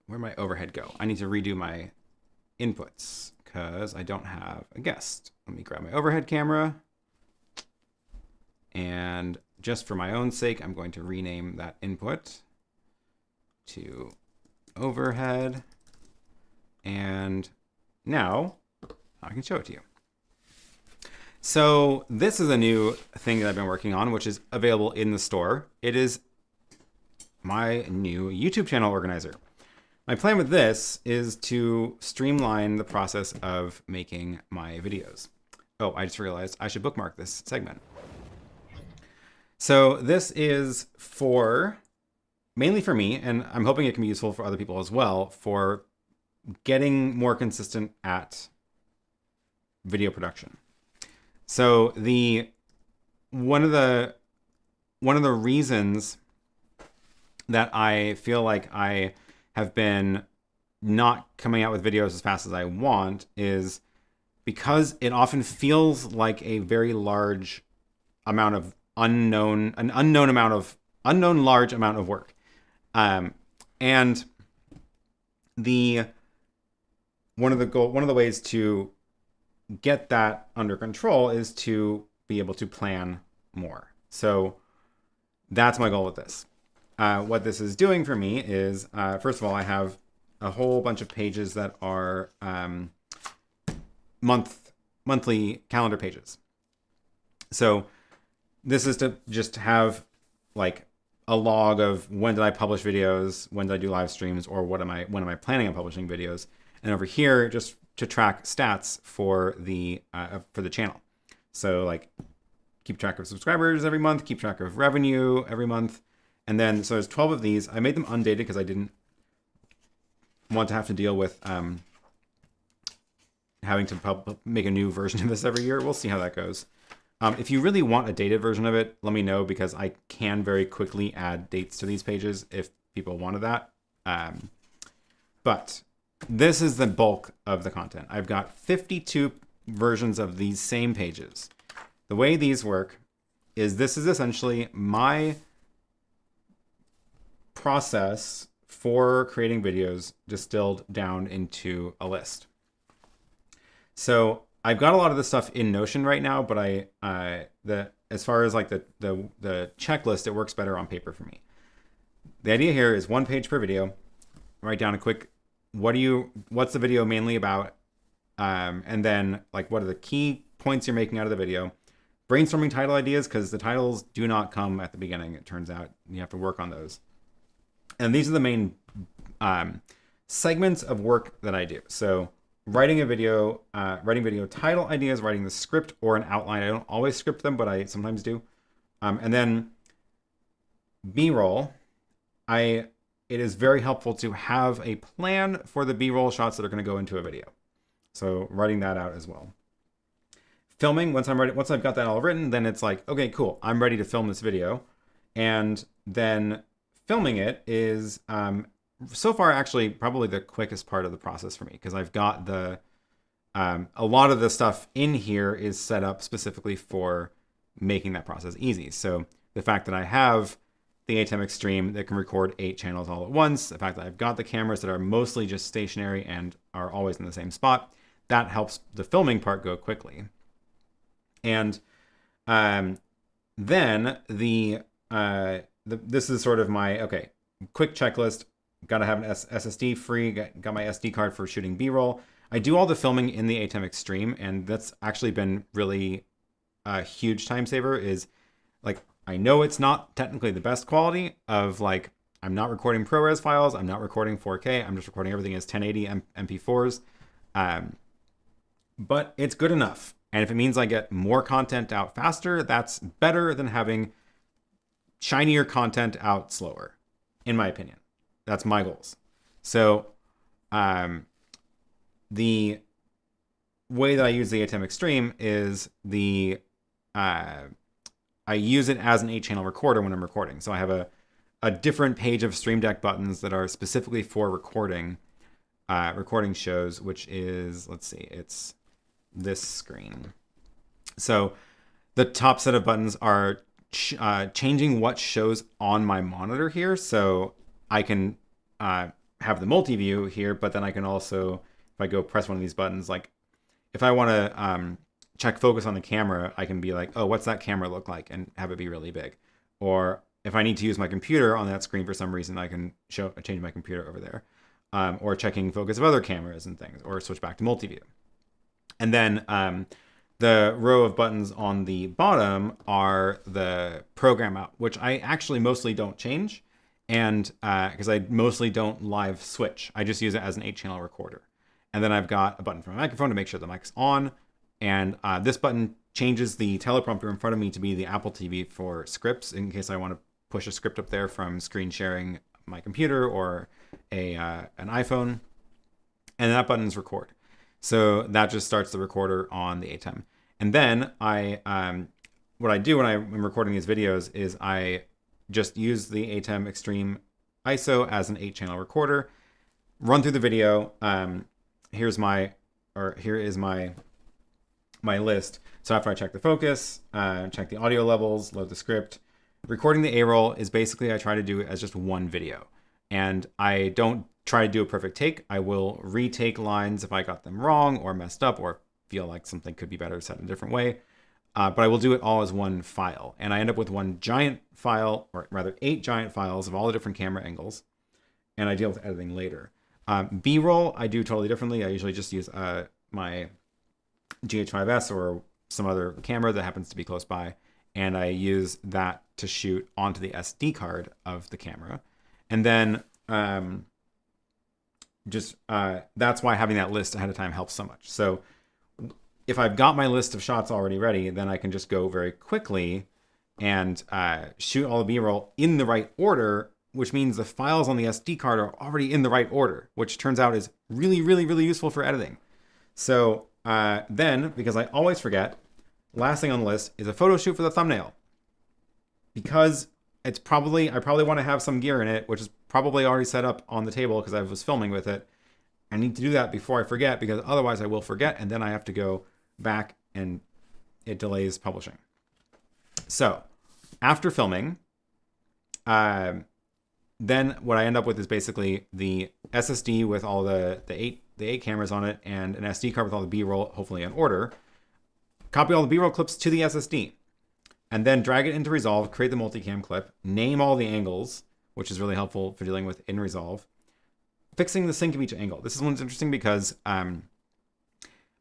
where'd my overhead go? I need to redo my inputs because I don't have a guest. Let me grab my overhead camera. And just for my own sake, I'm going to rename that input to overhead. And now I can show it to you. So this is a new thing that I've been working on, which is available in the store. It is my new YouTube channel organizer. My plan with this is to streamline the process of making my videos. Oh, I just realized I should bookmark this segment. So this is mainly for me, and I'm hoping it can be useful for other people as well, for getting more consistent at video production. So one of the reasons that I feel like I have been not coming out with videos as fast as I want is because it often feels like a very large amount of unknown large amount of work. And one of the ways to get that under control is to be able to plan more. So that's my goal with this. What this is doing for me is, first of all, I have a whole bunch of pages that are monthly calendar pages. So this is to just have like a log of when did I publish videos, when did I do live streams, or when am I planning on publishing videos, and over here just to track stats for the channel. So like keep track of subscribers every month, keep track of revenue every month. And then, so there's 12 of these. I made them undated because I didn't want to have to deal with having to make a new version of this every year. We'll see how that goes. If you really want a dated version of it, let me know because I can very quickly add dates to these pages if people wanted that. But this is the bulk of the content. I've got 52 versions of these same pages. The way these work is this is essentially my process for creating videos distilled down into a list. So I've got a lot of this stuff in Notion right now, but as far as like the checklist, it works better on paper for me. The idea here is 1 page per video. Write down a quick what's the video mainly about, and then like what are the key points you're making out of the video. brainstorming title ideas, because the titles do not come at the beginning. It turns out you have to work on those. And these are the main segments of work that I do. So writing video title ideas, writing the script or an outline. I don't always script them, but I sometimes do. And then B-roll. It is very helpful to have a plan for the B-roll shots that are going to go into a video. So writing that out as well. Filming, once I've got that all written, then it's like, okay, cool, I'm ready to film this video. And then filming it is so far actually probably the quickest part of the process for me, because I've got a lot of the stuff in here is set up specifically for making that process easy. So the fact that I have the ATEM Extreme that can record 8 channels all at once, the fact that I've got the cameras that are mostly just stationary and are always in the same spot, that helps the filming part go quickly. And then this is sort of my, okay, quick checklist. Got to have an SSD free, got my SD card for shooting B-roll. I do all the filming in the ATEM Extreme, and that's actually been really a huge time saver. Is like, I know it's not technically the best quality of, like, I'm not recording ProRes files, I'm not recording 4K, I'm just recording everything as 1080 MP4s. But it's good enough. And if it means I get more content out faster, that's better than having shinier content out slower, in my opinion. That's my goals. So the way that I use the ATEM Extreme is I use it as an 8-channel recorder when I'm recording. So I have a different page of Stream Deck buttons that are specifically for recording shows, which is, let's see, it's this screen. So the top set of buttons are changing what shows on my monitor here. So I can have the multi-view here, but then I can also, if I go press one of these buttons, like if I want to check focus on the camera, I can be like, oh, what's that camera look like? And have it be really big. Or if I need to use my computer on that screen for some reason, I can change my computer over there. Or checking focus of other cameras and things, or switch back to multi-view. And then the row of buttons on the bottom are the program out, which I actually mostly don't change. And because I mostly don't live switch, I just use it as an 8-channel recorder. And then I've got a button for my microphone to make sure the mic's on. And this button changes the teleprompter in front of me to be the Apple TV for scripts, in case I want to push a script up there from screen sharing my computer or an iPhone. And that button is record. So that just starts the recorder on the ATEM. And then what I do when I'm recording these videos is I just use the ATEM Extreme ISO as an 8-channel recorder, run through the video. Here is my list. So after I check the focus, check the audio levels, load the script, recording the A-roll is basically, I try to do it as just one video. And I don't try to do a perfect take. I will retake lines if I got them wrong or messed up or feel like something could be better said in a different way. But I will do it all as one file. And I end up with one giant file, or rather 8 giant files of all the different camera angles. And I deal with editing later. B-roll, I do totally differently. I usually just use my GH5S or some other camera that happens to be close by. And I use that to shoot onto the SD card of the camera. And then that's why having that list ahead of time helps so much. So if I've got my list of shots already ready, then I can just go very quickly and shoot all the B-roll in the right order, which means the files on the SD card are already in the right order, which turns out is really, really, really useful for editing. So then, because I always forget, last thing on the list is a photo shoot for the thumbnail. Because I probably want to have some gear in it, which is probably already set up on the table because I was filming with it. I need to do that before I forget, because otherwise I will forget, and then I have to go back and it delays publishing. So after filming, then what I end up with is basically the SSD with all the eight cameras on it and an SD card with all the B-roll, hopefully in order. Copy all the B-roll clips to the SSD, and then drag it into Resolve, create the multicam clip, name all the angles, which is really helpful for dealing with in Resolve. Fixing the sync of each angle. This is one's interesting because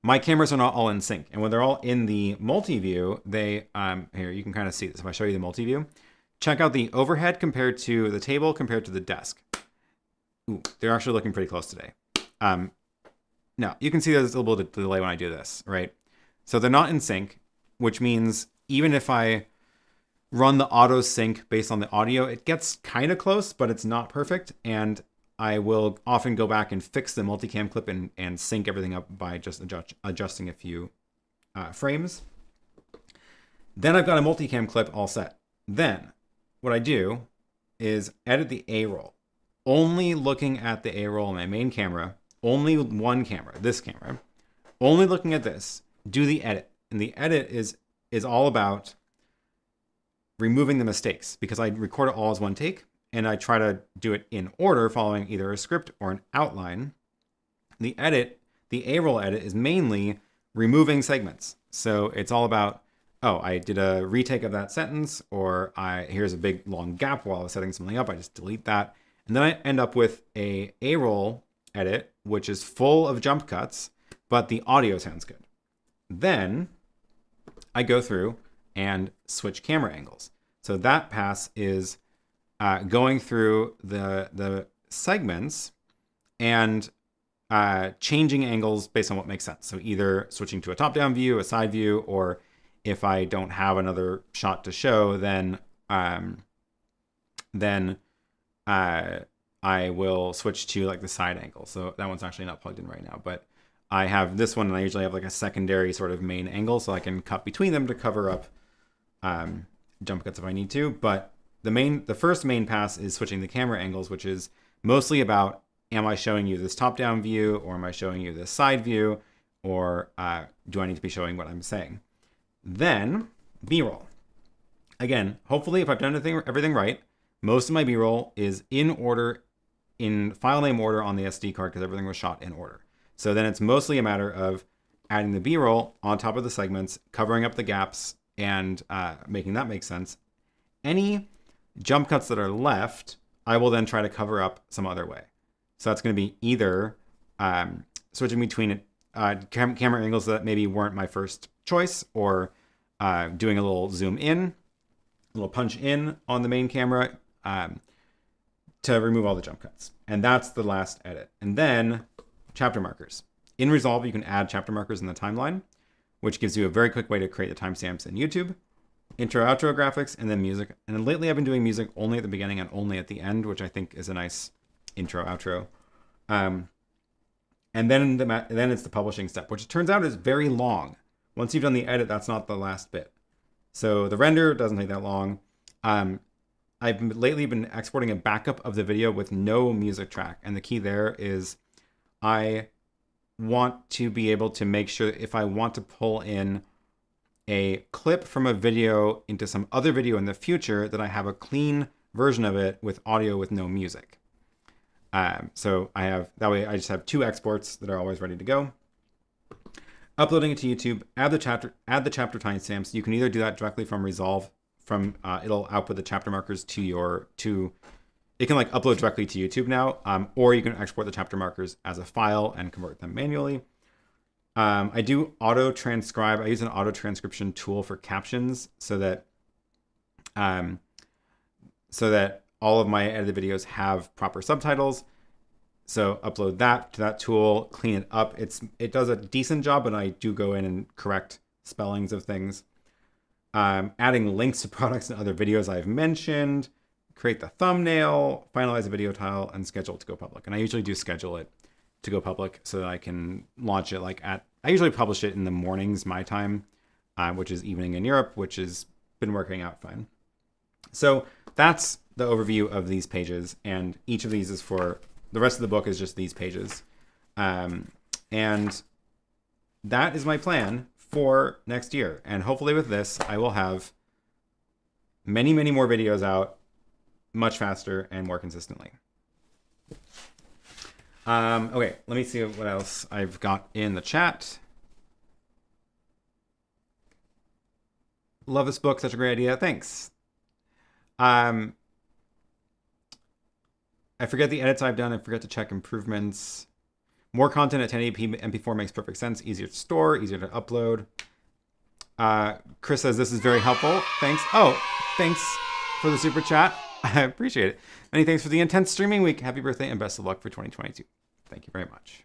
my cameras are not all in sync. And when they're all in the multi-view, they, here, you can kind of see this. If I show you the multi-view, check out the overhead compared to the table compared to the desk. Ooh, they're actually looking pretty close today. Now, you can see there's a little bit of delay when I do this, right? So they're not in sync, which means even if I run the auto sync based on the audio, it gets kind of close, but it's not perfect. And I will often go back and fix the multicam clip and sync everything up by just adjusting a few frames. Then I've got a multicam clip all set. Then what I do is edit the A-roll. Only looking at the A-roll on my main camera, only one camera, this camera, only looking at this, do the edit. And the edit is all about removing the mistakes, because I record it all as one take and I try to do it in order following either a script or an outline. The edit, the A-roll edit, is mainly removing segments. So it's all about, oh, I did a retake of that sentence, or here's a big long gap while I was setting something up. I just delete that. And then I end up with a A-roll edit, which is full of jump cuts, but the audio sounds good. Then I go through and switch camera angles. So that pass is going through the segments and changing angles based on what makes sense. So either switching to a top-down view, a side view, or if I don't have another shot to show, then I will switch to like the side angle. So that one's actually not plugged in right now, but I have this one and I usually have like a secondary sort of main angle so I can cut between them to cover up jump cuts if I need to. But the first main pass is switching the camera angles, which is mostly about, am I showing you this top-down view, or am I showing you this side view, or do I need to be showing what I'm saying? Then B-roll. Again, hopefully if I've done everything right, most of my B-roll is in order, in file name order on the SD card, because everything was shot in order. So then it's mostly a matter of adding the B-roll on top of the segments, covering up the gaps, and making that make sense. Any jump cuts that are left, I will then try to cover up some other way. So that's going to be either switching between camera angles that maybe weren't my first choice, or doing a little zoom in, a little punch in on the main camera to remove all the jump cuts. And that's the last edit. And then chapter markers. In Resolve, you can add chapter markers in the timeline, which gives you a very quick way to create the timestamps in YouTube. Intro, outro graphics, and then music. And then lately I've been doing music only at the beginning and only at the end, which I think is a nice intro, outro. And then it's the publishing step, which it turns out is very long. Once you've done the edit, that's not the last bit. So the render doesn't take that long. I've lately been exporting a backup of the video with no music track. And the key there is I want to be able to make sure if I want to pull in a clip from a video into some other video in the future, that I have a clean version of it with audio with no music. So I have, that way I just have 2 exports that are always ready to go. Uploading it to YouTube, add the chapter timestamps. You can either do that directly from Resolve, it'll output the chapter markers it can like upload directly to YouTube now, or you can export the chapter markers as a file and convert them manually. I do auto transcribe. I use an auto transcription tool for captions so that all of my edited videos have proper subtitles. So upload that to that tool, clean it up. It does a decent job, but I do go in and correct spellings of things. Adding links to products and other videos I've mentioned, create the thumbnail, finalize the video title, and schedule it to go public. And I usually do schedule it to go public so that I can launch it I usually publish it in the mornings, my time, which is evening in Europe, which has been working out fine. So that's the overview of these pages. And each of these is for, the rest of the book is just these pages. And that is my plan for next year. And hopefully with this, I will have many, many more videos out much faster and more consistently. Okay, let me see what else I've got in the chat. Love this book, such a great idea. Thanks. I forget the edits I've done. I forget to check improvements. More content at 1080p MP4 makes perfect sense. Easier to store, easier to upload. Chris says this is very helpful. Thanks. Oh, thanks for the super chat. I appreciate it. Many thanks for the intense streaming week. Happy birthday and best of luck for 2022. Thank you very much.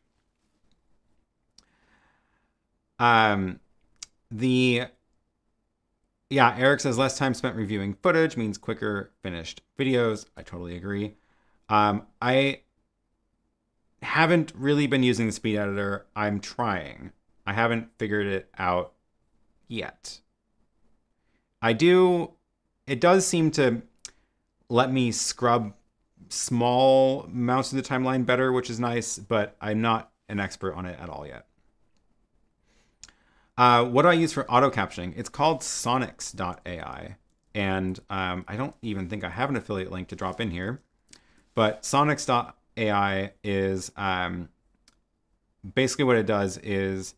Eric says less time spent reviewing footage means quicker finished videos. I totally agree. I haven't really been using the speed editor. I'm trying. I haven't figured it out yet. It does seem to let me scrub small amounts of the timeline better, which is nice, but I'm not an expert on it at all yet. What do I use for auto captioning? It's called Sonics.ai. And I don't even think I have an affiliate link to drop in here. But Sonics.ai is basically what it does is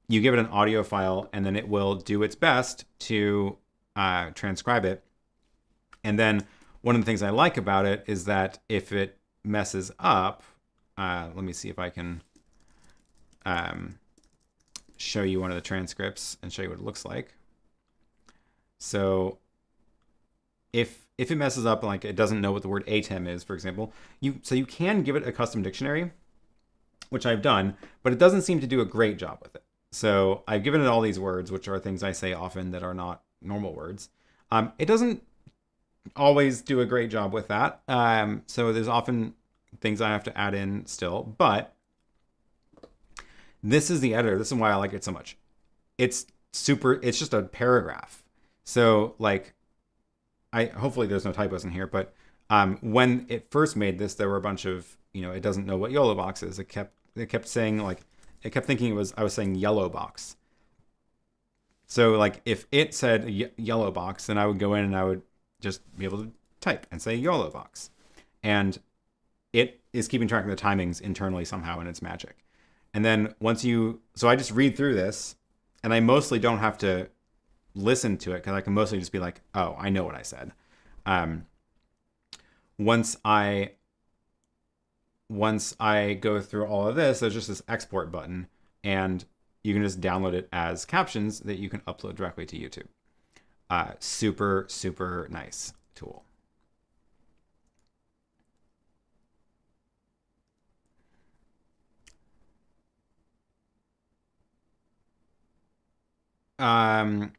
you give it an audio file and then it will do its best to transcribe it. And then one of the things I like about it is that if it messes up, let me see if I can show you one of the transcripts and show you what it looks like. So if it messes up, like it doesn't know what the word ATEM is, for example, you can give it a custom dictionary, which I've done, but it doesn't seem to do a great job with it. So I've given it all these words, which are things I say often that are not normal words. It doesn't always do a great job with that. So there's often things I have to add in still, but this is the editor. This is why I like it so much. It's just a paragraph. So like, hopefully there's no typos in here, but when it first made this, there were a bunch of, it doesn't know what YoloBox is. It kept saying like, it kept thinking I was saying YellowBox. So like if it said YellowBox, then I would go in and I would just be able to type and say YoloBox. And it is keeping track of the timings internally somehow, and it's magic. And then so I just read through this, and I mostly don't have to listen to it because I can mostly just be like, oh, I know what I said. Once I go through all of this, there's just this export button, and you can just download it as captions that you can upload directly to YouTube. Super, super nice tool. Any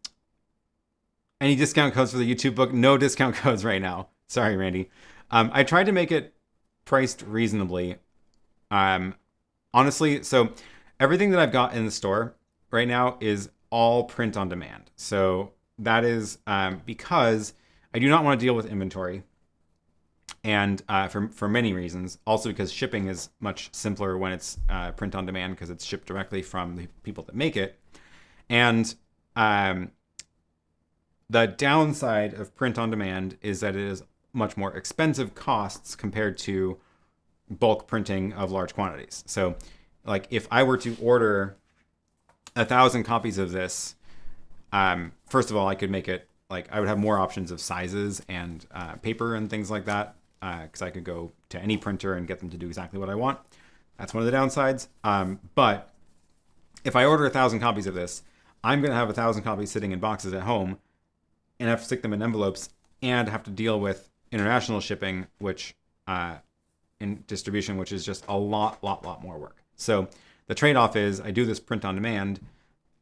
discount codes for the YouTube book? No discount codes right now. Sorry, Randy. I tried to make it priced reasonably. Honestly, so everything that I've got in the store right now is all print on demand. So that is because I do not want to deal with inventory, and for many reasons. Also because shipping is much simpler when it's print on demand because it's shipped directly from the people that make it. And the downside of print on demand is that it is much more expensive costs compared to bulk printing of large quantities. So like if I were to order 1,000 copies of this, first of all, I could make it like I would have more options of sizes and paper and things like that because I could go to any printer and get them to do exactly what I want. That's one of the downsides. But if I order 1,000 copies of this, I'm going to have 1,000 copies sitting in boxes at home and have to stick them in envelopes and have to deal with international shipping, which in distribution, which is just a lot more work. So the trade-off is I do this print on demand.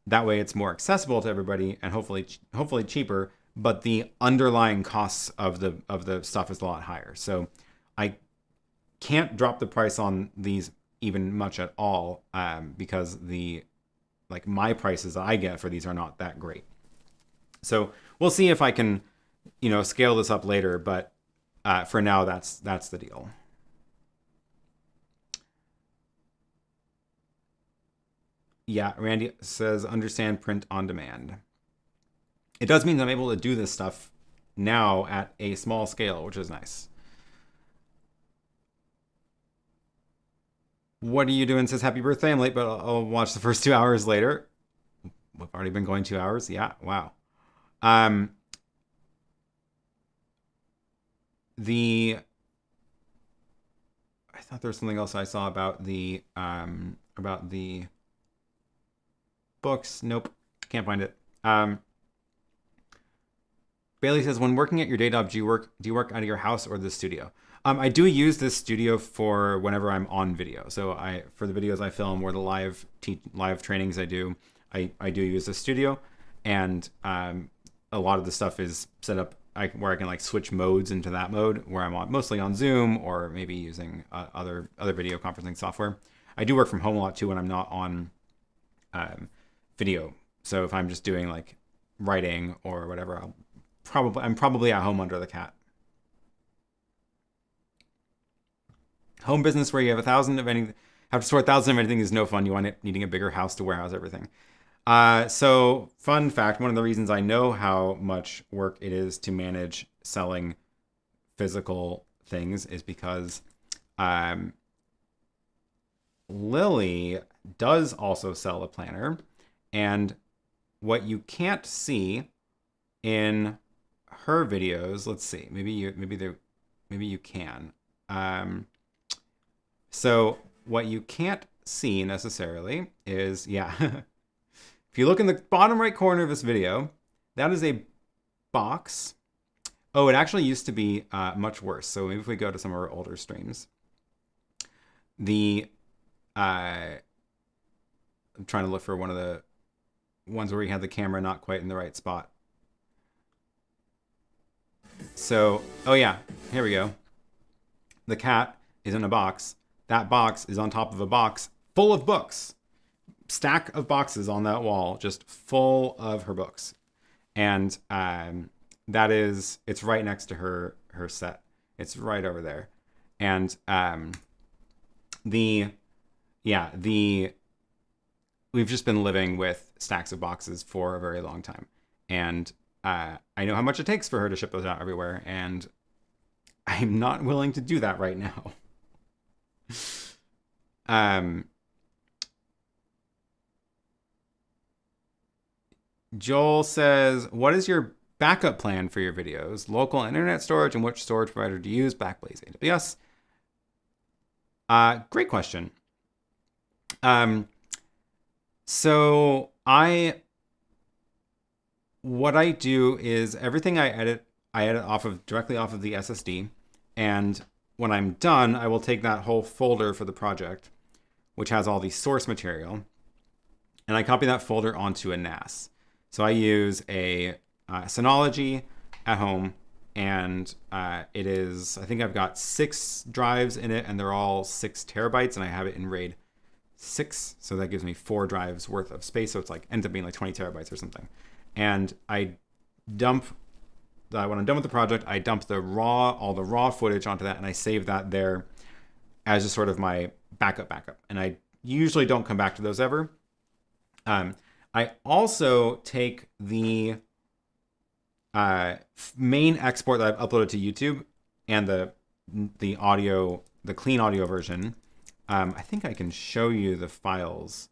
That way it's more accessible to everybody and hopefully cheaper, but the underlying costs of the stuff is a lot higher. So I can't drop the price on these even much at all because my prices that I get for these are not that great. So we'll see if I can, scale this up later, but for now, that's the deal. Yeah, Randy says, understand print on demand. It does mean I'm able to do this stuff now at a small scale, which is nice. What are you doing? Says, happy birthday. I'm late, but I'll watch the first 2 hours later. We've already been going 2 hours. Yeah, wow. I thought there was something else I saw about the books. Nope, can't find it. Bailey says, when working at your day job, do you work out of your house or the studio? I do use this studio for whenever I'm on video. So for the videos I film or the live trainings I do do use the studio, and a lot of the stuff is set up where I can like switch modes into that mode where I'm mostly on Zoom or maybe using other video conferencing software. I do work from home a lot too when I'm not on video. So if I'm just doing like writing or whatever, I'm probably at home under the cat. Home business where you have 1,000 of anything, have to store 1,000 of anything is no fun. You wind up needing a bigger house to warehouse everything. So fun fact, one of the reasons I know how much work it is to manage selling physical things is because Lily does also sell a planner, and what you can't see in her videos, let's see, maybe you can. So what you can't see necessarily is, yeah, if you look in the bottom right corner of this video, that is a box. Oh, it actually used to be much worse. So maybe if we go to some of our older streams, I'm trying to look for one of the ones where we had the camera not quite in the right spot. So, oh yeah, here we go. The cat is in a box. That box is on top of a box full of books. Stack of boxes on that wall, just full of her books. And it's right next to her set. It's right over there. And we've just been living with stacks of boxes for a very long time. And I know how much it takes for her to ship those out everywhere, and I'm not willing to do that right now. Joel says, what is your backup plan for your videos? Local internet storage, and which storage provider do you use? Backblaze, AWS. Great question. So what I do is everything I edit directly off of the SSD. And when I'm done, I will take that whole folder for the project, which has all the source material, and I copy that folder onto a NAS. So I use a Synology at home, and I think I've got 6 drives in it, and they're all 6 terabytes, and I have it in RAID 6. So that gives me 4 drives worth of space. So it's ends up being like 20 terabytes or something. And I dump, when I'm done with the project, I dump all the raw footage onto that, and I save that there as just sort of my backup. And I usually don't come back to those ever. I also take the main export that I've uploaded to YouTube and the clean audio version. I think I can show you the files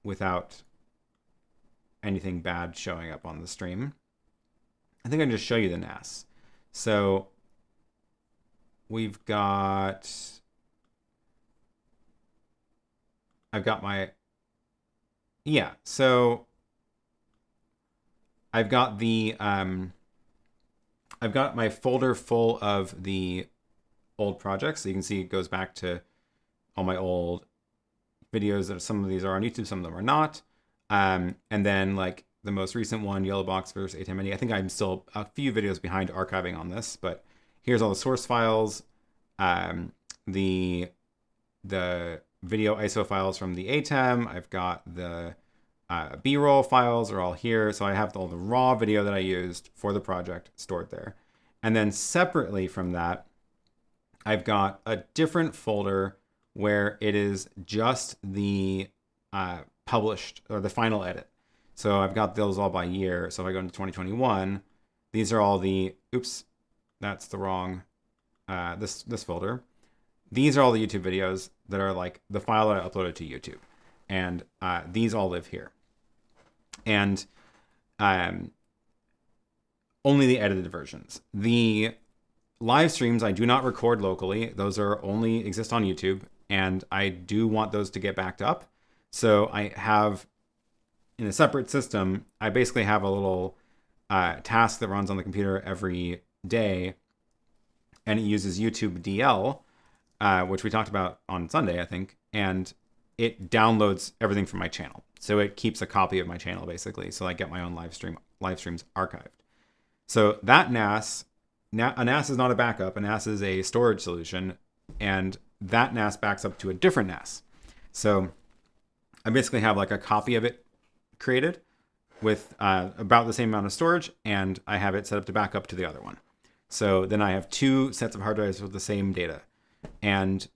without anything bad showing up on the stream. I think I can just show you the NAS. So I've got my folder full of the old projects. So you can see it goes back to all my old videos. That some of these are on YouTube, some of them are not. And then like the most recent one, YoloBox versus ATEM Mini. I think I'm still a few videos behind archiving on this, but here's all the source files, the video ISO files from the ATEM. I've got the B-roll files are all here. So I have all the raw video that I used for the project stored there. And then separately from that, I've got a different folder where it is just the published or the final edit. So I've got those all by year. So if I go into 2021, these are all the, oops, that's the wrong, this folder. These are all the YouTube videos that are like the file that I uploaded to YouTube. And these all live here. And only the edited versions. The live streams, I do not record locally. Those are only exist on YouTube, and I do want those to get backed up. So I have, in a separate system, I basically have a little task that runs on the computer every day, and it uses YouTube DL, which we talked about on Sunday, I think, and it downloads everything from my channel. So it keeps a copy of my channel, basically. So I get my own live streams archived. So that NAS, a NAS is not a backup. A NAS is a storage solution, and that NAS backs up to a different NAS. So I basically have like a copy of it created with about the same amount of storage, and I have it set up to back up to the other one. So then I have two sets of hard drives with the same data. And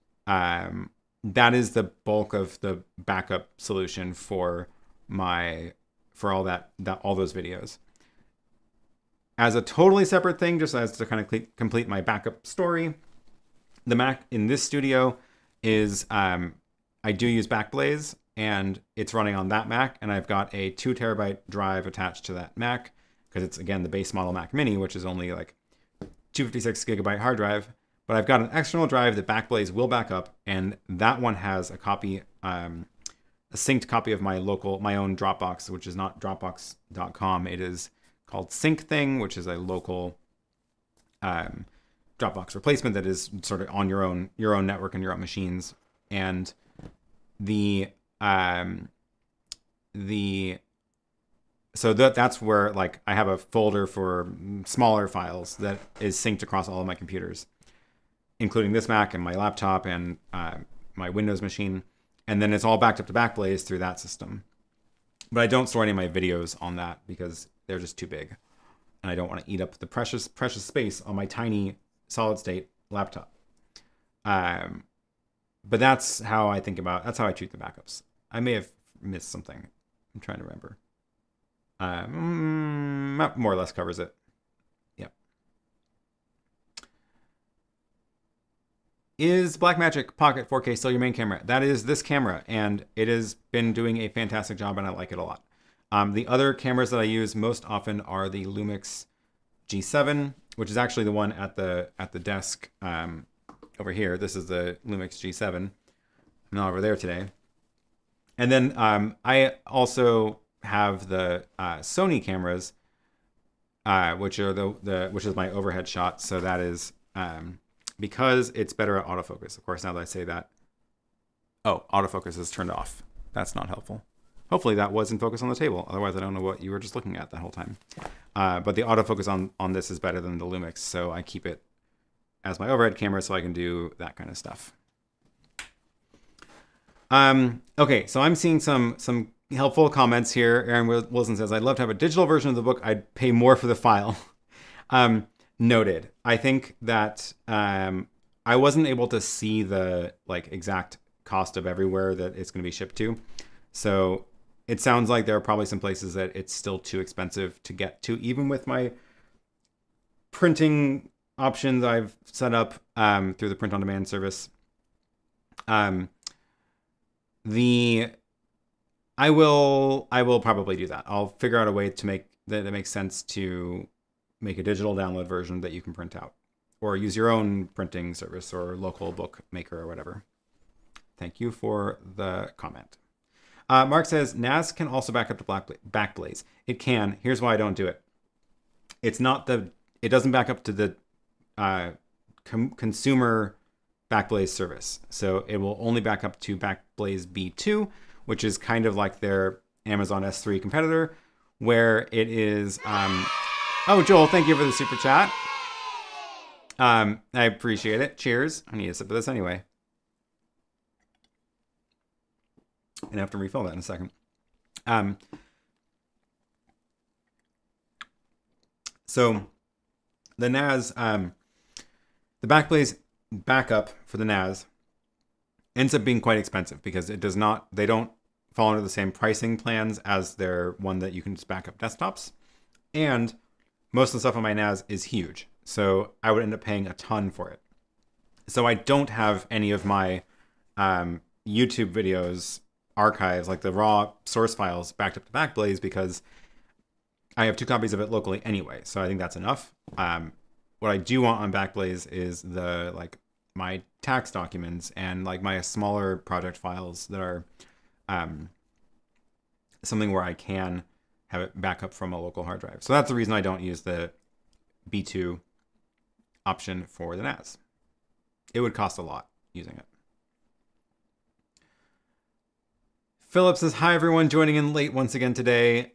that is the bulk of the backup solution for all those videos. As a totally separate thing, just as to kind of complete my backup story, the Mac in this studio is, I do use Backblaze, and it's running on that Mac, and I've got a 2 terabyte drive attached to that Mac, because it's, again, the base model Mac Mini, which is only like 256 gigabyte hard drive. But I've got an external drive that Backblaze will back up, and that one has a copy, a synced copy of my own Dropbox, which is not Dropbox.com. It is called SyncThing, which is a local Dropbox replacement that is sort of on your own network and your own machines. And so that's where, like, I have a folder for smaller files that is synced across all of my computers, including this Mac and my laptop and my Windows machine. And then it's all backed up to Backblaze through that system. But I don't store any of my videos on that because they're just too big. And I don't want to eat up the precious space on my tiny solid state laptop. But that's how I treat the backups. I may have missed something. I'm trying to remember. More or less covers it. Is Blackmagic Pocket 4K still your main camera? That is this camera, and it has been doing a fantastic job, and I like it a lot. The other cameras that I use most often are the Lumix G7, which is actually the one at the desk over here. This is the Lumix G7. I'm not over there today. And then I also have the Sony cameras, which is my overhead shot. So that is because it's better at autofocus. Of course, now that I say that, autofocus is turned off. That's not helpful. Hopefully that was in focus on the table. Otherwise, I don't know what you were just looking at that whole time. But the autofocus on this is better than the Lumix, so I keep it as my overhead camera so I can do that kind of stuff. Okay, so I'm seeing some helpful comments here. Aaron Wilson says, I'd love to have a digital version of the book. I'd pay more for the file. Noted. I think that I wasn't able to see the exact cost of everywhere that it's going to be shipped to. So it sounds like there are probably some places that it's still too expensive to get to, even with my printing options I've set up through the print on demand service. I will probably do that. I'll figure out a way to make that makes sense to make a digital download version that you can print out, or use your own printing service or local book maker or whatever. Thank you for the comment. Mark says, NAS can also back up to Backblaze. It can. Here's why I don't do it. It doesn't back up to the consumer Backblaze service. So it will only back up to Backblaze B2, which is kind of like their Amazon S3 competitor, where it is... oh, Joel, thank you for the super chat. I appreciate it. Cheers. I need a sip of this anyway. And I have to refill that in a second. So the NAS, the Backblaze backup for the NAS ends up being quite expensive because they don't fall under the same pricing plans as their one that you can just back up desktops. And most of the stuff on my NAS is huge. So I would end up paying a ton for it. So I don't have any of my YouTube videos archives, like the raw source files, backed up to Backblaze because I have 2 copies of it locally anyway. So I think that's enough. what I do want on Backblaze is the like my tax documents and like my smaller project files that are something where I can have it back up from a local hard drive. So that's the reason I don't use the B2 option for the NAS. It would cost a lot using it. Philip says, hi everyone, joining in late once again today.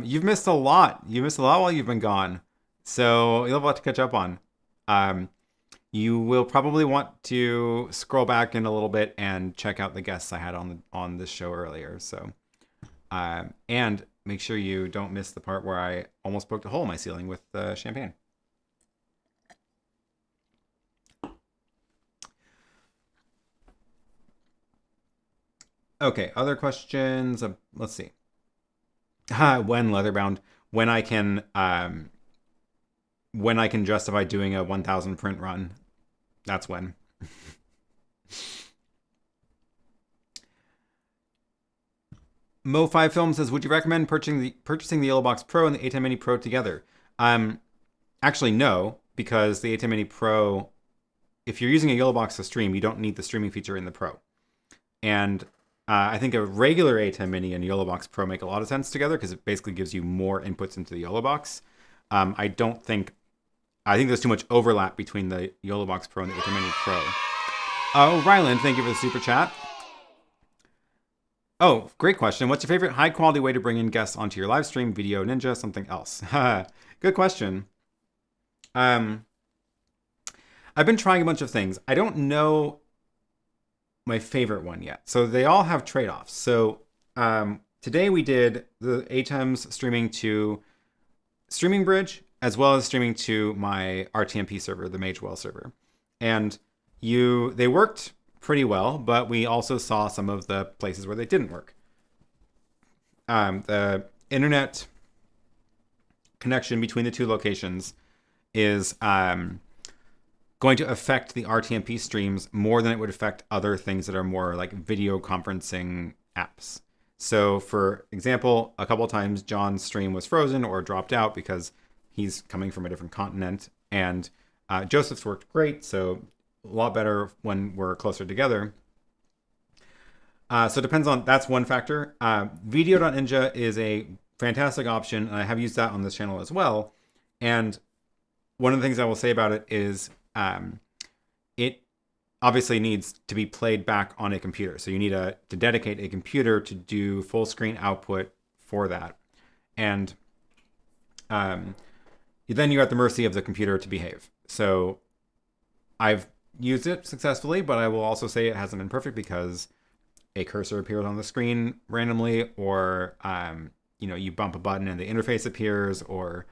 You've missed a lot. You missed a lot while you've been gone. So you'll have a lot to catch up on. You will probably want to scroll back in a little bit and check out the guests I had on this show earlier. So, and make sure you don't miss the part where I almost poked a hole in my ceiling with champagne. Okay, other questions. Let's see. When leatherbound, when I can justify doing a 1,000 print run, that's when. Mo5 Film says, would you recommend purchasing the YoloBox Pro and the ATEM Mini Pro together? Actually, no, because the ATEM Mini Pro, if you're using a YoloBox to stream, you don't need the streaming feature in the Pro. And I think a regular ATEM Mini and YoloBox Pro make a lot of sense together because it basically gives you more inputs into the YoloBox. I think there's too much overlap between the YoloBox Pro and the ATEM Mini Pro. Oh, Ryland, thank you for the super chat. Oh, great question. What's your favorite high quality way to bring in guests onto your live stream, Video Ninja, something else? Good question. I've been trying a bunch of things. I don't know my favorite one yet. So they all have trade-offs. So today we did the ATEM's streaming to Streaming Bridge, as well as streaming to my RTMP server, the Magewell server. And they worked pretty well, but we also saw some of the places where they didn't work. The internet connection between the two locations is going to affect the RTMP streams more than it would affect other things that are more like video conferencing apps. So for example, a couple of times John's stream was frozen or dropped out because he's coming from a different continent, and Joseph's worked great, so a lot better when we're closer together. So it depends on, that's one factor. Video.ninja is a fantastic option, and I have used that on this channel as well. And one of the things I will say about it is it obviously needs to be played back on a computer. So you need to dedicate a computer to do full screen output for that. And then you're at the mercy of the computer to behave. So I've used it successfully, but I will also say it hasn't been perfect because a cursor appears on the screen randomly, or you bump a button and the interface appears, or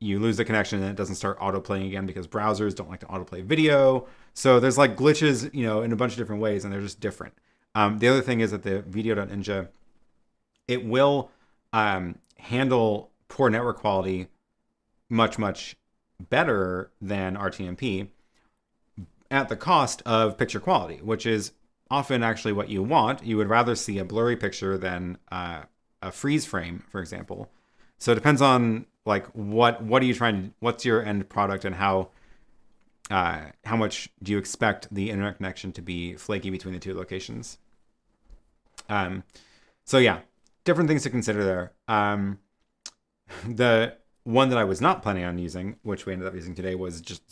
you lose the connection and it doesn't start autoplaying again because browsers don't like to autoplay video. So there's like glitches, in a bunch of different ways, and they're just different. The other thing is that the Video.ninja, it will handle poor network quality much, much better than RTMP at the cost of picture quality, which is often actually what you want. You would rather see a blurry picture than a freeze frame, for example. So it depends on like what are you trying to, what's your end product, and how much do you expect the internet connection to be flaky between the two locations. So yeah, different things to consider there. The one that I was not planning on using, which we ended up using today, was just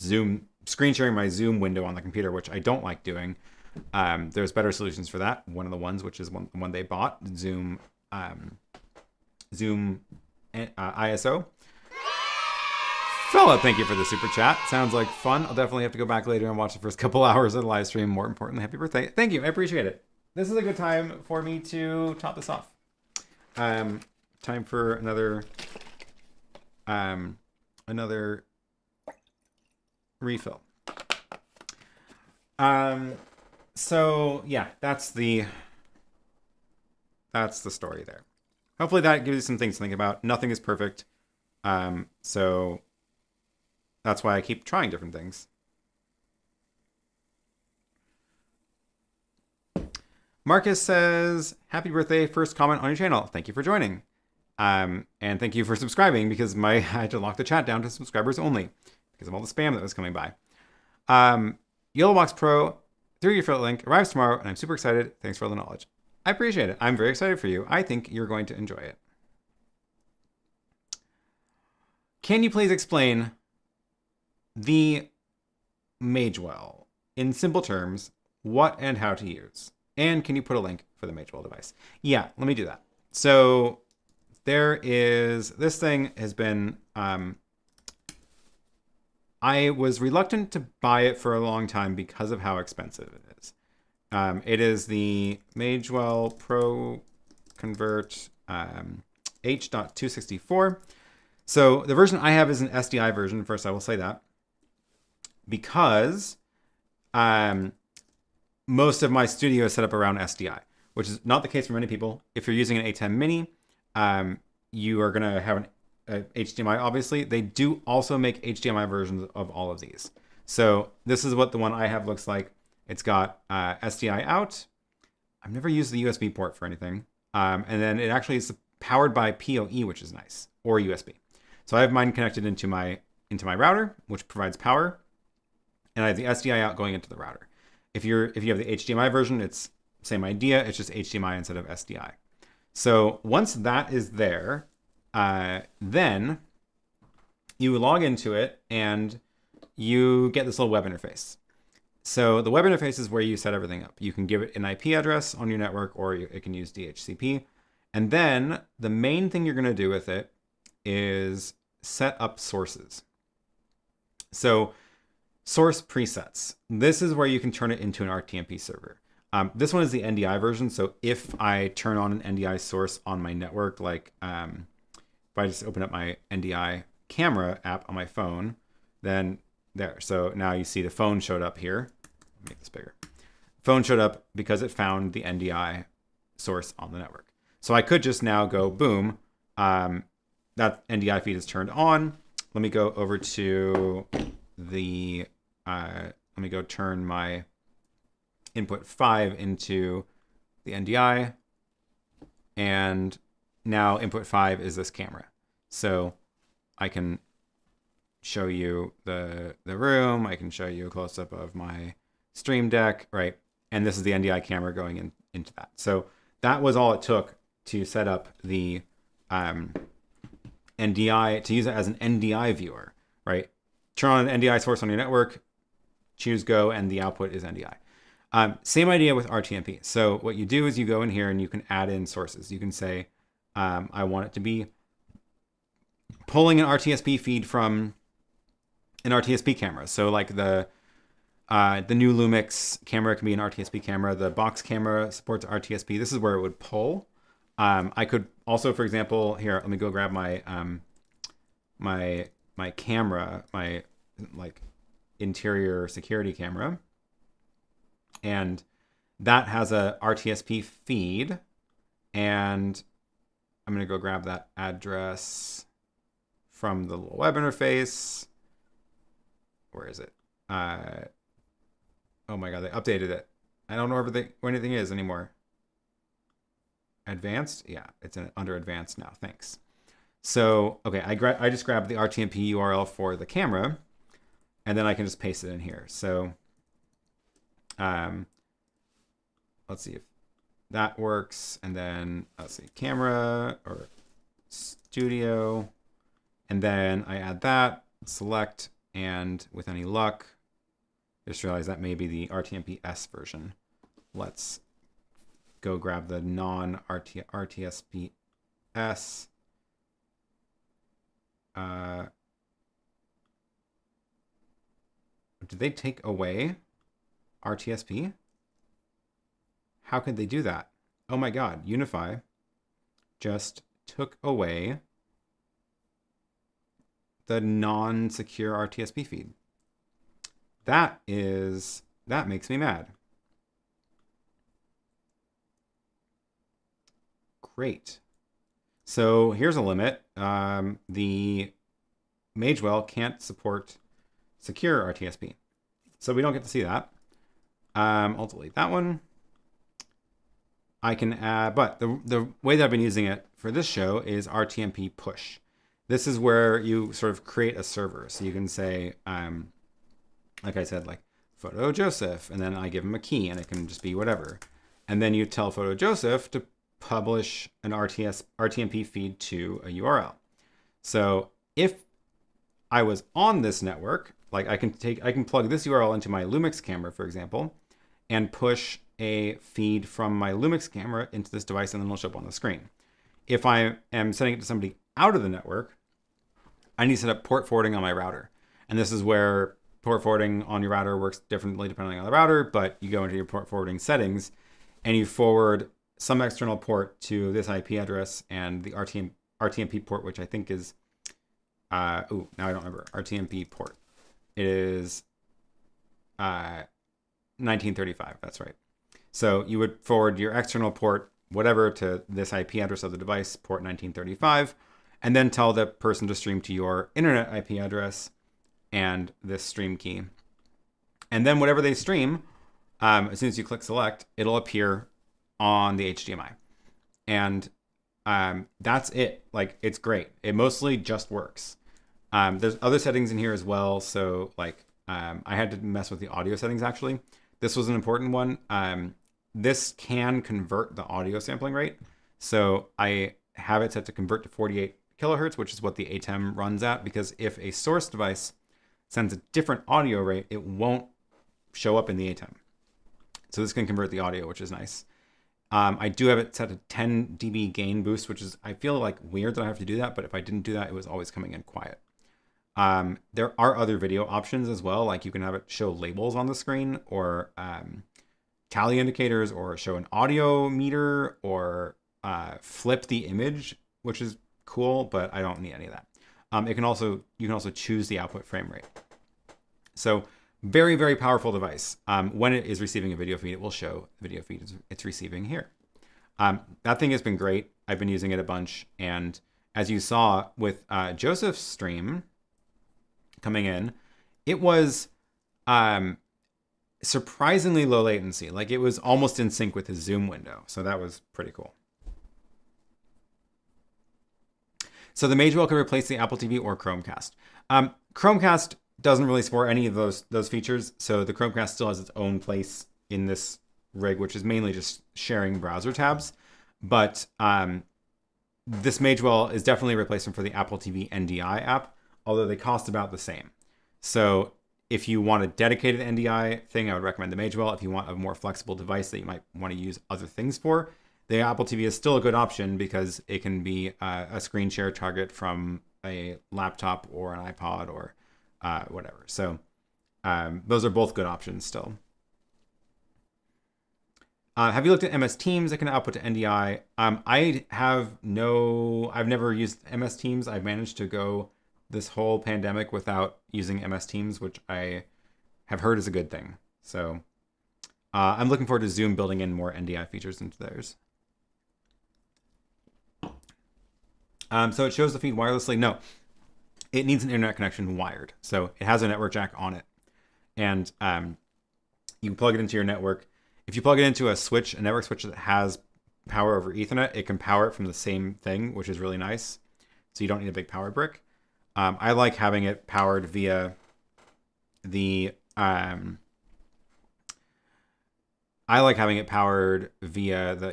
screen sharing my Zoom window on the computer, which I don't like doing. There's better solutions for that. One of the ones, which is one they bought, Zoom ISO. Philip, thank you for the super chat. Sounds like fun. I'll definitely have to go back later and watch the first couple hours of the live stream. More importantly, happy birthday. Thank you. I appreciate it. This is a good time for me to top this off. Time for another refill. So yeah, that's the story there. Hopefully that gives you some things to think about. Nothing is perfect. So that's why I keep trying different things. Marcus says, happy birthday, first comment on your channel. Thank you for joining. And thank you for subscribing, because I had to lock the chat down to subscribers only, because of all the spam that was coming by. YoloBox Pro, through your affiliate link, arrives tomorrow, and I'm super excited. Thanks for all the knowledge. I appreciate it. I'm very excited for you. I think you're going to enjoy it. Can you please explain the Magewell in simple terms, what and how to use? And can you put a link for the Magewell device? Yeah, let me do that. So there is, this thing has been, I was reluctant to buy it for a long time because of how expensive it is. It is the Magewell ProConvert H.264. So the version I have is an SDI version. First, I will say that because most of my studio is set up around SDI, which is not the case for many people. If you're using an ATEM Mini, you are going to have an HDMI, obviously. They do also make HDMI versions of all of these. So this is what the one I have looks like. It's got SDI out. I've never used the USB port for anything. And then it actually is powered by PoE, which is nice, or USB. So I have mine connected into my router, which provides power, and I have the SDI out going into the router. If you have the HDMI version, it's same idea. It's just HDMI instead of SDI. So once that is there, then you log into it and you get this little web interface. So the web interface is where you set everything up. You can give it an IP address on your network, or it can use DHCP. And then the main thing you're going to do with it is set up sources. So source presets. This is where you can turn it into an RTMP server. This one is the NDI version. So if I turn on an NDI source on my network, like if I just open up my NDI camera app on my phone, then there. So now you see the phone showed up here. Make this bigger. Phone showed up because it found the NDI source on the network. So I could just now go, boom, that NDI feed is turned on. Let me go over to the, let me go turn my input 5 into the NDI. And now input 5 is this camera. So I can show you the room. I can show you a close-up of my stream deck, right? And this is the NDI camera going into that. So that was all it took to set up the NDI, to use it as an NDI viewer, right? Turn on an NDI source on your network, choose go, and the output is NDI. Same idea with RTMP. So what you do is you go in here and you can add in sources. You can say, I want it to be pulling an RTSP feed from an RTSP camera. So like the new Lumix camera can be an RTSP camera. The box camera supports RTSP. This is where it would pull. I could also, for example, here, let me go grab my my camera, my like interior security camera. And that has a RTSP feed. And I'm going to go grab that address from the little web interface. Where is it? Oh my God, they updated it. I don't know where anything is anymore. Advanced? Yeah, it's under advanced now. Thanks. So, okay, I just grabbed the RTMP URL for the camera, and then I can just paste it in here. So, let's see if that works. And then let's see, camera or studio, and then I add that, select, and with any luck, just realize that may be the RTMP S version. Let's go grab the non-RTSP S. Did they take away RTSP? How could they do that? Oh my God, Unify just took away the non-secure RTSP feed. That makes me mad. Great. So here's a limit. The Magewell can't support secure RTSP. So we don't get to see that. I'll delete that one. I can add, but the way that I've been using it for this show is RTMP push. this is where you sort of create a server. So you can say, like I said, like PhotoJoseph, and then I give him a key, and it can just be whatever. And then you tell PhotoJoseph to publish an RTMP feed to a URL. So if I was on this network, like I can plug this URL into my Lumix camera, for example, and push a feed from my Lumix camera into this device, and then it'll show up on the screen. If I am sending it to somebody out of the network, I need to set up port forwarding on my router. And this is where port forwarding on your router works differently depending on the router, but you go into your port forwarding settings and you forward some external port to this IP address and the RTMP port, which I think is, now I don't remember, RTMP port. It is 1935, that's right. So you would forward your external port, whatever, to this IP address of the device, port 1935, and then tell the person to stream to your internet IP address and this stream key. And then whatever they stream, as soon as you click select, it'll appear on the HDMI. And that's it. Like, it's great. It mostly just works. There's other settings in here as well. So like, I had to mess with the audio settings actually. This was an important one. This can convert the audio sampling rate. So I have it set to convert to 48 kilohertz, which is what the ATEM runs at, because if a source device sends a different audio rate, it won't show up in the ATEM. So this can convert the audio, which is nice. I do have it set to 10 dB gain boost, which is, I feel like weird that I have to do that, but if I didn't do that, it was always coming in quiet. There are other video options as well, like you can have it show labels on the screen, or tally indicators, or show an audio meter, or flip the image, which is cool, but I don't need any of that. You can also choose the output frame rate. So very, very powerful device. When it is receiving a video feed, it will show the video feed it's receiving here. That thing has been great. I've been using it a bunch. And as you saw with Joseph's stream coming in, it was surprisingly low latency. Like, it was almost in sync with his zoom window. So that was pretty cool. So the Magewell can replace the Apple TV or Chromecast. Chromecast doesn't really support any of those features. So the Chromecast still has its own place in this rig, which is mainly just sharing browser tabs. But this Magewell is definitely a replacement for the Apple TV NDI app, although they cost about the same. So if you want a dedicated NDI thing, I would recommend the Magewell. If you want a more flexible device that you might want to use other things for, the Apple TV is still a good option because it can be a screen share target from a laptop or an iPod or whatever. So those are both good options still. Have you looked at MS Teams that can output to NDI? I've never used MS Teams. I've managed to go this whole pandemic without using MS Teams, which I have heard is a good thing. So I'm looking forward to Zoom building in more NDI features into theirs. So it shows the feed wirelessly. No, it needs an internet connection wired. So it has a network jack on it. And you can plug it into your network. If you plug it into a network switch that has power over Ethernet, it can power it from the same thing, which is really nice. So you don't need a big power brick. I like having it powered via the Ethernet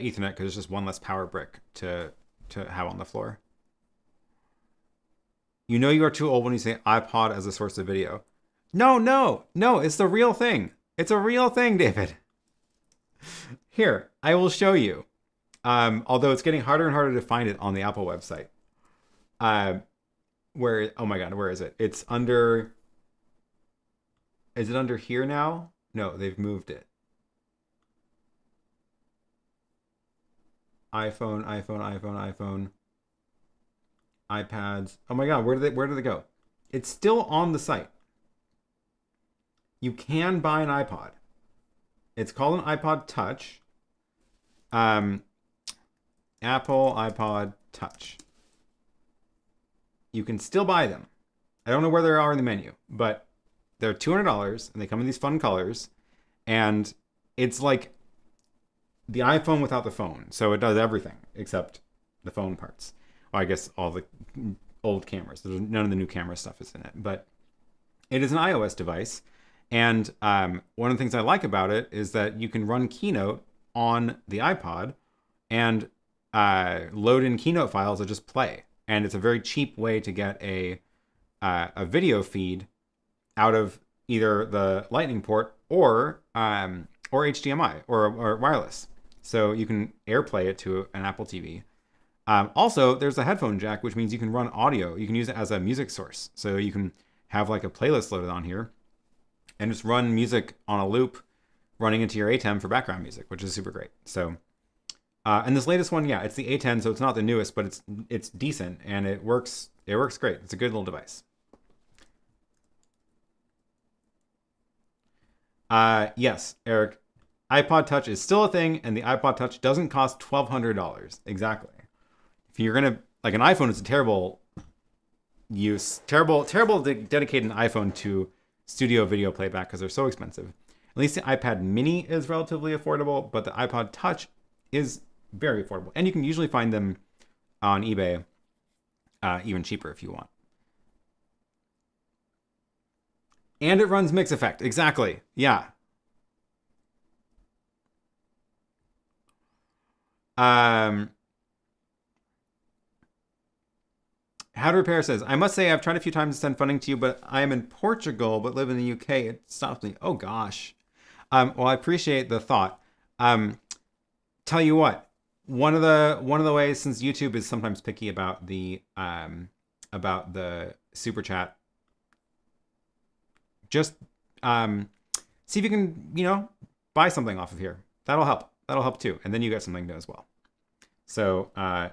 because there's just one less power brick to have on the floor. You know you are too old when you say iPod as a source of video. No, it's the real thing. It's a real thing, David. Here, I will show you. Although it's getting harder and harder to find it on the Apple website. Oh my God, where is it? It's under, is it under here now? No, they've moved it. iPhone, iPads. Oh my God, where did they go? It's still on the site. You can buy an iPod. It's called an iPod Touch. Apple iPod Touch. You can still buy them. I don't know where they are in the menu, but they're $200 and they come in these fun colors. And it's like the iPhone without the phone. So it does everything except the phone parts. Well, I guess all the old cameras. There's none of the new camera stuff is in it, but it is an iOS device. And one of the things I like about it is that you can run Keynote on the iPod and load in Keynote files that just play. And it's a very cheap way to get a video feed out of either the Lightning port or HDMI or wireless. So you can AirPlay it to an Apple TV. Also, there's a headphone jack, which means you can run audio. You can use it as a music source. So you can have like a playlist loaded on here and just run music on a loop running into your ATEM for background music, which is super great. So, and this latest one, yeah, it's the A10, so it's not the newest, but it's decent and it works great. It's a good little device. Yes, Eric, iPod Touch is still a thing, and the iPod Touch doesn't cost $1,200. Exactly. If you're gonna, like, an iPhone is a terrible to dedicate an iPhone to studio video playback because they're so expensive. At least the iPad Mini is relatively affordable, but the iPod Touch is very affordable, and you can usually find them on eBay even cheaper if you want. And it runs MixEffect. Exactly. Yeah. How to Repair says, I must say I've tried a few times to send funding to you, but I am in Portugal, but live in the UK. It stops me. Oh, gosh. Well, I appreciate the thought. Tell you what, one of the ways, since YouTube is sometimes picky about the super chat, just see if you can, buy something off of here. That'll help. That'll help too. And then you get something as well. So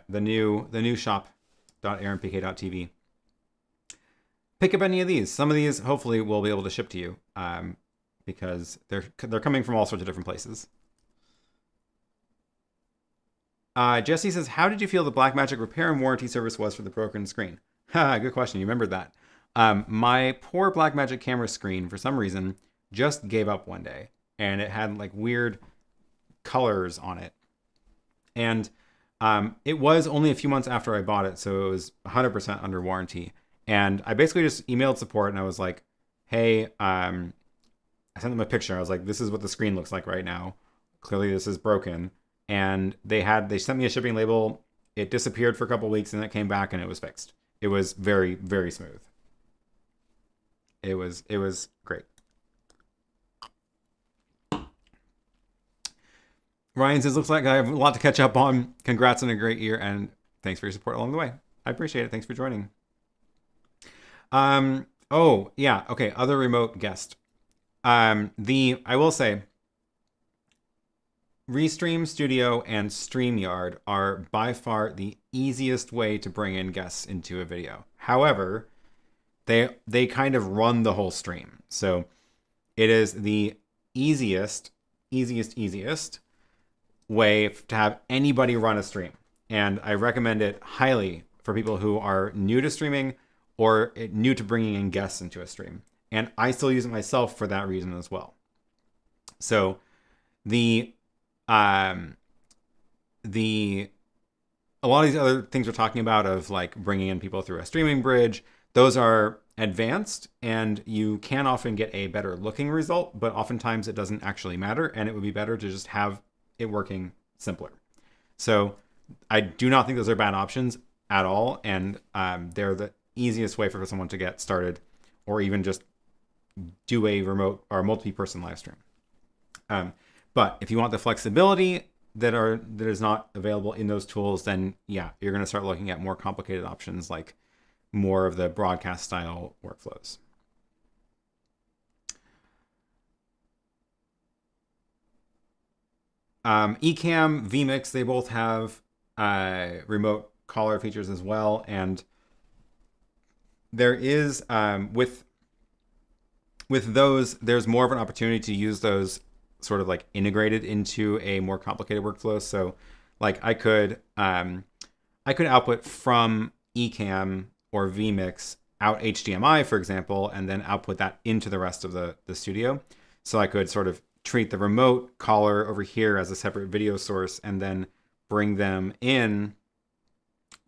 the new shop.aaronpk.tv. Pick up any of these. Some of these hopefully we'll be able to ship to you because they're coming from all sorts of different places. Jesse says, how did you feel the Blackmagic repair and warranty service was for the broken screen? Good question. You remembered that. My poor Blackmagic camera screen, for some reason, just gave up one day. And it had like weird colors on it. And it was only a few months after I bought it, so it was 100% under warranty. And I basically just emailed support and I was like, hey, I sent them a picture. I was like, this is what the screen looks like right now. Clearly this is broken. And they sent me a shipping label. It disappeared for a couple of weeks and it came back and it was fixed. It was very, very smooth. It was great. Ryan says, looks like I have a lot to catch up on. Congrats on a great year and thanks for your support along the way. I appreciate it. Thanks for joining. Oh yeah. Okay. Other remote guest. I will say, Restream Studio and StreamYard are by far the easiest way to bring in guests into a video. However, they kind of run the whole stream. So it is the easiest way to have anybody run a stream. And I recommend it highly for people who are new to streaming or new to bringing in guests into a stream. And I still use it myself for that reason as well. So a lot of these other things we're talking about of like bringing in people through a streaming bridge, those are advanced and you can often get a better looking result, but oftentimes it doesn't actually matter. And it would be better to just have it working simpler. So I do not think those are bad options at all. And they're the easiest way for someone to get started or even just do a remote or multi-person live stream. But if you want the flexibility that is not available in those tools, then yeah, you're going to start looking at more complicated options like more of the broadcast style workflows. Ecamm, vMix, they both have remote caller features as well. And there is, with those, there's more of an opportunity to use those sort of like integrated into a more complicated workflow. So like I could output from Ecamm or vMix out HDMI, for example, and then output that into the rest of the studio. So I could sort of treat the remote caller over here as a separate video source and then bring them in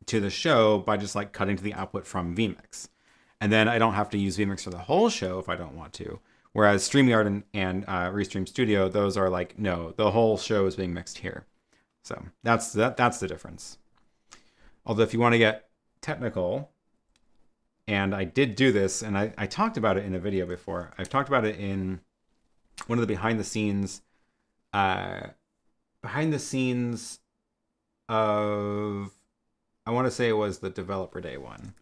to the show by just like cutting to the output from vMix. And then I don't have to use vMix for the whole show if I don't want to. Whereas StreamYard and Restream Studio, those are like, no, the whole show is being mixed here. So that's the difference. Although if you want to get technical, and I did do this, and I talked about it in a video before. I've talked about it in one of the behind the scenes of, I want to say it was the Developer Day one.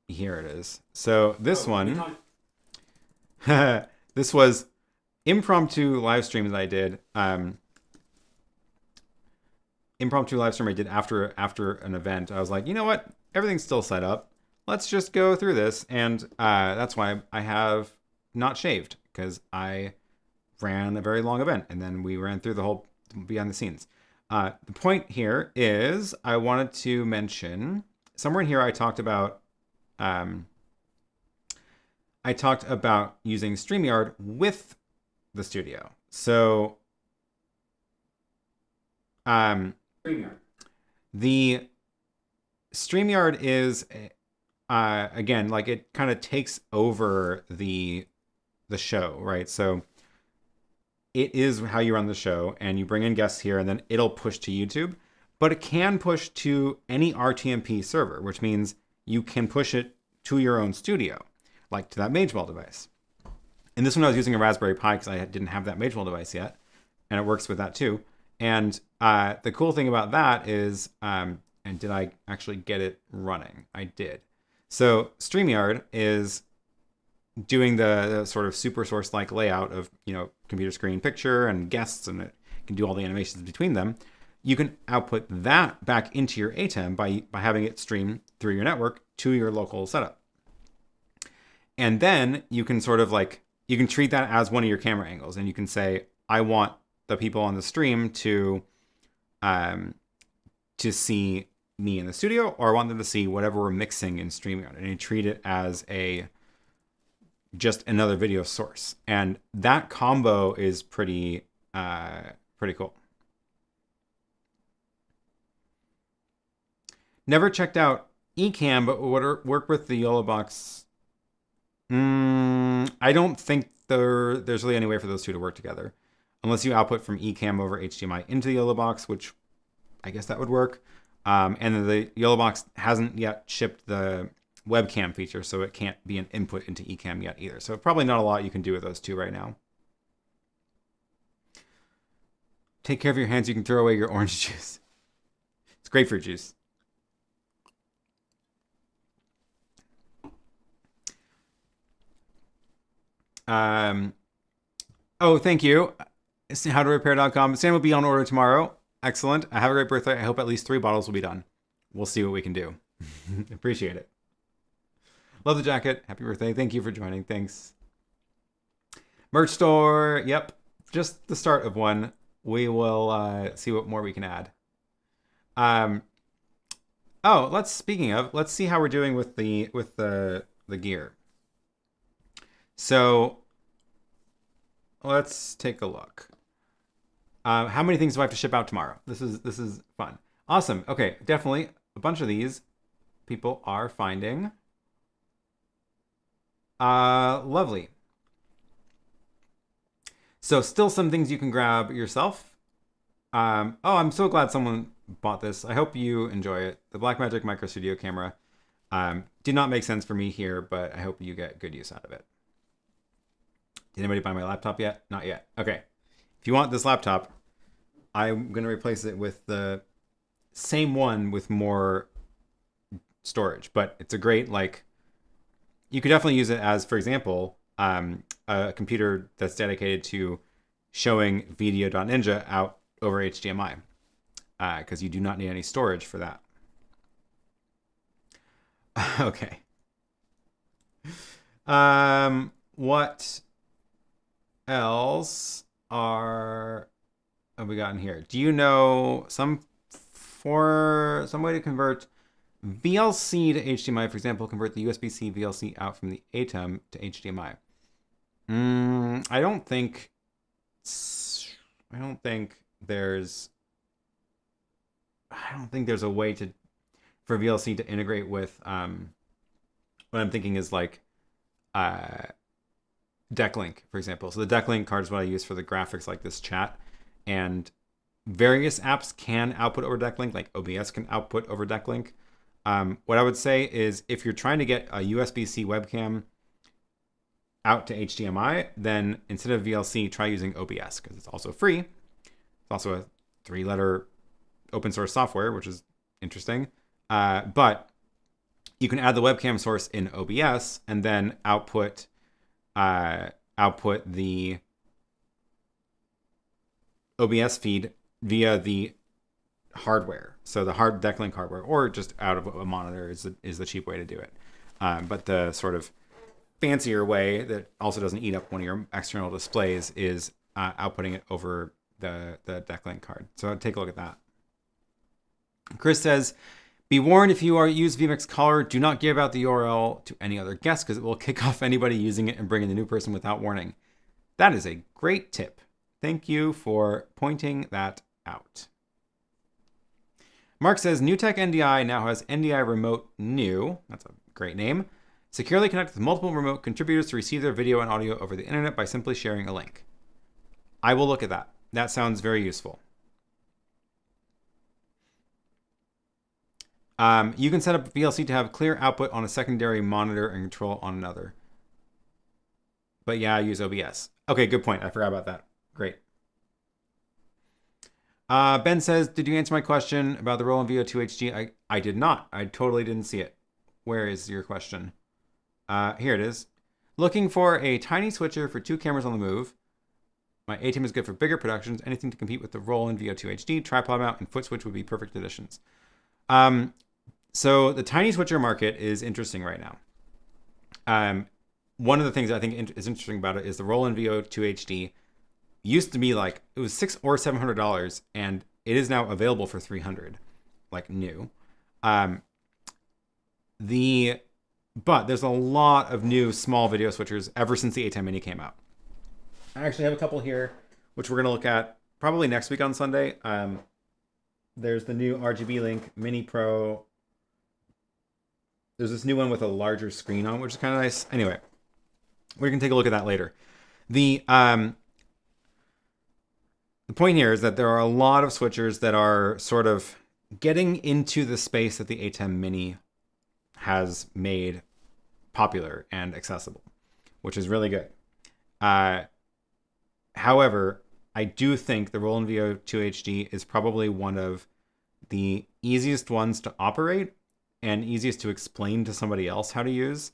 Here it is. So this one, this was impromptu live stream that I did. Impromptu live stream I did after an event. I was like, you know what? Everything's still set up. Let's just go through this. And that's why I have not shaved, because I ran a very long event. And then we ran through the whole behind the scenes. The point here is I wanted to mention, somewhere in here I talked about using StreamYard with the studio. So the StreamYard is again, like it kind of takes over the show, right? So it is how you run the show, and you bring in guests here, and then it'll push to YouTube, but it can push to any RTMP server, which means you can push it to your own studio, like to that Magewell device. And this one I was using a Raspberry Pi because I didn't have that Magewell device yet, and it works with that too. And the cool thing about that is, and did I actually get it running? I did. So StreamYard is doing the sort of SuperSource like layout of, you know, computer screen picture and guests, and it can do all the animations between them. You can output that back into your ATEM by having it stream through your network to your local setup. And then you can sort of like, you can treat that as one of your camera angles, and you can say, I want the people on the stream to see me in the studio, or I want them to see whatever we're mixing in StreamYard, and you treat it as just another video source. And that combo is pretty cool. Never checked out Ecamm, but would work with the YoloBox. I don't think there's really any way for those two to work together, unless you output from Ecamm over HDMI into the YoloBox, which I guess that would work. And then the YoloBox hasn't yet shipped the webcam feature, so it can't be an input into Ecamm yet either. So probably not a lot you can do with those two right now. Take care of your hands. You can throw away your orange juice. It's grapefruit juice. Oh, thank you. Howtorepair.com. Sam will be on order tomorrow. Excellent. Have a great birthday. I hope at least 3 bottles will be done. We'll see what we can do. Appreciate it. Love the jacket. Happy birthday. Thank you for joining. Thanks. Merch store. Yep. Just the start of one. We will see what more we can add. Oh, speaking of, let's see how we're doing with the gear. So let's take a look. How many things do I have to ship out tomorrow? This is fun. Awesome. Okay, definitely a bunch of these people are finding. Lovely. So still some things you can grab yourself. Oh, I'm so glad someone bought this. I hope you enjoy it. The Blackmagic Micro Studio camera. Did not make sense for me here, but I hope you get good use out of it. Did anybody buy my laptop yet? Not yet. Okay. If you want this laptop, I'm going to replace it with the same one with more storage, but it's a great, like, you could definitely use it as, for example, a computer that's dedicated to showing video.ninja out over HDMI, because you do not need any storage for that. Okay. What else have we gotten here? Do you know some way to convert VLC to HDMI? For example, convert the USB-C VLC out from the ATEM to HDMI. I don't think. I don't think there's a way for VLC to integrate with what I'm thinking is like DeckLink, for example. So the DeckLink card is what I use for the graphics like this chat, and various apps can output over DeckLink, like OBS can output over DeckLink. What I would say is if you're trying to get a USB-C webcam out to HDMI, then instead of VLC, try using OBS because it's also free. It's also a 3-letter open source software, which is interesting. But you can add the webcam source in OBS and then output the OBS feed via the hardware. So the hard DeckLink hardware, or just out of a monitor is the cheap way to do it. But the sort of fancier way that also doesn't eat up one of your external displays is outputting it over the DeckLink card. So take a look at that. Chris says, be warned, if you use vMix Caller, do not give out the URL to any other guest because it will kick off anybody using it and bring in the new person without warning. That is a great tip. Thank you for pointing that out. Mark says, NewTek NDI now has NDI Remote New. That's a great name. Securely connect with multiple remote contributors to receive their video and audio over the internet by simply sharing a link. I will look at that. That sounds very useful. You can set up VLC to have clear output on a secondary monitor and control on another. But yeah, I use OBS. Okay, good point. I forgot about that. Great. Ben says, did you answer my question about the roll-in VO2 HD? I did not. I totally didn't see it. Where is your question? Here it is. Looking for a tiny switcher for 2 cameras on the move. My ATEM is good for bigger productions. Anything to compete with the roll-in VO2 HD, tripod mount, and foot switch would be perfect additions. So the tiny switcher market is interesting right now. One of the things I think is interesting about it is the roll-in VO2 HD used to be like, it was $600 or $700, and it is now available for $300, like new. But there's a lot of new small video switchers ever since the ATEM Mini came out. I actually have a couple here, which we're going to look at probably next week on Sunday. There's the new RGB Link Mini Pro. There's this new one with a larger screen on, which is kind of nice. Anyway, we can take a look at that later. The point here is that there are a lot of switchers that are sort of getting into the space that the ATEM Mini has made popular and accessible, which is really good. However, I do think the roll-in VO2 HD is probably one of the easiest ones to operate and easiest to explain to somebody else how to use,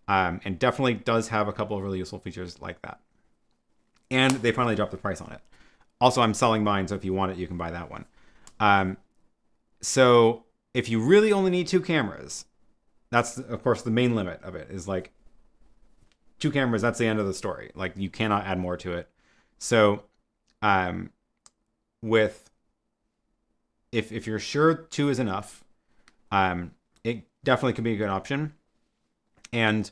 and definitely does have a couple of really useful features like that. And they finally dropped the price on it. Also, I'm selling mine, so if you want it, you can buy that one. So if you really only need 2 cameras, that's, of course, the main limit of it is like 2 cameras, that's the end of the story. Like, you cannot add more to it. So if you're sure 2 is enough, it definitely could be a good option. And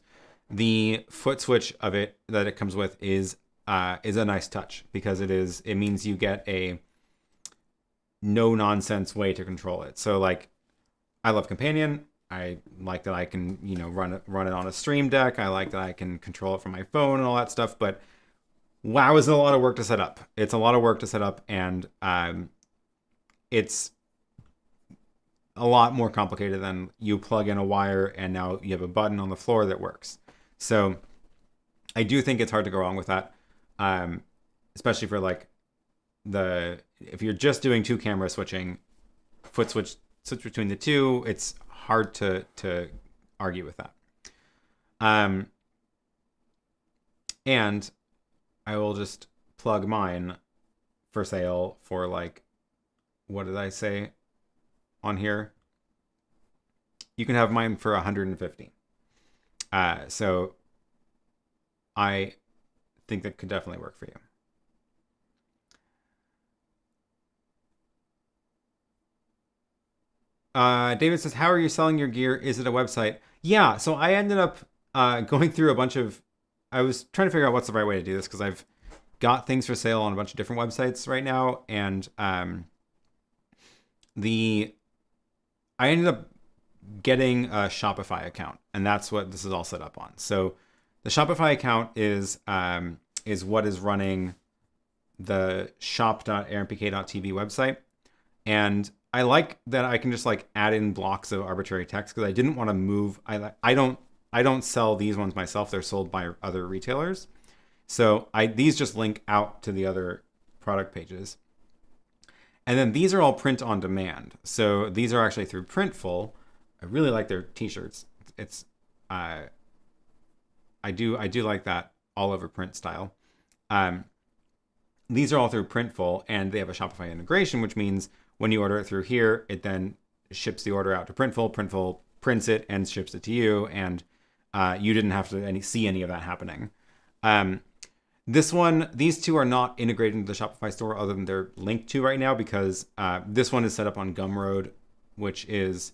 the foot switch of it that it comes with is a nice touch, because it means you get a no nonsense way to control it. So like, I love Companion. I like that I can, run it on a Stream Deck. I like that I can control it from my phone and all that stuff. But wow, is it a lot of work to set up. It's a lot of work to set up, and it's a lot more complicated than you plug in a wire and now you have a button on the floor that works. So I do think it's hard to go wrong with that, especially for like if you're just doing 2 camera switching, foot switch between the 2, it's hard to argue with that. And I will just plug mine for sale for like, what did I say on here? You can have mine for $150. So I think that could definitely work for you. David says, how are you selling your gear? Is it a website? Yeah, so I ended up going through a bunch of, I was trying to figure out what's the right way to do this, because got things for sale on a bunch of different websites right now, and I ended up getting a Shopify account, and that's what this is all set up on. So the Shopify account is what is running the shop.armpk.tv website. And I like that I can just like add in blocks of arbitrary text, because I didn't want to move. I don't sell these ones myself. They're sold by other retailers. So these just link out to the other product pages. And then these are all print on demand. So these are actually through Printful. I really like their t-shirts. It's I do like that all over print style. These are all through Printful, and they have a Shopify integration, which means when you order it through here, it then ships the order out to Printful. Printful prints it and ships it to you, and you didn't have to see any of that happening. These two are not integrated into the Shopify store, other than they're linked to right now, because this one is set up on Gumroad, which is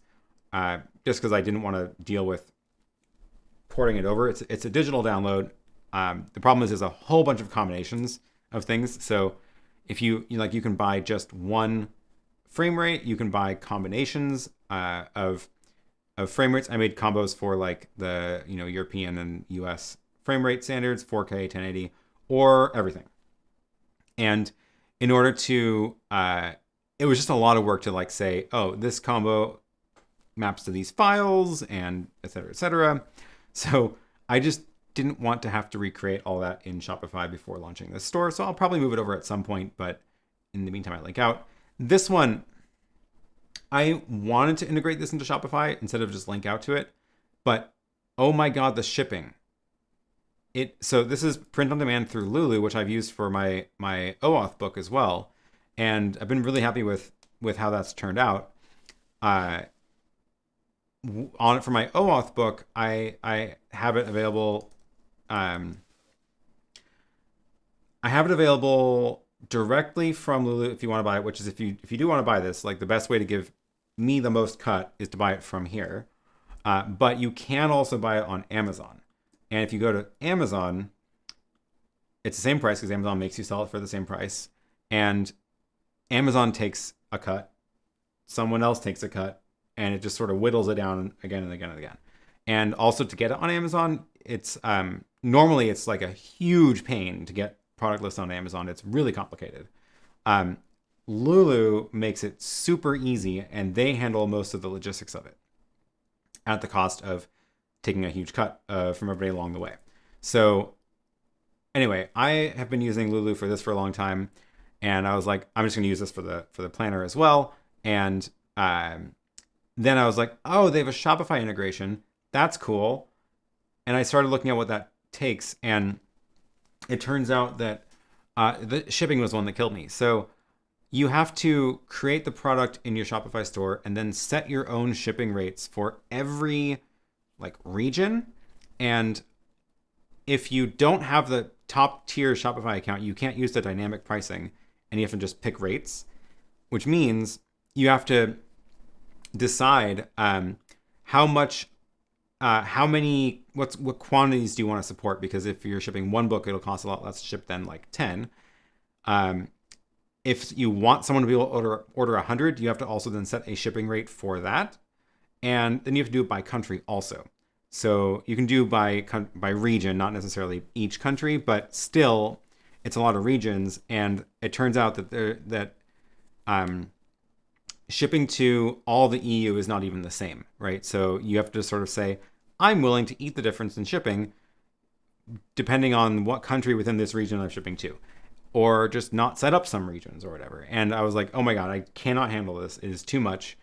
just because I didn't want to deal with porting it over. It's a digital download. The problem is there's a whole bunch of combinations of things. So if you can buy just one frame rate, you can buy combinations of frame rates. I made combos for like the European and US frame rate standards, 4K, 1080, or everything. And in order to it was just a lot of work to like say, oh, this combo maps to these files, and et cetera, et cetera. So I just didn't want to have to recreate all that in Shopify before launching this store. So I'll probably move it over at some point, but in the meantime, I link out. This one, I wanted to integrate this into Shopify instead of just link out to it, but oh my God, the shipping. So this is print on demand through Lulu, which I've used for my OAuth book as well. And I've been really happy with how that's turned out. On it for my OAuth book, I have it available. I have it available directly from Lulu if you want to buy it, which is if you do want to buy this, like the best way to give me the most cut is to buy it from here. But you can also buy it on Amazon. And if you go to Amazon, it's the same price because Amazon makes you sell it for the same price. And Amazon takes a cut, someone else takes a cut, and it just sort of whittles it down again and again and again. And also to get it on Amazon, it's normally it's like a huge pain to get product lists on Amazon. It's really complicated. Lulu makes it super easy, and they handle most of the logistics of it at the cost of taking a huge cut from everybody along the way. So anyway, I have been using Lulu for this for a long time, and I was like, I'm just going to use this for the planner as well. And then I was like, oh, they have a Shopify integration. That's cool. And I started looking at what that takes, and it turns out that the shipping was one that killed me. So you have to create the product in your Shopify store and then set your own shipping rates for every like region. And if you don't have the top tier Shopify account, you can't use the dynamic pricing, and you have to just pick rates, which means you have to decide what quantities do you want to support, because if you're shipping one book, it'll cost a lot less to ship than like 10. If you want someone to be able to order 100, you have to also then set a shipping rate for that. And then you have to do it by country also. So you can do by region, not necessarily each country, but still it's a lot of regions. And it turns out that shipping to all the EU is not even the same, right? So you have to sort of say, I'm willing to eat the difference in shipping depending on what country within this region I'm shipping to, or just not set up some regions or whatever. And I was like, oh my God, I cannot handle this. It is too much.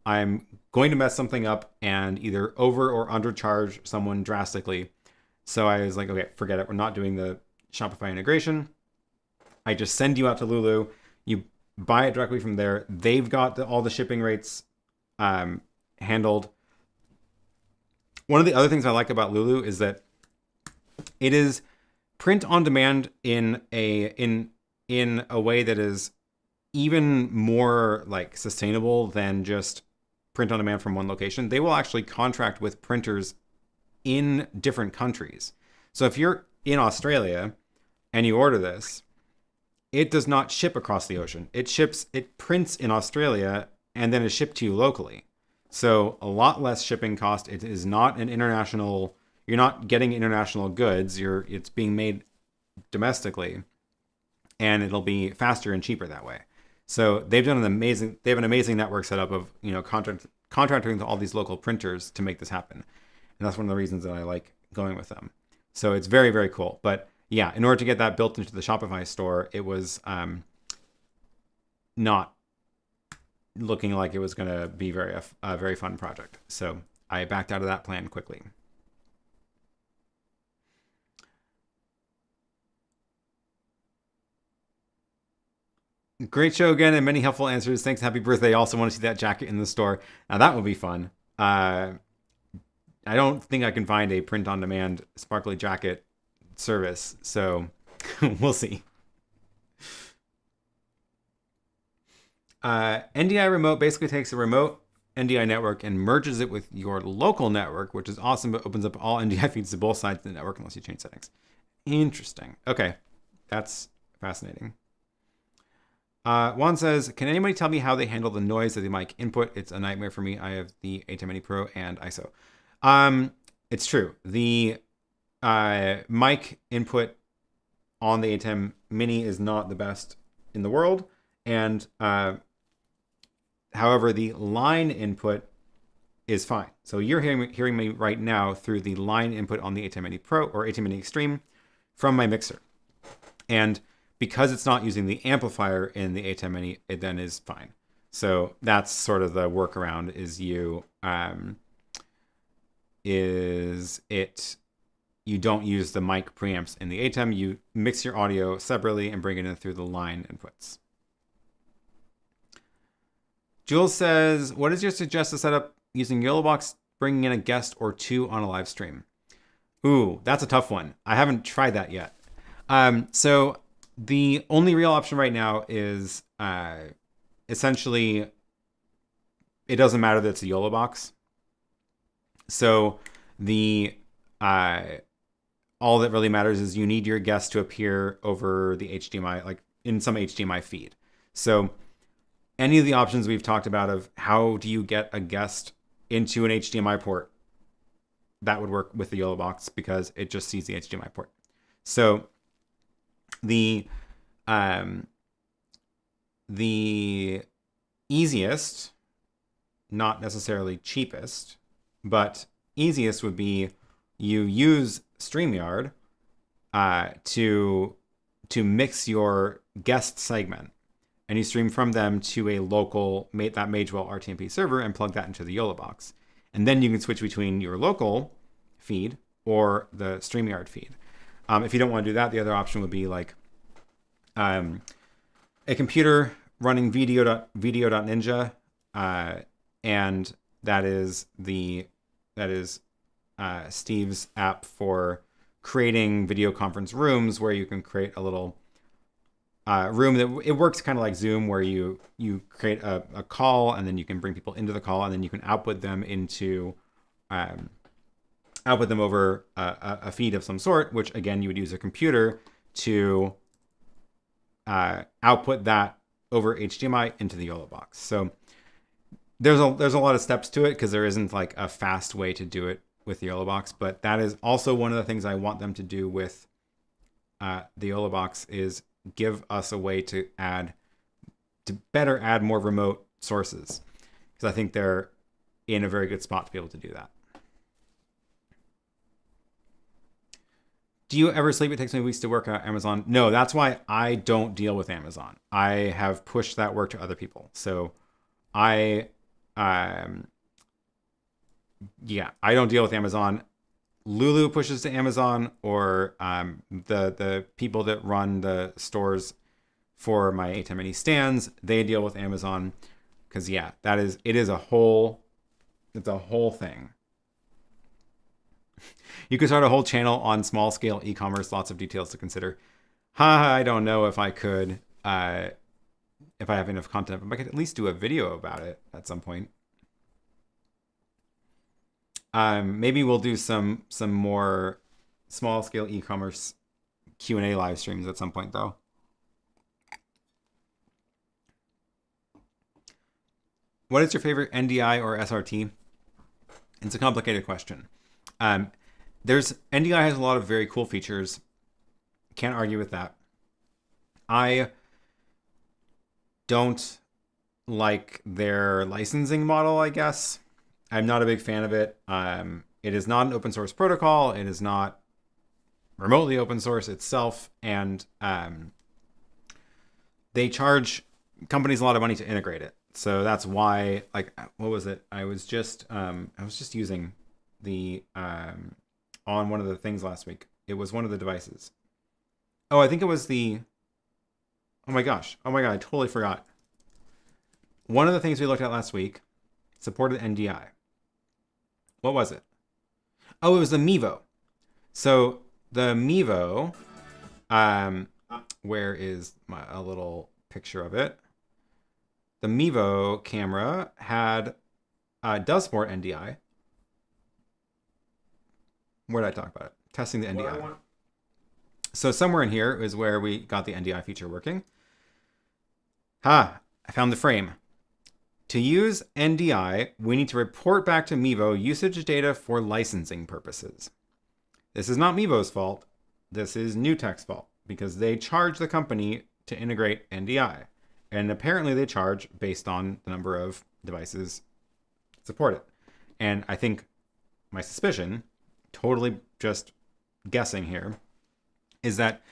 I'm going to mess something up and either over or undercharge someone drastically. So I was like, okay, forget it. We're not doing the Shopify integration. I just send you out to Lulu. You buy it directly from there. They've got all the shipping rates handled. One of the other things I like about Lulu is that it is print on demand in a way that is even more like sustainable than just print on demand from one location. They will actually contract with printers in different countries. So if you're in Australia and you order this, it does not ship across the ocean. It prints in Australia and then is shipped to you locally. So a lot less shipping cost. It is not an international, you're not getting international goods. It's being made domestically, and it'll be faster and cheaper that way. So they have an amazing network set up of, contracting with all these local printers to make this happen. And that's one of the reasons that I like going with them. So it's very, very cool. But yeah, in order to get that built into the Shopify store, it was not looking like it was going to be a very fun project. So I backed out of that plan quickly. Great show again, and many helpful answers. Thanks. Happy birthday. I also want to see that jacket in the store. Now that would be fun. I don't think I can find a print-on-demand sparkly jacket service, so we'll see. NDI Remote basically takes a remote NDI network and merges it with your local network, which is awesome, but opens up all NDI feeds to both sides of the network unless you change settings. Interesting. Okay, that's fascinating. Juan says, can anybody tell me how they handle the noise of the mic input? It's a nightmare for me. I have the ATEM Mini Pro and ISO. It's true. The mic input on the ATEM Mini is not the best in the world. And however, the line input is fine. So you're hearing me right now through the line input on the ATEM Mini Pro or ATEM Mini Extreme from my mixer. And because it's not using the amplifier in the ATEM Mini, it then is fine. So that's sort of the workaround, is you don't use the mic preamps in the ATEM. You mix your audio separately and bring it in through the line inputs. Jules says, what is your suggested setup using YoloBox, bringing in a guest or two on a live stream? Ooh, that's a tough one. I haven't tried that yet. So the only real option right now is essentially, it doesn't matter that it's a YoloBox. So all that really matters is you need your guest to appear over the HDMI, like in some HDMI feed. So any of the options we've talked about of how do you get a guest into an HDMI port, that would work with the YoloBox because it just sees the HDMI port. So the easiest, not necessarily cheapest, but easiest would be you use StreamYard to mix your guest segment, and you stream from them to a local that Magewell RTMP server and plug that into the YoloBox. And then you can switch between your local feed or the StreamYard feed. If you don't want to do that, the other option would be like a computer running video.ninja, and that is Steve's app for creating video conference rooms, where you can create a little room that it works kind of like Zoom, where you create a call, and then you can bring people into the call, and then you can output them over a feed of some sort, which again you would use a computer to output that over HDMI into the YoloBox. So there's a lot of steps to it, because there isn't like a fast way to do it with the YoloBox, but that is also one of the things I want them to do with the YoloBox, is give us a way to better add more remote sources, because I think they're in a very good spot to be able to do that. Do you ever sleep? It takes me weeks to work at Amazon. No, that's why I don't deal with Amazon. I have pushed that work to other people. So I don't deal with Amazon. Lulu pushes to Amazon, or the people that run the stores for my ATEM Mini stands, they deal with Amazon, because it's a whole thing. You could start a whole channel on small scale e-commerce, lots of details to consider. I don't know if I could, if I have enough content, but I could at least do a video about it at some point. Maybe we'll do some more small scale e-commerce Q&A live streams at some point, though. What is your favorite NDI or SRT? It's a complicated question. NDI has a lot of very cool features. Can't argue with that. I don't like their licensing model, I guess. I'm not a big fan of it. It is not an open source protocol. It is not remotely open source itself. And they charge companies a lot of money to integrate it. So that's why, like, what was it? I was just using the, on one of the things last week. It was one of the devices. Oh, I think it was the, oh my God, I totally forgot. One of the things we looked at last week supported NDI. What was it? Oh, it was the Mevo. So the Mevo, where is a little picture of it? The Mevo camera does support NDI. Where did I talk about it? Testing the NDI. So somewhere in here is where we got the NDI feature working. I found the frame. To use NDI, we need to report back to Mevo usage data for licensing purposes. This is not Mevo's fault. This is NewTek's fault because they charge the company to integrate NDI. And apparently they charge based on the number of devices support it. And I think my suspicion, totally just guessing here, is that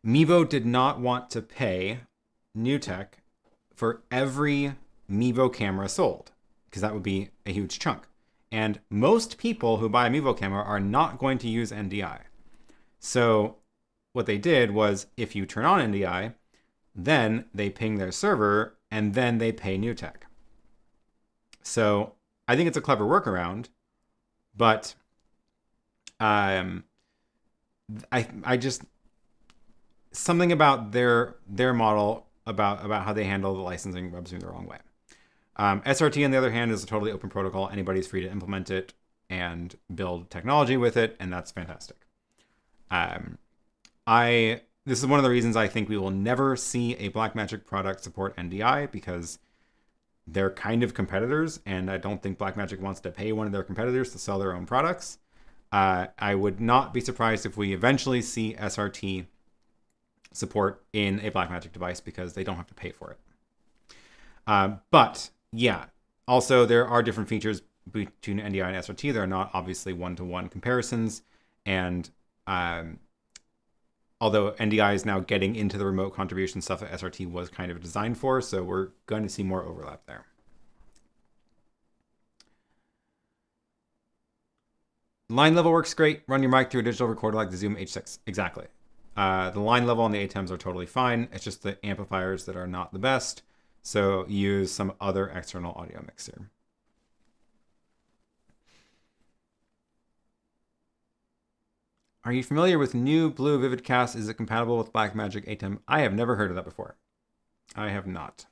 Mevo did not want to pay NewTek for every Mevo camera sold, because that would be a huge chunk. And most people who buy a Mevo camera are not going to use NDI. So what they did was, if you turn on NDI, then they ping their server and then they pay NewTek. So I think it's a clever workaround, but I just, something about their model about how they handle the licensing rubs me the wrong way. SRT, on the other hand, is a totally open protocol. Anybody's free to implement it and build technology with it, and that's fantastic. This is one of the reasons I think we will never see a Blackmagic product support NDI, because they're kind of competitors, and I don't think Blackmagic wants to pay one of their competitors to sell their own products. I would not be surprised if we eventually see SRT support in a Blackmagic device, because they don't have to pay for it. But yeah, also there are different features between NDI and SRT. There are not obviously one-to-one comparisons, and although NDI is now getting into the remote contribution stuff that SRT was kind of designed for, so we're going to see more overlap there. Line level works great. Run your mic through a digital recorder like the Zoom H6. Exactly. The line level on the ATEMs are totally fine. It's just the amplifiers that are not the best. So use some other external audio mixer. Are you familiar with New Blue Vivid Cast? Is it compatible with Blackmagic ATEM? I have never heard of that before. I have not.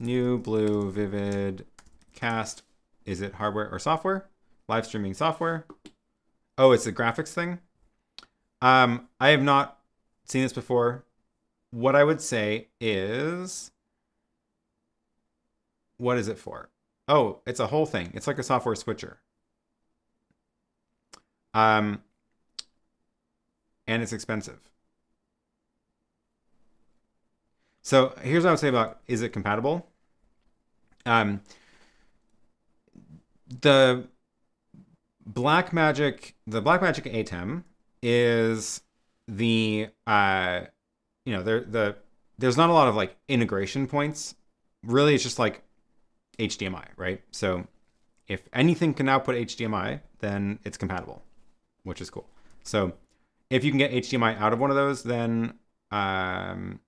New Blue Vivid Cast. Is it hardware or software? Live streaming software? Oh, it's a graphics thing? I have not seen this before. What I would say is, what is it for? Oh, it's a whole thing. It's like a software switcher. And it's expensive. So here's what I would say about, is it compatible? The Blackmagic ATEM is there's not a lot of like integration points. Really, it's just like HDMI, right? So if anything can output HDMI, then it's compatible, which is cool. So if you can get HDMI out of one of those, then yeah.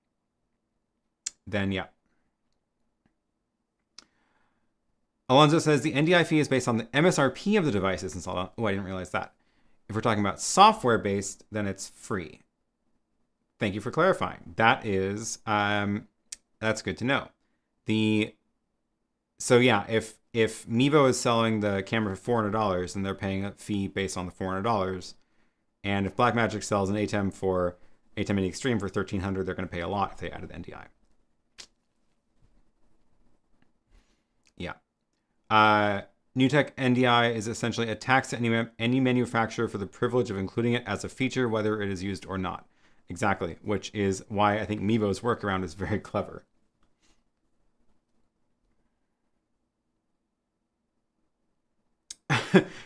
Alonso says the NDI fee is based on the MSRP of the devices installed on. Oh, I didn't realize that. If we're talking about software-based, then it's free. Thank you for clarifying. That is, that's good to know. So yeah, if Mevo is selling the camera for $400, and they're paying a fee based on the $400, and if Blackmagic sells an ATEM Mini Extreme for $1,300, they're going to pay a lot if they added NDI. Yeah. NewTek NDI is essentially a tax to any manufacturer for the privilege of including it as a feature, whether it is used or not. Exactly, which is why I think Mevo's workaround is very clever.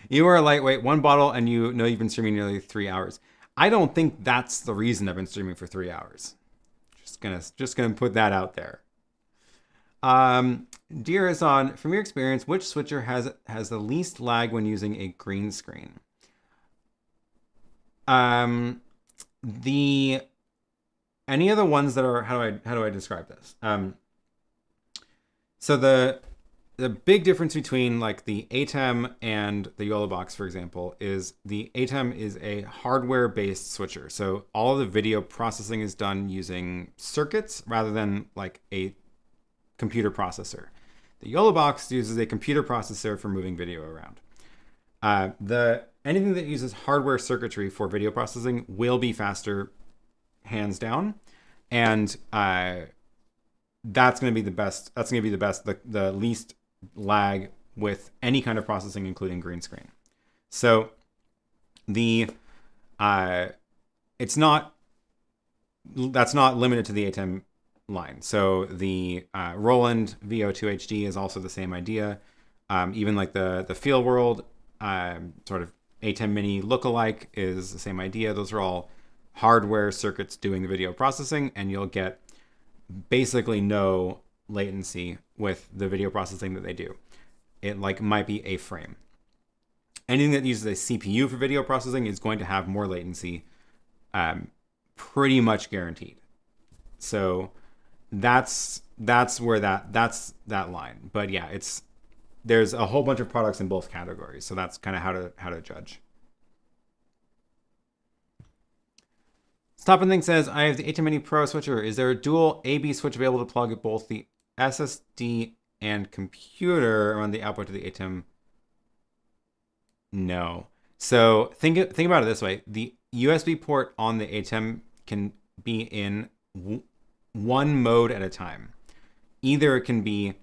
You are a lightweight, one bottle, and you know you've been streaming nearly 3 hours. I don't think that's the reason I've been streaming for 3 hours. Just gonna put that out there. Dear Azan, from your experience, which switcher has the least lag when using a green screen? Any of the ones that are, how do I describe this? So the big difference between like the ATEM and the YoloBox, for example, is the ATEM is a hardware-based switcher. So all of the video processing is done using circuits rather than like a computer processor. The YoloBox uses a computer processor for moving video around. Anything that uses hardware circuitry for video processing will be faster, hands down, and that's going to be the best. That's going to be the least lag with any kind of processing, including green screen. So that's not limited to the ATEM line. So the Roland VO2 HD is also the same idea. Even like the Feel World sort of ATEM Mini lookalike is the same idea. Those are all hardware circuits doing the video processing, and you'll get basically no latency with the video processing that they do. It like might be a frame. Anything that uses a CPU for video processing is going to have more latency, pretty much guaranteed. So that's where that's that line. But yeah, there's a whole bunch of products in both categories, so that's kind of how to judge. Stop and Think says, I have the ATEM Mini Pro switcher. Is there a dual AB switch available to plug both the SSD and computer around the output to the ATEM? No. So think about it this way: the USB port on the ATEM can be in one mode at a time. Either it can be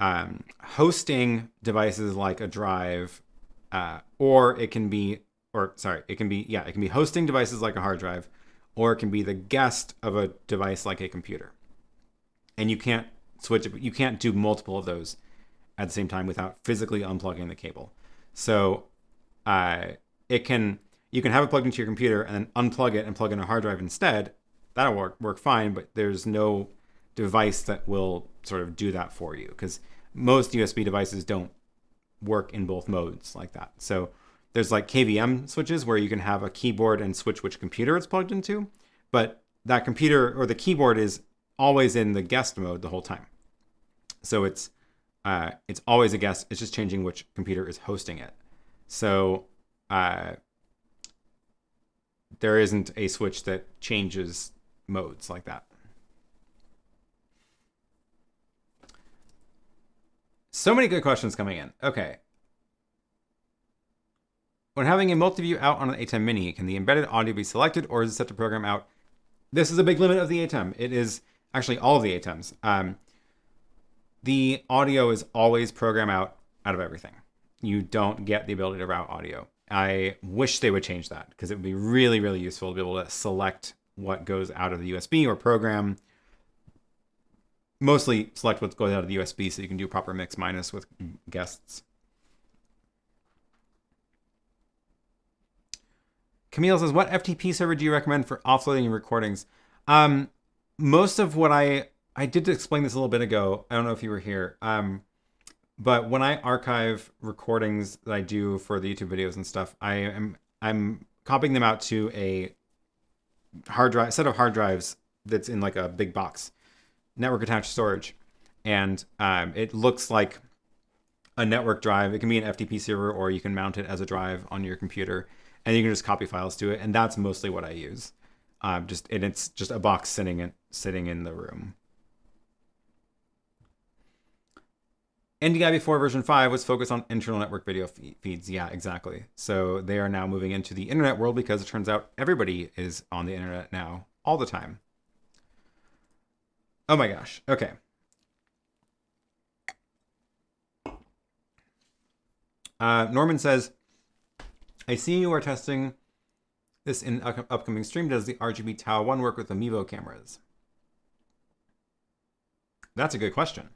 hosting devices like a drive, or it can be hosting devices like a hard drive, or it can be the guest of a device like a computer. And you can't switch it. You can't do multiple of those at the same time without physically unplugging the cable. So you can have it plugged into your computer and then unplug it and plug in a hard drive instead. That'll work fine, but there's no device that will sort of do that for you, because most USB devices don't work in both modes like that. So there's like KVM switches where you can have a keyboard and switch which computer it's plugged into, but that computer or the keyboard is always in the guest mode the whole time. So it's always a guest. It's just changing which computer is hosting it. So there isn't a switch that changes modes like that. So many good questions coming in. Okay. When having a multi-view out on an ATEM Mini, can the embedded audio be selected, or is it set to program out? This is a big limit of the ATEM. It is actually all of the ATEMs. The audio is always program out of everything. You don't get the ability to route audio. I wish they would change that, because it would be really, really useful to be able to select what goes out of the USB or program. Mostly select what goes out of the USB so you can do proper mix minus with guests. Camille says, what FTP server do you recommend for offloading your recordings? Most of what I did explain this a little bit ago. I don't know if you were here. But when I archive recordings that I do for the YouTube videos and stuff, I'm copying them out to a set of hard drives that's in like a big box, network attached storage, and it looks like a network drive. It can be an FTP server, or you can mount it as a drive on your computer, and you can just copy files to it. And that's mostly what I use. It's just a box sitting in the room. NDI before version 5 was focused on internal network video feeds. Yeah, exactly. So they are now moving into the internet world, because it turns out everybody is on the internet now all the time. Oh my gosh. Okay. Norman says, I see you are testing this in upcoming stream. Does the RGB Tau 1 work with the Mevo cameras? That's a good question.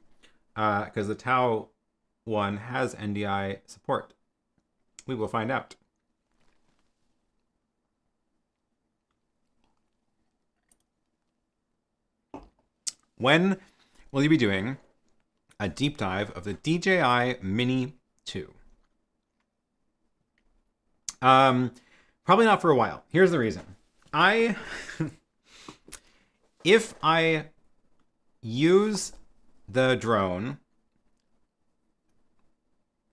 Because the Tau 1 has NDI support. We will find out. When will you be doing a deep dive of the DJI Mini 2? Probably not for a while. Here's the reason. If I use the drone,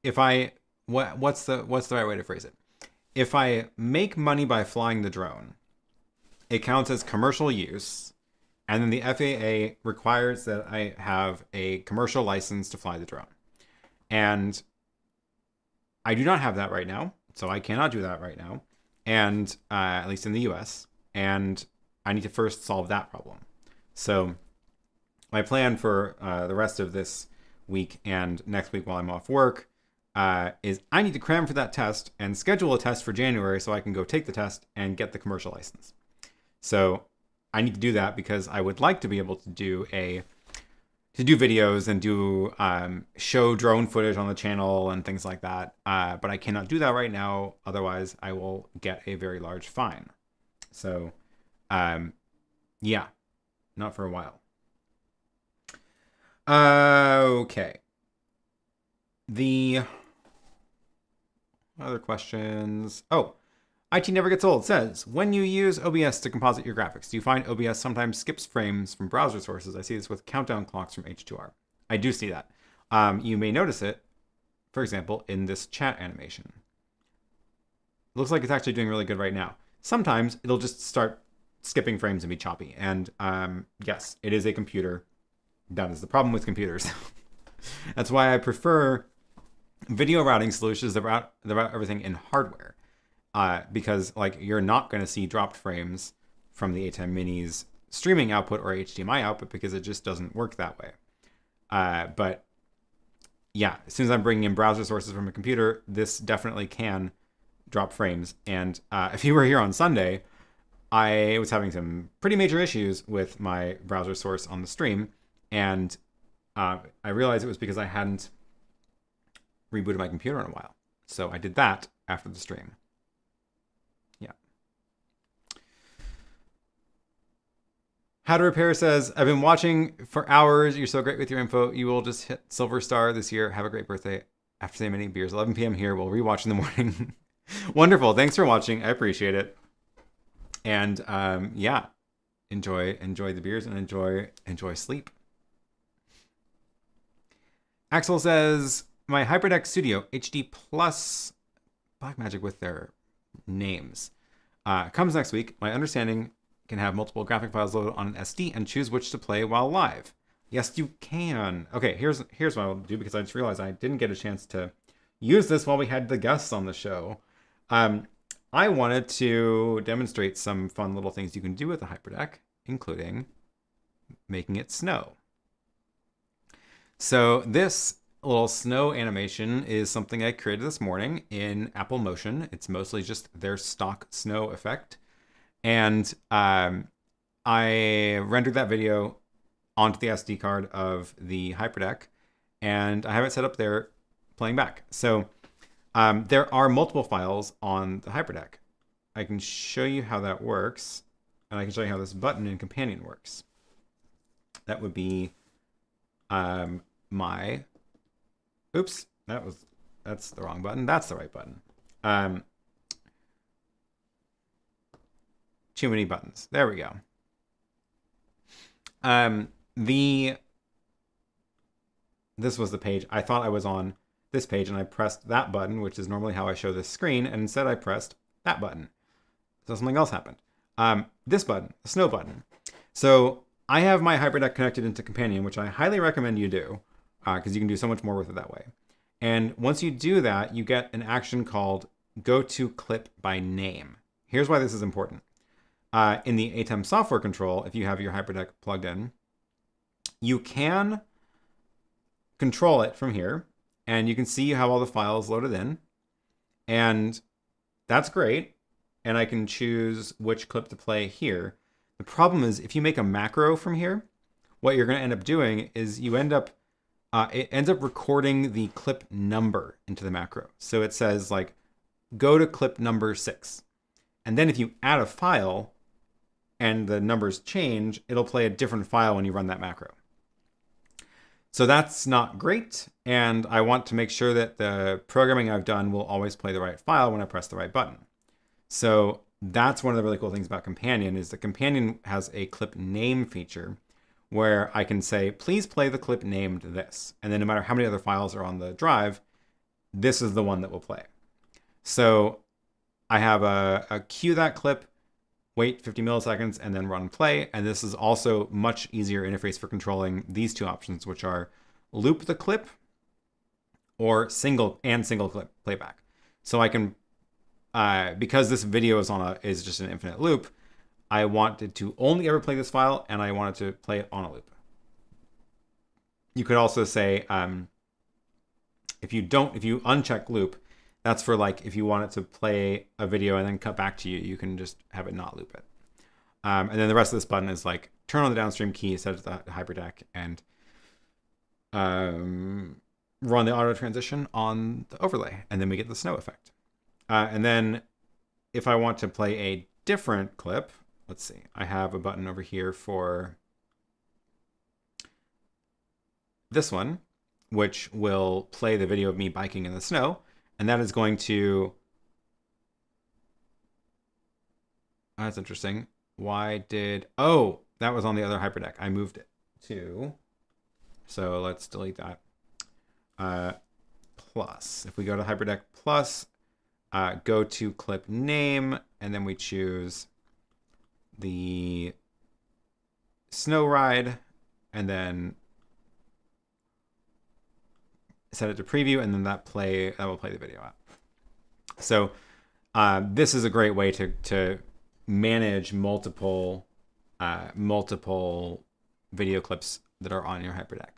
what's the right way to phrase it? If I make money by flying the drone, it counts as commercial use, and then the FAA requires that I have a commercial license to fly the drone. And I do not have that right now, so I cannot do that right now, and at least in the US, and I need to first solve that problem. So my plan for the rest of this week and next week while I'm off work is I need to cram for that test and schedule a test for January so I can go take the test and get the commercial license. So I need to do that because I would like to be able to do videos and do show drone footage on the channel and things like that. But I cannot do that right now. Otherwise, I will get a very large fine. So, yeah, not for a while. Okay. The other questions. Oh, IT Never Gets Old says, when you use OBS to composite your graphics, do you find OBS sometimes skips frames from browser sources? I see this with countdown clocks from H2R. I do see that. You may notice it, for example, in this chat animation. Looks like it's actually doing really good right now. Sometimes it'll just start skipping frames and be choppy. And yes, it is a computer. That is the problem with computers. That's why I prefer video routing solutions that route everything in hardware. Because like you're not going to see dropped frames from the ATEM Mini's streaming output or HDMI output because it just doesn't work that way. But yeah, as soon as I'm bringing in browser sources from a computer, this definitely can drop frames. And if you were here on Sunday, I was having some pretty major issues with my browser source on the stream. And I realized it was because I hadn't rebooted my computer in a while. So I did that after the stream. Yeah. How to Repair says, I've been watching for hours. You're so great with your info. You will just hit Silver Star this year. Have a great birthday. After say many beers, 11 p.m. here. We'll rewatch in the morning. Wonderful. Thanks for watching. I appreciate it. And yeah, enjoy the beers and enjoy sleep. Axel says, my Hyperdeck Studio HD Plus Blackmagic with their names comes next week. My understanding can have multiple graphic files loaded on an SD and choose which to play while live. Yes, you can. Okay, here's what I'll do because I just realized I didn't get a chance to use this while we had the guests on the show. I wanted to demonstrate some fun little things you can do with the Hyperdeck, including making it snow. So this little snow animation is something I created this morning in Apple Motion. It's mostly just their stock snow effect. And I rendered that video onto the SD card of the Hyperdeck, and I have it set up there playing back. So there are multiple files on the Hyperdeck. I can show you how that works, and I can show you how this button in Companion works. That would be my, oops, that's the wrong button. That's the right button. Too many buttons. There we go. This was the page. I thought I was on this page and I pressed that button, which is normally how I show this screen, and instead I pressed that button. So something else happened. This button, the snow button. So I have my Hyperdeck connected into Companion, which I highly recommend you do, because you can do so much more with it that way. And once you do that, you get an action called Go to Clip by Name. Here's why this is important. In the ATEM software control, if you have your Hyperdeck plugged in, you can control it from here, and you can see how all the files loaded in. And that's great. And I can choose which clip to play here. The problem is if you make a macro from here, what you're going to end up doing is you end up, it ends up recording the clip number into the macro. So it says like, go to clip number 6. And then if you add a file and the numbers change, it'll play a different file when you run that macro. So that's not great. And I want to make sure that the programming I've done will always play the right file when I press the right button. So that's one of the really cool things about Companion is the Companion has a clip name feature where I can say, please play the clip named this. And then no matter how many other files are on the drive, this is the one that will play. So I have a cue that clip, wait 50 milliseconds, and then run play. And this is also much easier interface for controlling these two options, which are loop the clip or single clip playback. So I can, because this video is just an infinite loop, I wanted to only ever play this file, and I wanted to play it on a loop. You could also say, if you uncheck loop, that's for like, if you want it to play a video and then cut back to you, you can just have it not loop it. And then the rest of this button is like, turn on the downstream key, set it to the Hyperdeck, and run the auto transition on the overlay. And then we get the snow effect. And then if I want to play a different clip, let's see, I have a button over here for this one, which will play the video of me biking in the snow. And that is going to, that's interesting. Oh, that was on the other Hyperdeck. I moved it to, so let's delete that. Plus, if we go to Hyperdeck Plus, go to clip name, and then we choose the snow ride, and then set it to preview, and then that will play the video out. So this is a great way to manage multiple video clips that are on your Hyperdeck.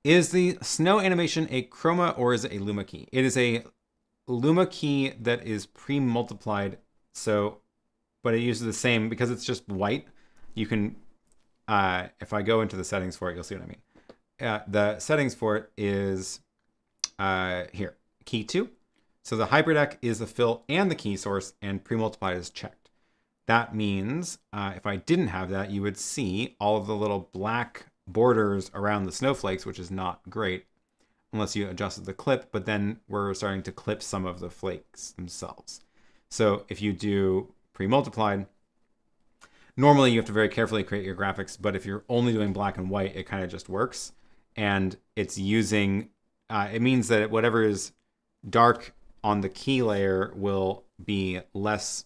Is the snow animation a chroma or is it a Luma key? It is a Luma key that is pre-multiplied. But it uses the same, because it's just white. You can, if I go into the settings for it, you'll see what I mean. The settings for it is here, key 2. So the Hyperdeck is the fill and the key source, and pre-multiplied is checked. That means if I didn't have that, you would see all of the little black borders around the snowflakes, which is not great unless you adjusted the clip, but then we're starting to clip some of the flakes themselves. So if you do pre-multiplied, normally you have to very carefully create your graphics, but if you're only doing black and white, it kind of just works. And it's using, it means that whatever is dark on the key layer will be less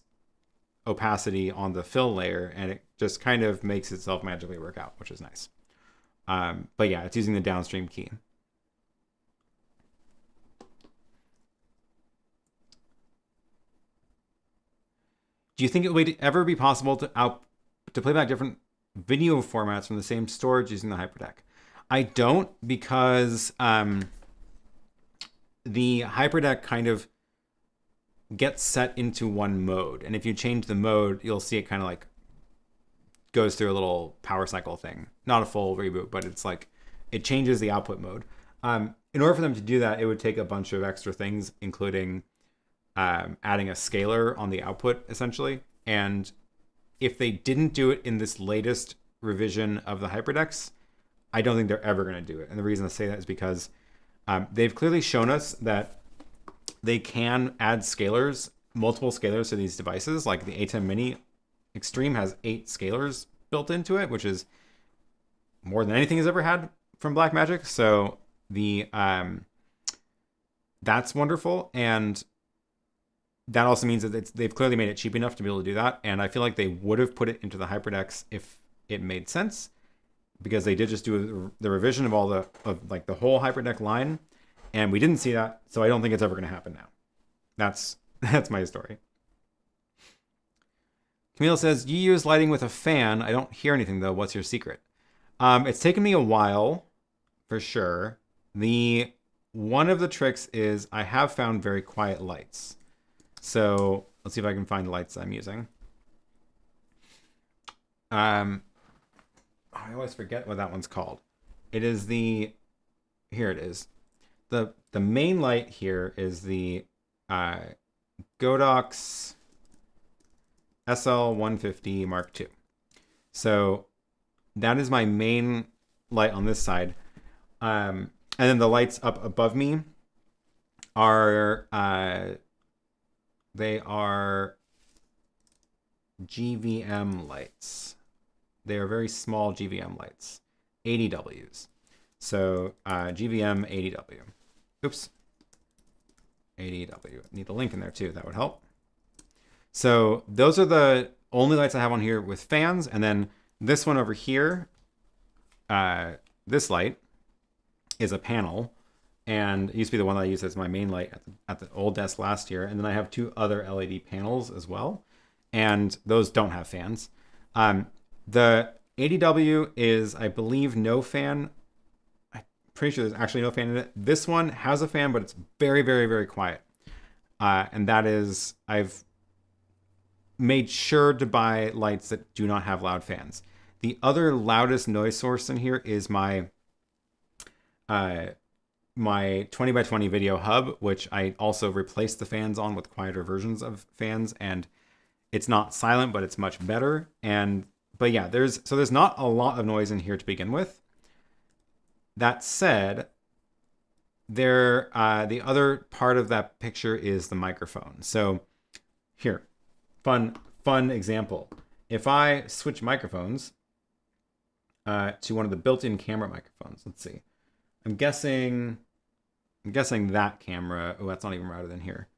opacity on the fill layer, and it just kind of makes itself magically work out, which is nice. But yeah, it's using the downstream key. Do you think it would ever be possible to play back different video formats from the same storage using the Hyperdeck? I don't, because the Hyperdeck kind of gets set into one mode. And if you change the mode, you'll see it kind of like goes through a little power cycle thing. Not a full reboot, but it's like it changes the output mode. In order for them to do that, it would take a bunch of extra things, including adding a scaler on the output, essentially. And if they didn't do it in this latest revision of the Hyperdecks, I don't think they're ever going to do it. And the reason I say that is because they've clearly shown us that they can add scalers, multiple scalers to these devices. Like the ATEM Mini Extreme has 8 scalers built into it, which is more than anything has ever had from Blackmagic. So that's wonderful. And that also means that they've clearly made it cheap enough to be able to do that. And I feel like they would have put it into the Hyperdecks if it made sense, because they did just do the revision of all the whole Hyperdeck line, and we didn't see that. So I don't think it's ever going to happen now. That's my story. Camille says, you use lighting with a fan. I don't hear anything though. What's your secret? It's taken me a while, for sure. The one of the tricks is I have found very quiet lights. So let's see if I can find the lights I'm using. I always forget what that one's called. It is the, here it is. The main light here is the Godox SL150 Mark II. So that is my main light on this side. And then the lights up above me are, they are GVM lights. They are very small GVM lights, 80Ws. So GVM 80W. Oops. 80W. Need the link in there too. That would help. So those are the only lights I have on here with fans. And then this one over here, this light is a panel. And it used to be the one that I used as my main light at the old desk last year. And then I have 2 other LED panels as well. And those don't have fans. The 80W is, I believe, no fan. I'm pretty sure there's actually no fan in it. This one has a fan, but it's very, very, very quiet. And that is, I've made sure to buy lights that do not have loud fans. The other loudest noise source in here is my my 20x20 video hub, which I also replaced the fans on with quieter versions of fans, and it's not silent, but it's much better. But yeah, there's not a lot of noise in here to begin with. That said, the other part of that picture is the microphone. So here, fun example. If I switch microphones to one of the built-in camera microphones, let's see. I'm guessing that camera. Oh, that's not even routed in here.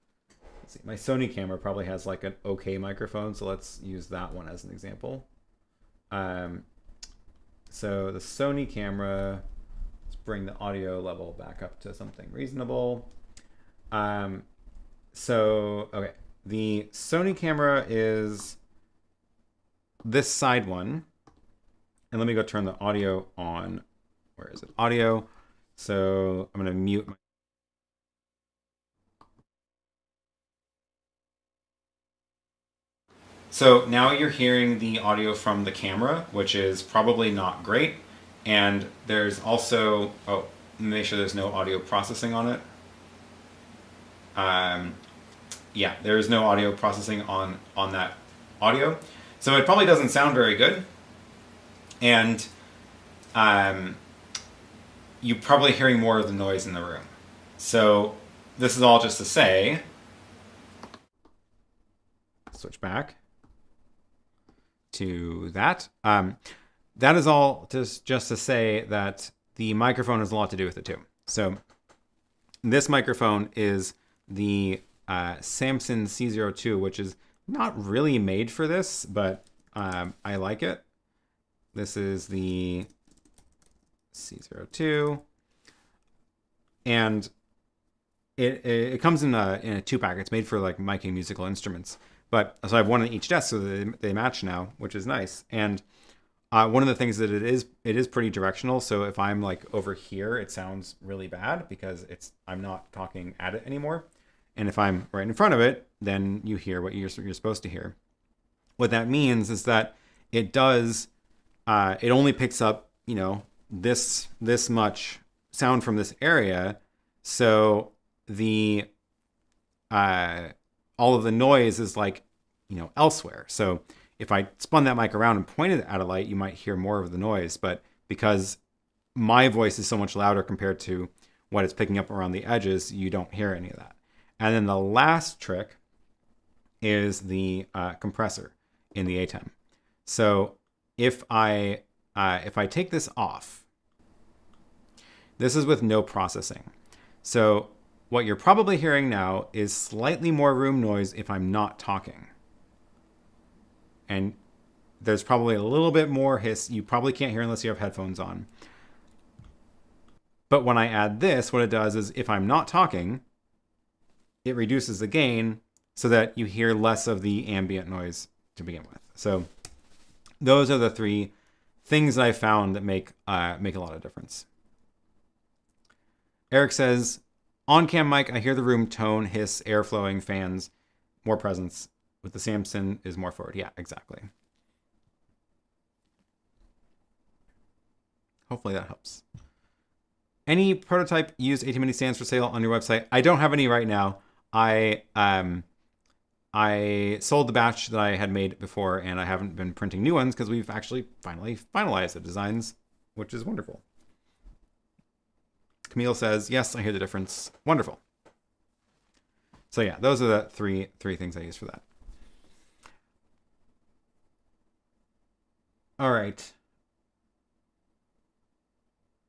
Let's see. My Sony camera probably has like an okay microphone, so let's use that one as an example. So the Sony camera, let's bring the audio level back up to something reasonable. So, okay, the Sony camera is this side one. And let me go turn the audio on. Where is it? Audio. So I'm going to mute my... So now you're hearing the audio from the camera, which is probably not great. And there's also, oh, make sure there's no audio processing on it. Yeah, there's no audio processing on that audio. So it probably doesn't sound very good. And you're probably hearing more of the noise in the room. So this is all just to say, switch back to that. That is all just to say that the microphone has a lot to do with it too. So this microphone is the Samson C02, which is not really made for this, but I like it. This is the C02, and it comes in a 2-pack. It's made for like miking musical instruments. But so I have one on each desk, so they match now, which is nice. And one of the things that it is pretty directional. So if I'm like over here, it sounds really bad because I'm not talking at it anymore. And if I'm right in front of it, then you hear what you're supposed to hear. What that means is that it does. It only picks up, this much sound from this area. So the all of the noise is like, elsewhere. So if I spun that mic around and pointed at a light, you might hear more of the noise. But because my voice is so much louder compared to what it's picking up around the edges, you don't hear any of that. And then the last trick is the compressor in the ATEM. So if I take this off, this is with no processing. So what you're probably hearing now is slightly more room noise if I'm not talking. And there's probably a little bit more hiss. You probably can't hear unless you have headphones on. But when I add this, what it does is if I'm not talking, it reduces the gain so that you hear less of the ambient noise to begin with. So those are the 3 things that I found that make a lot of difference. Eric says, On-cam mic, I hear the room tone, hiss, air flowing, fans, more presence. With the Samson is more forward. Yeah, exactly. Hopefully that helps. Any prototype used ATEM Mini stands for sale on your website? I don't have any right now. I sold the batch that I had made before, and I haven't been printing new ones because we've actually finally finalized the designs, which is wonderful. Camille says, yes, I hear the difference. Wonderful. So yeah, those are the three things I use for that. All right.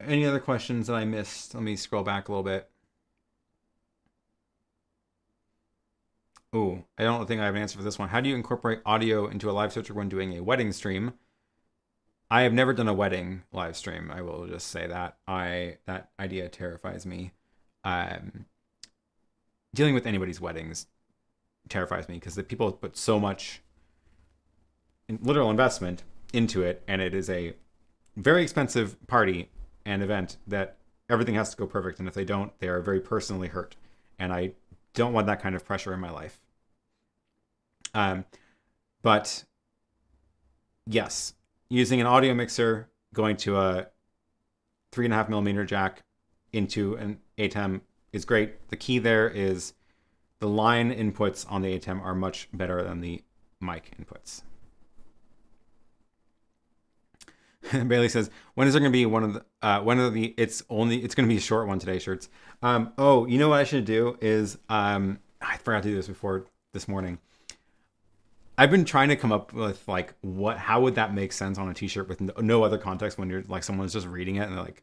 Any other questions that I missed? Let me scroll back a little bit. Oh, I don't think I have an answer for this one. How do you incorporate audio into a live switcher when doing a wedding stream? I have never done a wedding live stream. I will just say that. That idea terrifies me. Dealing with anybody's weddings terrifies me because the people put so much literal investment into it, and it is a very expensive party and event that everything has to go perfect, and if they don't, they are very personally hurt, and I don't want that kind of pressure in my life. But yes, using an audio mixer, going to a 3.5mm jack into an ATEM is great. The key there is the line inputs on the ATEM are much better than the mic inputs. Bailey says, when is there going to be it's going to be a short one today shirts. Oh, you know what I should do is, I forgot to do this before this morning. I've been trying to come up with like, how would that make sense on a t-shirt with no other context when you're like, someone's just reading it and they're like,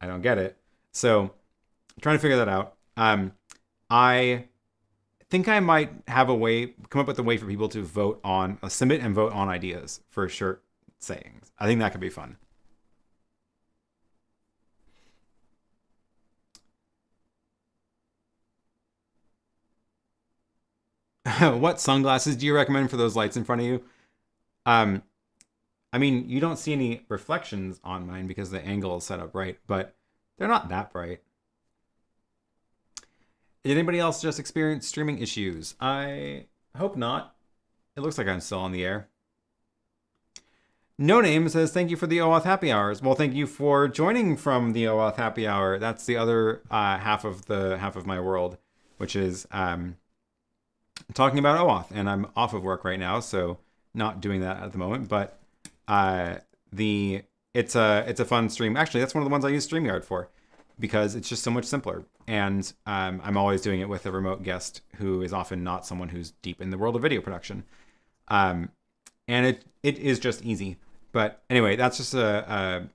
I don't get it. So I'm trying to figure that out. I think I might have come up with a way for people to submit and vote on ideas for shirt sayings. I think that could be fun. What sunglasses do you recommend for those lights in front of you? I mean, you don't see any reflections on mine because the angle is set up right, but they're not that bright. Did anybody else just experience streaming issues? I hope not. It looks like I'm still on the air. No Name says, thank you for the OAuth happy hours. Well, thank you for joining from the OAuth happy hour. That's the other half of my world, which is talking about OAuth. And I'm off of work right now, so not doing that at the moment. But it's a fun stream. Actually, that's one of the ones I use StreamYard for because it's just so much simpler. And I'm always doing it with a remote guest who is often not someone who's deep in the world of video production. And it is just easy. But anyway, that's just a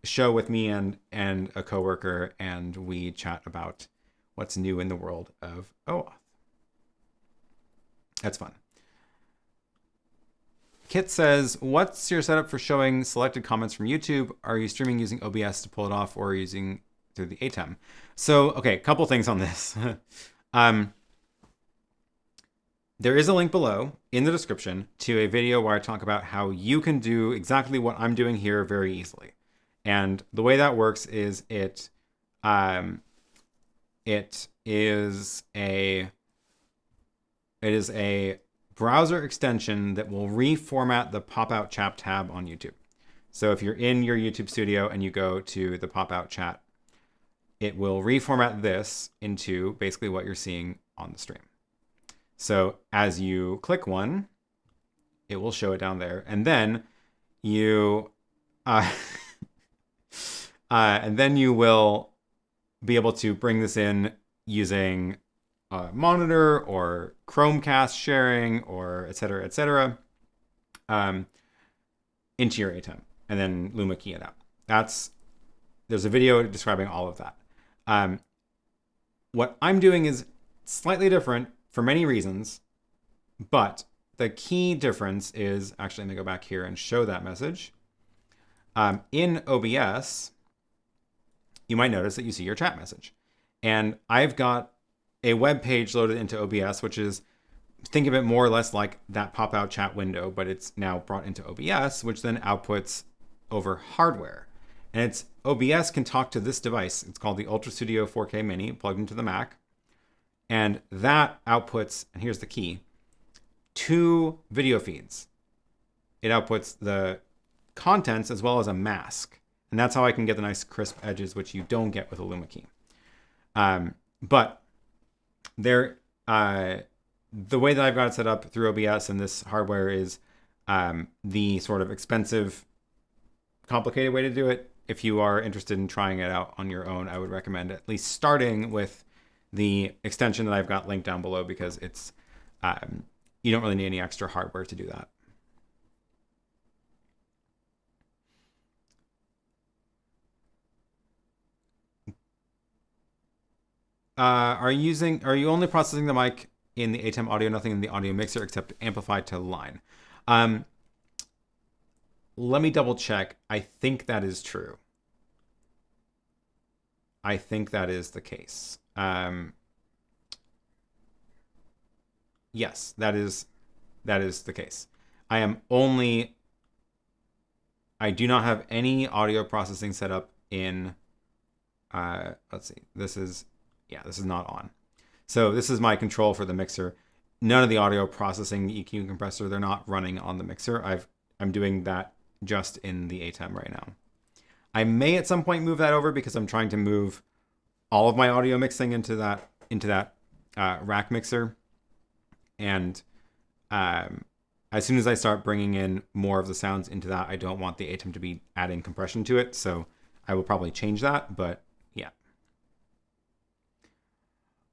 show with me and a coworker, and we chat about what's new in the world of OAuth. That's fun. Kit says, what's your setup for showing selected comments from YouTube? Are you streaming using OBS to pull it off or using through the ATEM? So, okay, a couple things on this. There is a link below in the description to a video where I talk about how you can do exactly what I'm doing here very easily. And the way that works is it is a browser extension that will reformat the pop-out chat tab on YouTube. So if you're in your YouTube studio and you go to the pop-out chat, it will reformat this into basically what you're seeing on the stream. So as you click one, it will show it down there, and then you will be able to bring this in using a monitor or Chromecast sharing or et cetera, into your ATEM, and then Luma key it out. There's a video describing all of that. What I'm doing is slightly different for many reasons, but the key difference is, actually, let me go back here and show that message. In OBS, you might notice that you see your chat message. And I've got a web page loaded into OBS, which is, think of it more or less like that pop-out chat window, but it's now brought into OBS, which then outputs over hardware. And it's OBS can talk to this device. It's called the Ultra Studio 4K Mini, plugged into the Mac. And that outputs, and here's the key, 2 video feeds. It outputs the contents as well as a mask. And that's how I can get the nice crisp edges, which you don't get with a Luma key. But there, the way that I've got it set up through OBS and this hardware is the sort of expensive, complicated way to do it. If you are interested in trying it out on your own, I would recommend at least starting with the extension that I've got linked down below, because it's you don't really need any extra hardware to do that. Are you only processing the mic in the ATEM audio, nothing in the audio mixer except amplified to line? Let me double check. I think that is true. I think that is the case. Yes, that is the case. I do not have any audio processing set up in, let's see, this is not on. So this is my control for the mixer. None of the audio processing, the EQ compressor, they're not running on the mixer. I'm doing that just in the ATEM right now. I may at some point move that over, because I'm trying to move all of my audio mixing into that rack mixer. And as soon as I start bringing in more of the sounds into that, I don't want the ATEM to be adding compression to it. So I will probably change that, but yeah.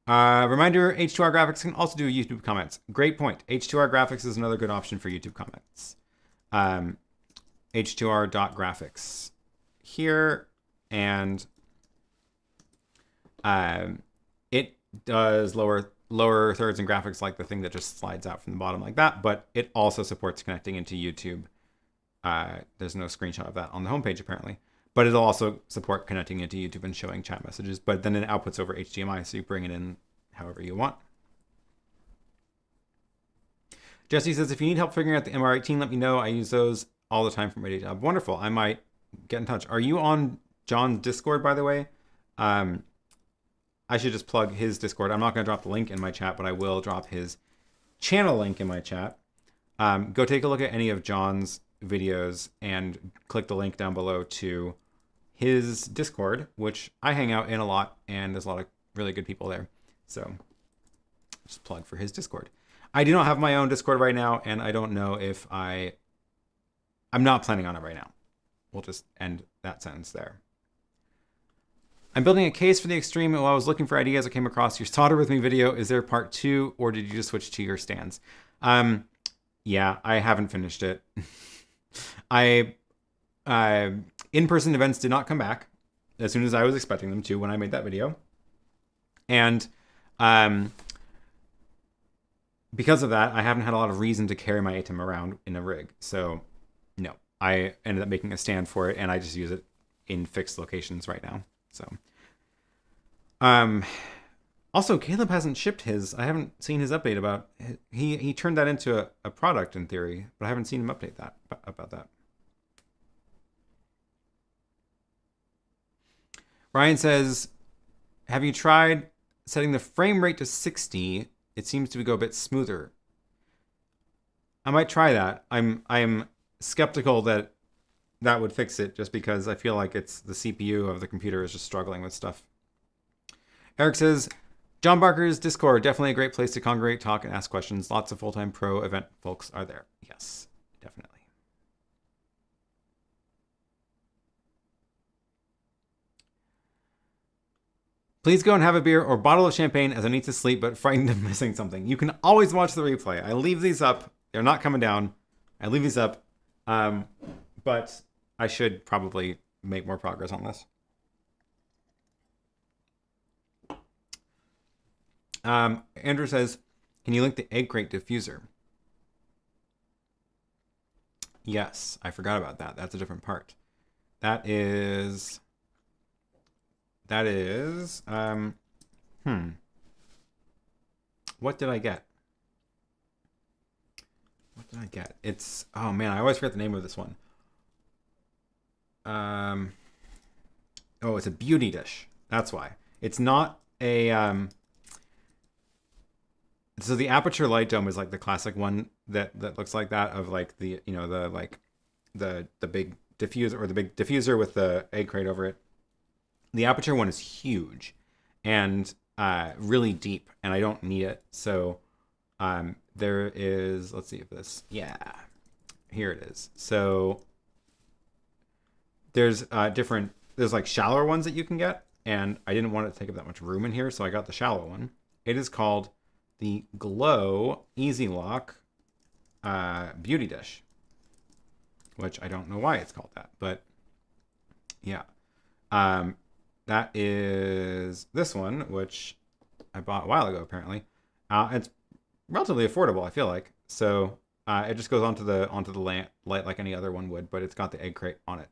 Reminder, H2R Graphics can also do YouTube comments. Great point. H2R Graphics is another good option for YouTube comments. H2R.graphics here, and it does lower thirds and graphics, like the thing that just slides out from the bottom like that, but it also supports connecting into YouTube. There's no screenshot of that on the homepage apparently, but it'll also support connecting into YouTube and showing chat messages, but then it outputs over HDMI, so you bring it in however you want. Jesse says, if you need help figuring out the MR18, let me know. I use those all the time for my day job. Wonderful. I might get in touch. Are you on John's Discord, by the way? I should just plug his Discord. I'm not going to drop the link in my chat, but I will drop his channel link in my chat. Go take a look at any of John's videos and click the link down below to his Discord, which I hang out in a lot, and there's a lot of really good people there. So just plug for his Discord. I do not have my own Discord right now, and I don't know if I'm not planning on it right now. We'll just end that sentence there. I'm building a case for the Extreme, and while I was looking for ideas, I came across your solder with me video. Is there part 2, or did you just switch to your stands? Yeah, I haven't finished it. In-person events did not come back as soon as I was expecting them to when I made that video. And because of that, I haven't had a lot of reason to carry my ATEM around in a rig. So no, I ended up making a stand for it, and I just use it in fixed locations right now. So, also Caleb hasn't shipped his. I haven't seen his update about he turned that into a product in theory, but I haven't seen him update that about that. Ryan says, have you tried setting the frame rate to 60? It seems to go a bit smoother. I might try that. I'm skeptical that would fix it, just because I feel like it's the CPU of the computer is just struggling with stuff. Eric says, John Barker's Discord, definitely a great place to congregate, talk, and ask questions. Lots of full-time pro event folks are there. Yes, definitely. Please go and have a beer or bottle of champagne, as I need to sleep but frightened of missing something. You can always watch the replay. I leave these up. They're not coming down. I leave these up. But I should probably make more progress on this. Andrew says, can you link the egg crate diffuser? Yes, I forgot about that. That's a different part. That is, what did I get? It's, oh man, I always forget the name of this one. Oh, it's a beauty dish. That's why. It's not a so the aperture light dome is like the classic one that looks like that, of like the, you know, the like the big diffuser, or the big diffuser with the egg crate over it. The aperture one is huge and really deep, and I don't need it. So there is, let's see if this, yeah, here it is. So there's there's like shallower ones that you can get, and I didn't want it to take up that much room in here, so I got the shallow one. It is called the Glow Easy Lock Beauty Dish, which I don't know why it's called that, but yeah. That is this one, which I bought a while ago, apparently. It's relatively affordable, I feel like. So it just goes onto the light like any other one would, but it's got the egg crate on it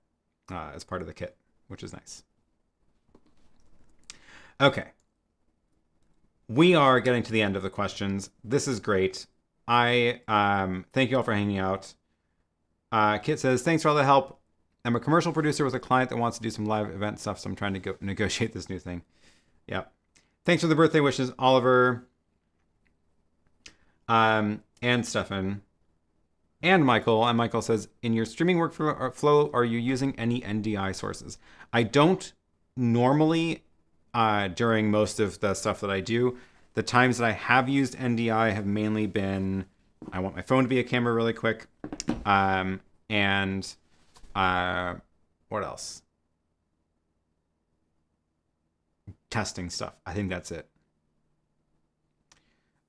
as part of the kit, which is nice. Okay. We are getting to the end of the questions. This is great. I thank you all for hanging out. Kit says, thanks for all the help. I'm a commercial producer with a client that wants to do some live event stuff, so I'm trying to negotiate this new thing. Yep. Thanks for the birthday wishes, Oliver. And Stefan. And Michael. And Michael says, in your streaming workflow, are you using any NDI sources? I don't normally during most of the stuff that I do. The times that I have used NDI have mainly been, I want my phone to be a camera really quick. And what else? Testing stuff. I think that's it.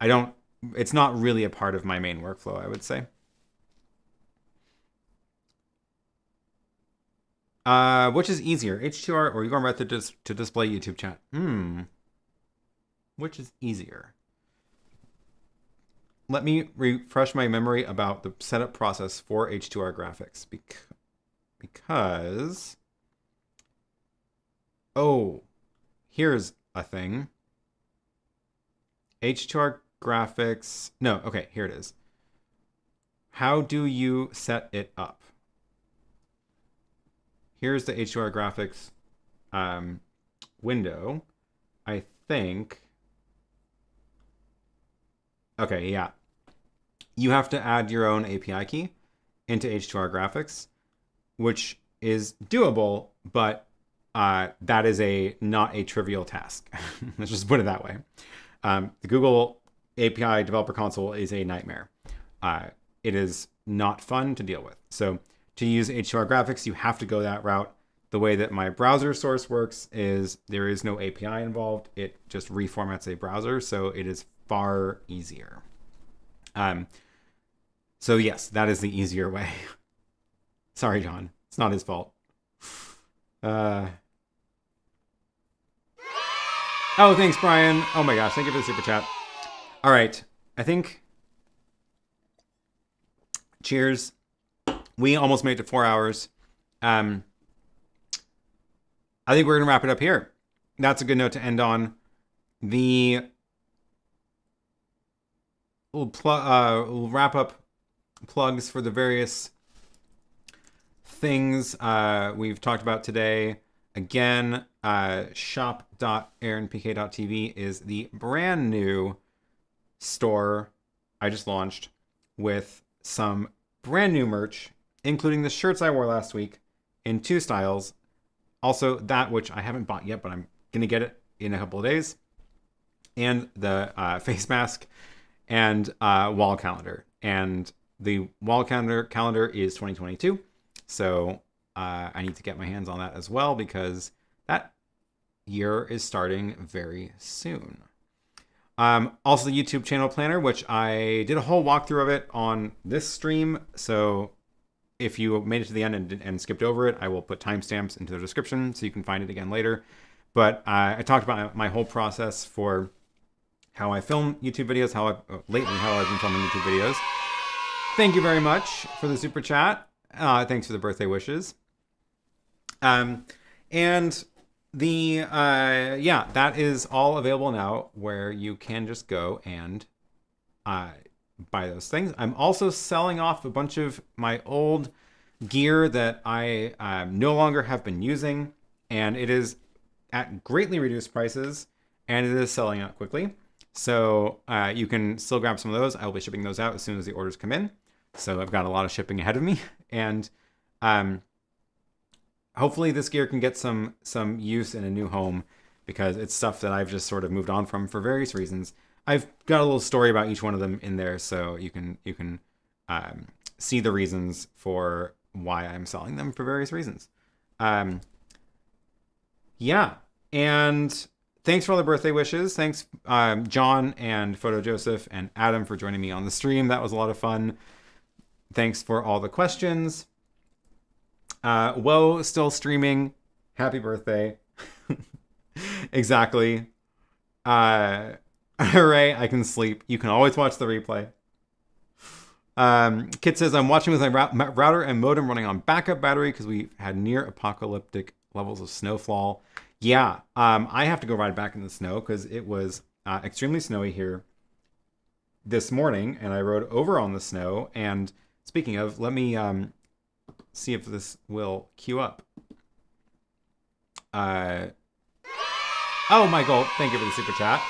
It's not really a part of my main workflow, I would say. Which is easier, H2R or your method to display YouTube chat? Which is easier? Let me refresh my memory about the setup process for H2R graphics because here's a thing. H2R graphics. No, okay, here it is. How do you set it up? Here's the H2R graphics window. I think. Okay, yeah. You have to add your own API key into H2R graphics, which is doable, but that is not a trivial task. Let's just put it that way. The Google API Developer Console is a nightmare. It is not fun to deal with. So to use H2R graphics, you have to go that route. The way that my browser source works is there is no API involved. It just reformats a browser, so it is far easier. So yes, that is the easier way. Sorry, John. It's not his fault. Oh, thanks, Brian. Oh my gosh, thank you for the super chat. All right, I think. Cheers. We almost made it to 4 hours. I think we're gonna wrap it up here. That's a good note to end on. We'll wrap up plugs for the various things we've talked about today. Again, shop.aaronpk.tv is the brand new store I just launched with some brand new merch, including the shirts I wore last week in 2 styles. Also, that which I haven't bought yet, but I'm going to get it in a couple of days. And the face mask and wall calendar. And the wall calendar is 2022. So I need to get my hands on that as well, because that year is starting very soon. Also the YouTube channel planner, which I did a whole walkthrough of it on this stream. So if you made it to the end and skipped over it, I will put timestamps into the description so you can find it again later. But I talked about my whole process for how I film YouTube videos, how I've been filming YouTube videos. Thank you very much for the super chat. Thanks for the birthday wishes. And that is all available now, where you can just go and buy those things. I'm also selling off a bunch of my old gear that I no longer have been using. and it is at greatly reduced prices, and it is selling out quickly. So you can still grab some of those. I will be shipping those out as soon as the orders come in. So I've got a lot of shipping ahead of me, and hopefully this gear can get some use in a new home, because it's stuff that I've just sort of moved on from for various reasons. I've got a little story about each one of them in there, so you can see the reasons for why I'm selling them for various reasons. Yeah, and thanks for all the birthday wishes. Thanks, John and PhotoJoseph and Adam, for joining me on the stream. That was a lot of fun. Thanks for all the questions. Whoa, still streaming. Happy birthday. Exactly. Hooray, I can sleep. You can always watch the replay. Kit says, I'm watching with my router and modem running on backup battery because we had near apocalyptic levels of snowfall. Yeah, I have to go ride back in the snow because it was extremely snowy here this morning, and I rode over on the snow. And speaking of, let me see if this will queue up. Oh, Michael, thank you for the super chat.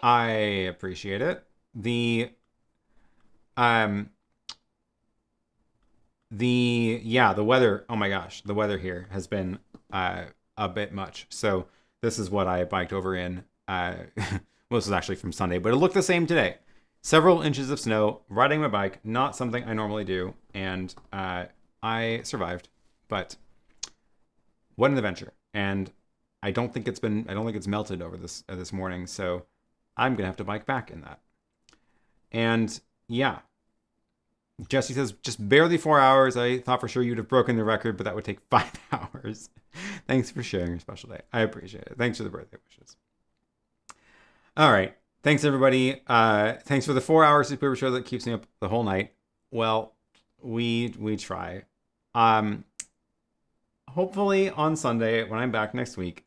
I appreciate it. The weather, oh my gosh, the weather here has been a bit much. So this is what I biked over in. Well, this was actually from Sunday, but it looked the same today. Several inches of snow, riding my bike, not something I normally do, and I survived. But what an adventure. And I don't think it's melted over this morning, so I'm gonna have to bike back in that. And yeah, Jesse says, just barely 4 hours. I thought for sure you'd have broken the record, but that would take 5 hours. Thanks for sharing your special day. I appreciate it. Thanks for the birthday wishes. All right. Thanks, everybody. Thanks for the 4 hours super show that keeps me up the whole night. Well, we try. Hopefully on Sunday, when I'm back next week,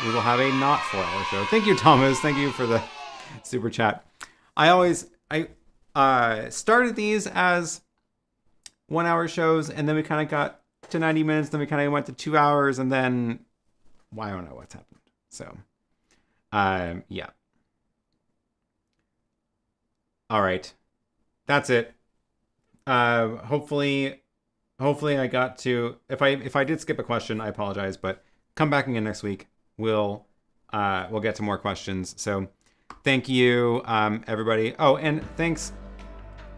we will have a not 4-hour show. Thank you, Thomas. Thank you for the super chat. I started these as 1 hour shows, and then we kind of got to 90 minutes, then we kind of went to 2 hours, and then I don't know what's happened. So, yeah. All right. That's it. Hopefully I got to, if I did skip a question, I apologize, but come back again next week. We'll get to more questions. So thank you, everybody. Oh, and thanks,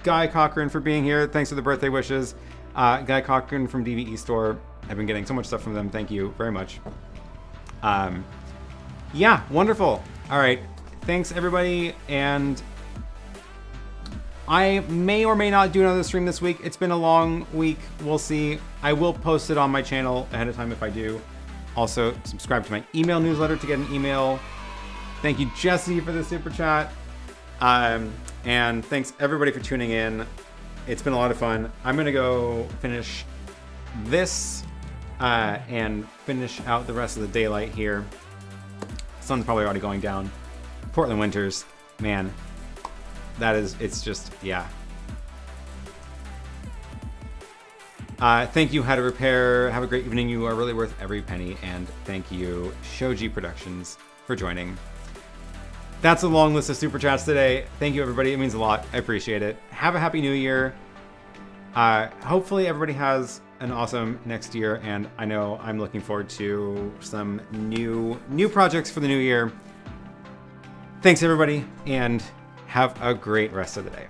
Guy Cochran, for being here. Thanks for the birthday wishes. Guy Cochran from DVE Store. I've been getting so much stuff from them. Thank you very much. Yeah, wonderful. All right. Thanks, everybody. And I may or may not do another stream this week. It's been a long week. We'll see. I will post it on my channel ahead of time if I do. Also, subscribe to my email newsletter to get an email. Thank you, Jesse, for the super chat. And thanks, everybody, for tuning in. It's been a lot of fun. I'm going to go finish this and finish out the rest of the daylight here. Sun's probably already going down. Portland winters, man. It's just, yeah. Thank you, How to Repair. Have a great evening. You are really worth every penny. And thank you, Shoji Productions, for joining. That's a long list of super chats today. Thank you, everybody. It means a lot. I appreciate it. Have a happy new year. Hopefully everybody has an awesome next year. And I know I'm looking forward to some new projects for the new year. Thanks, everybody. And have a great rest of the day.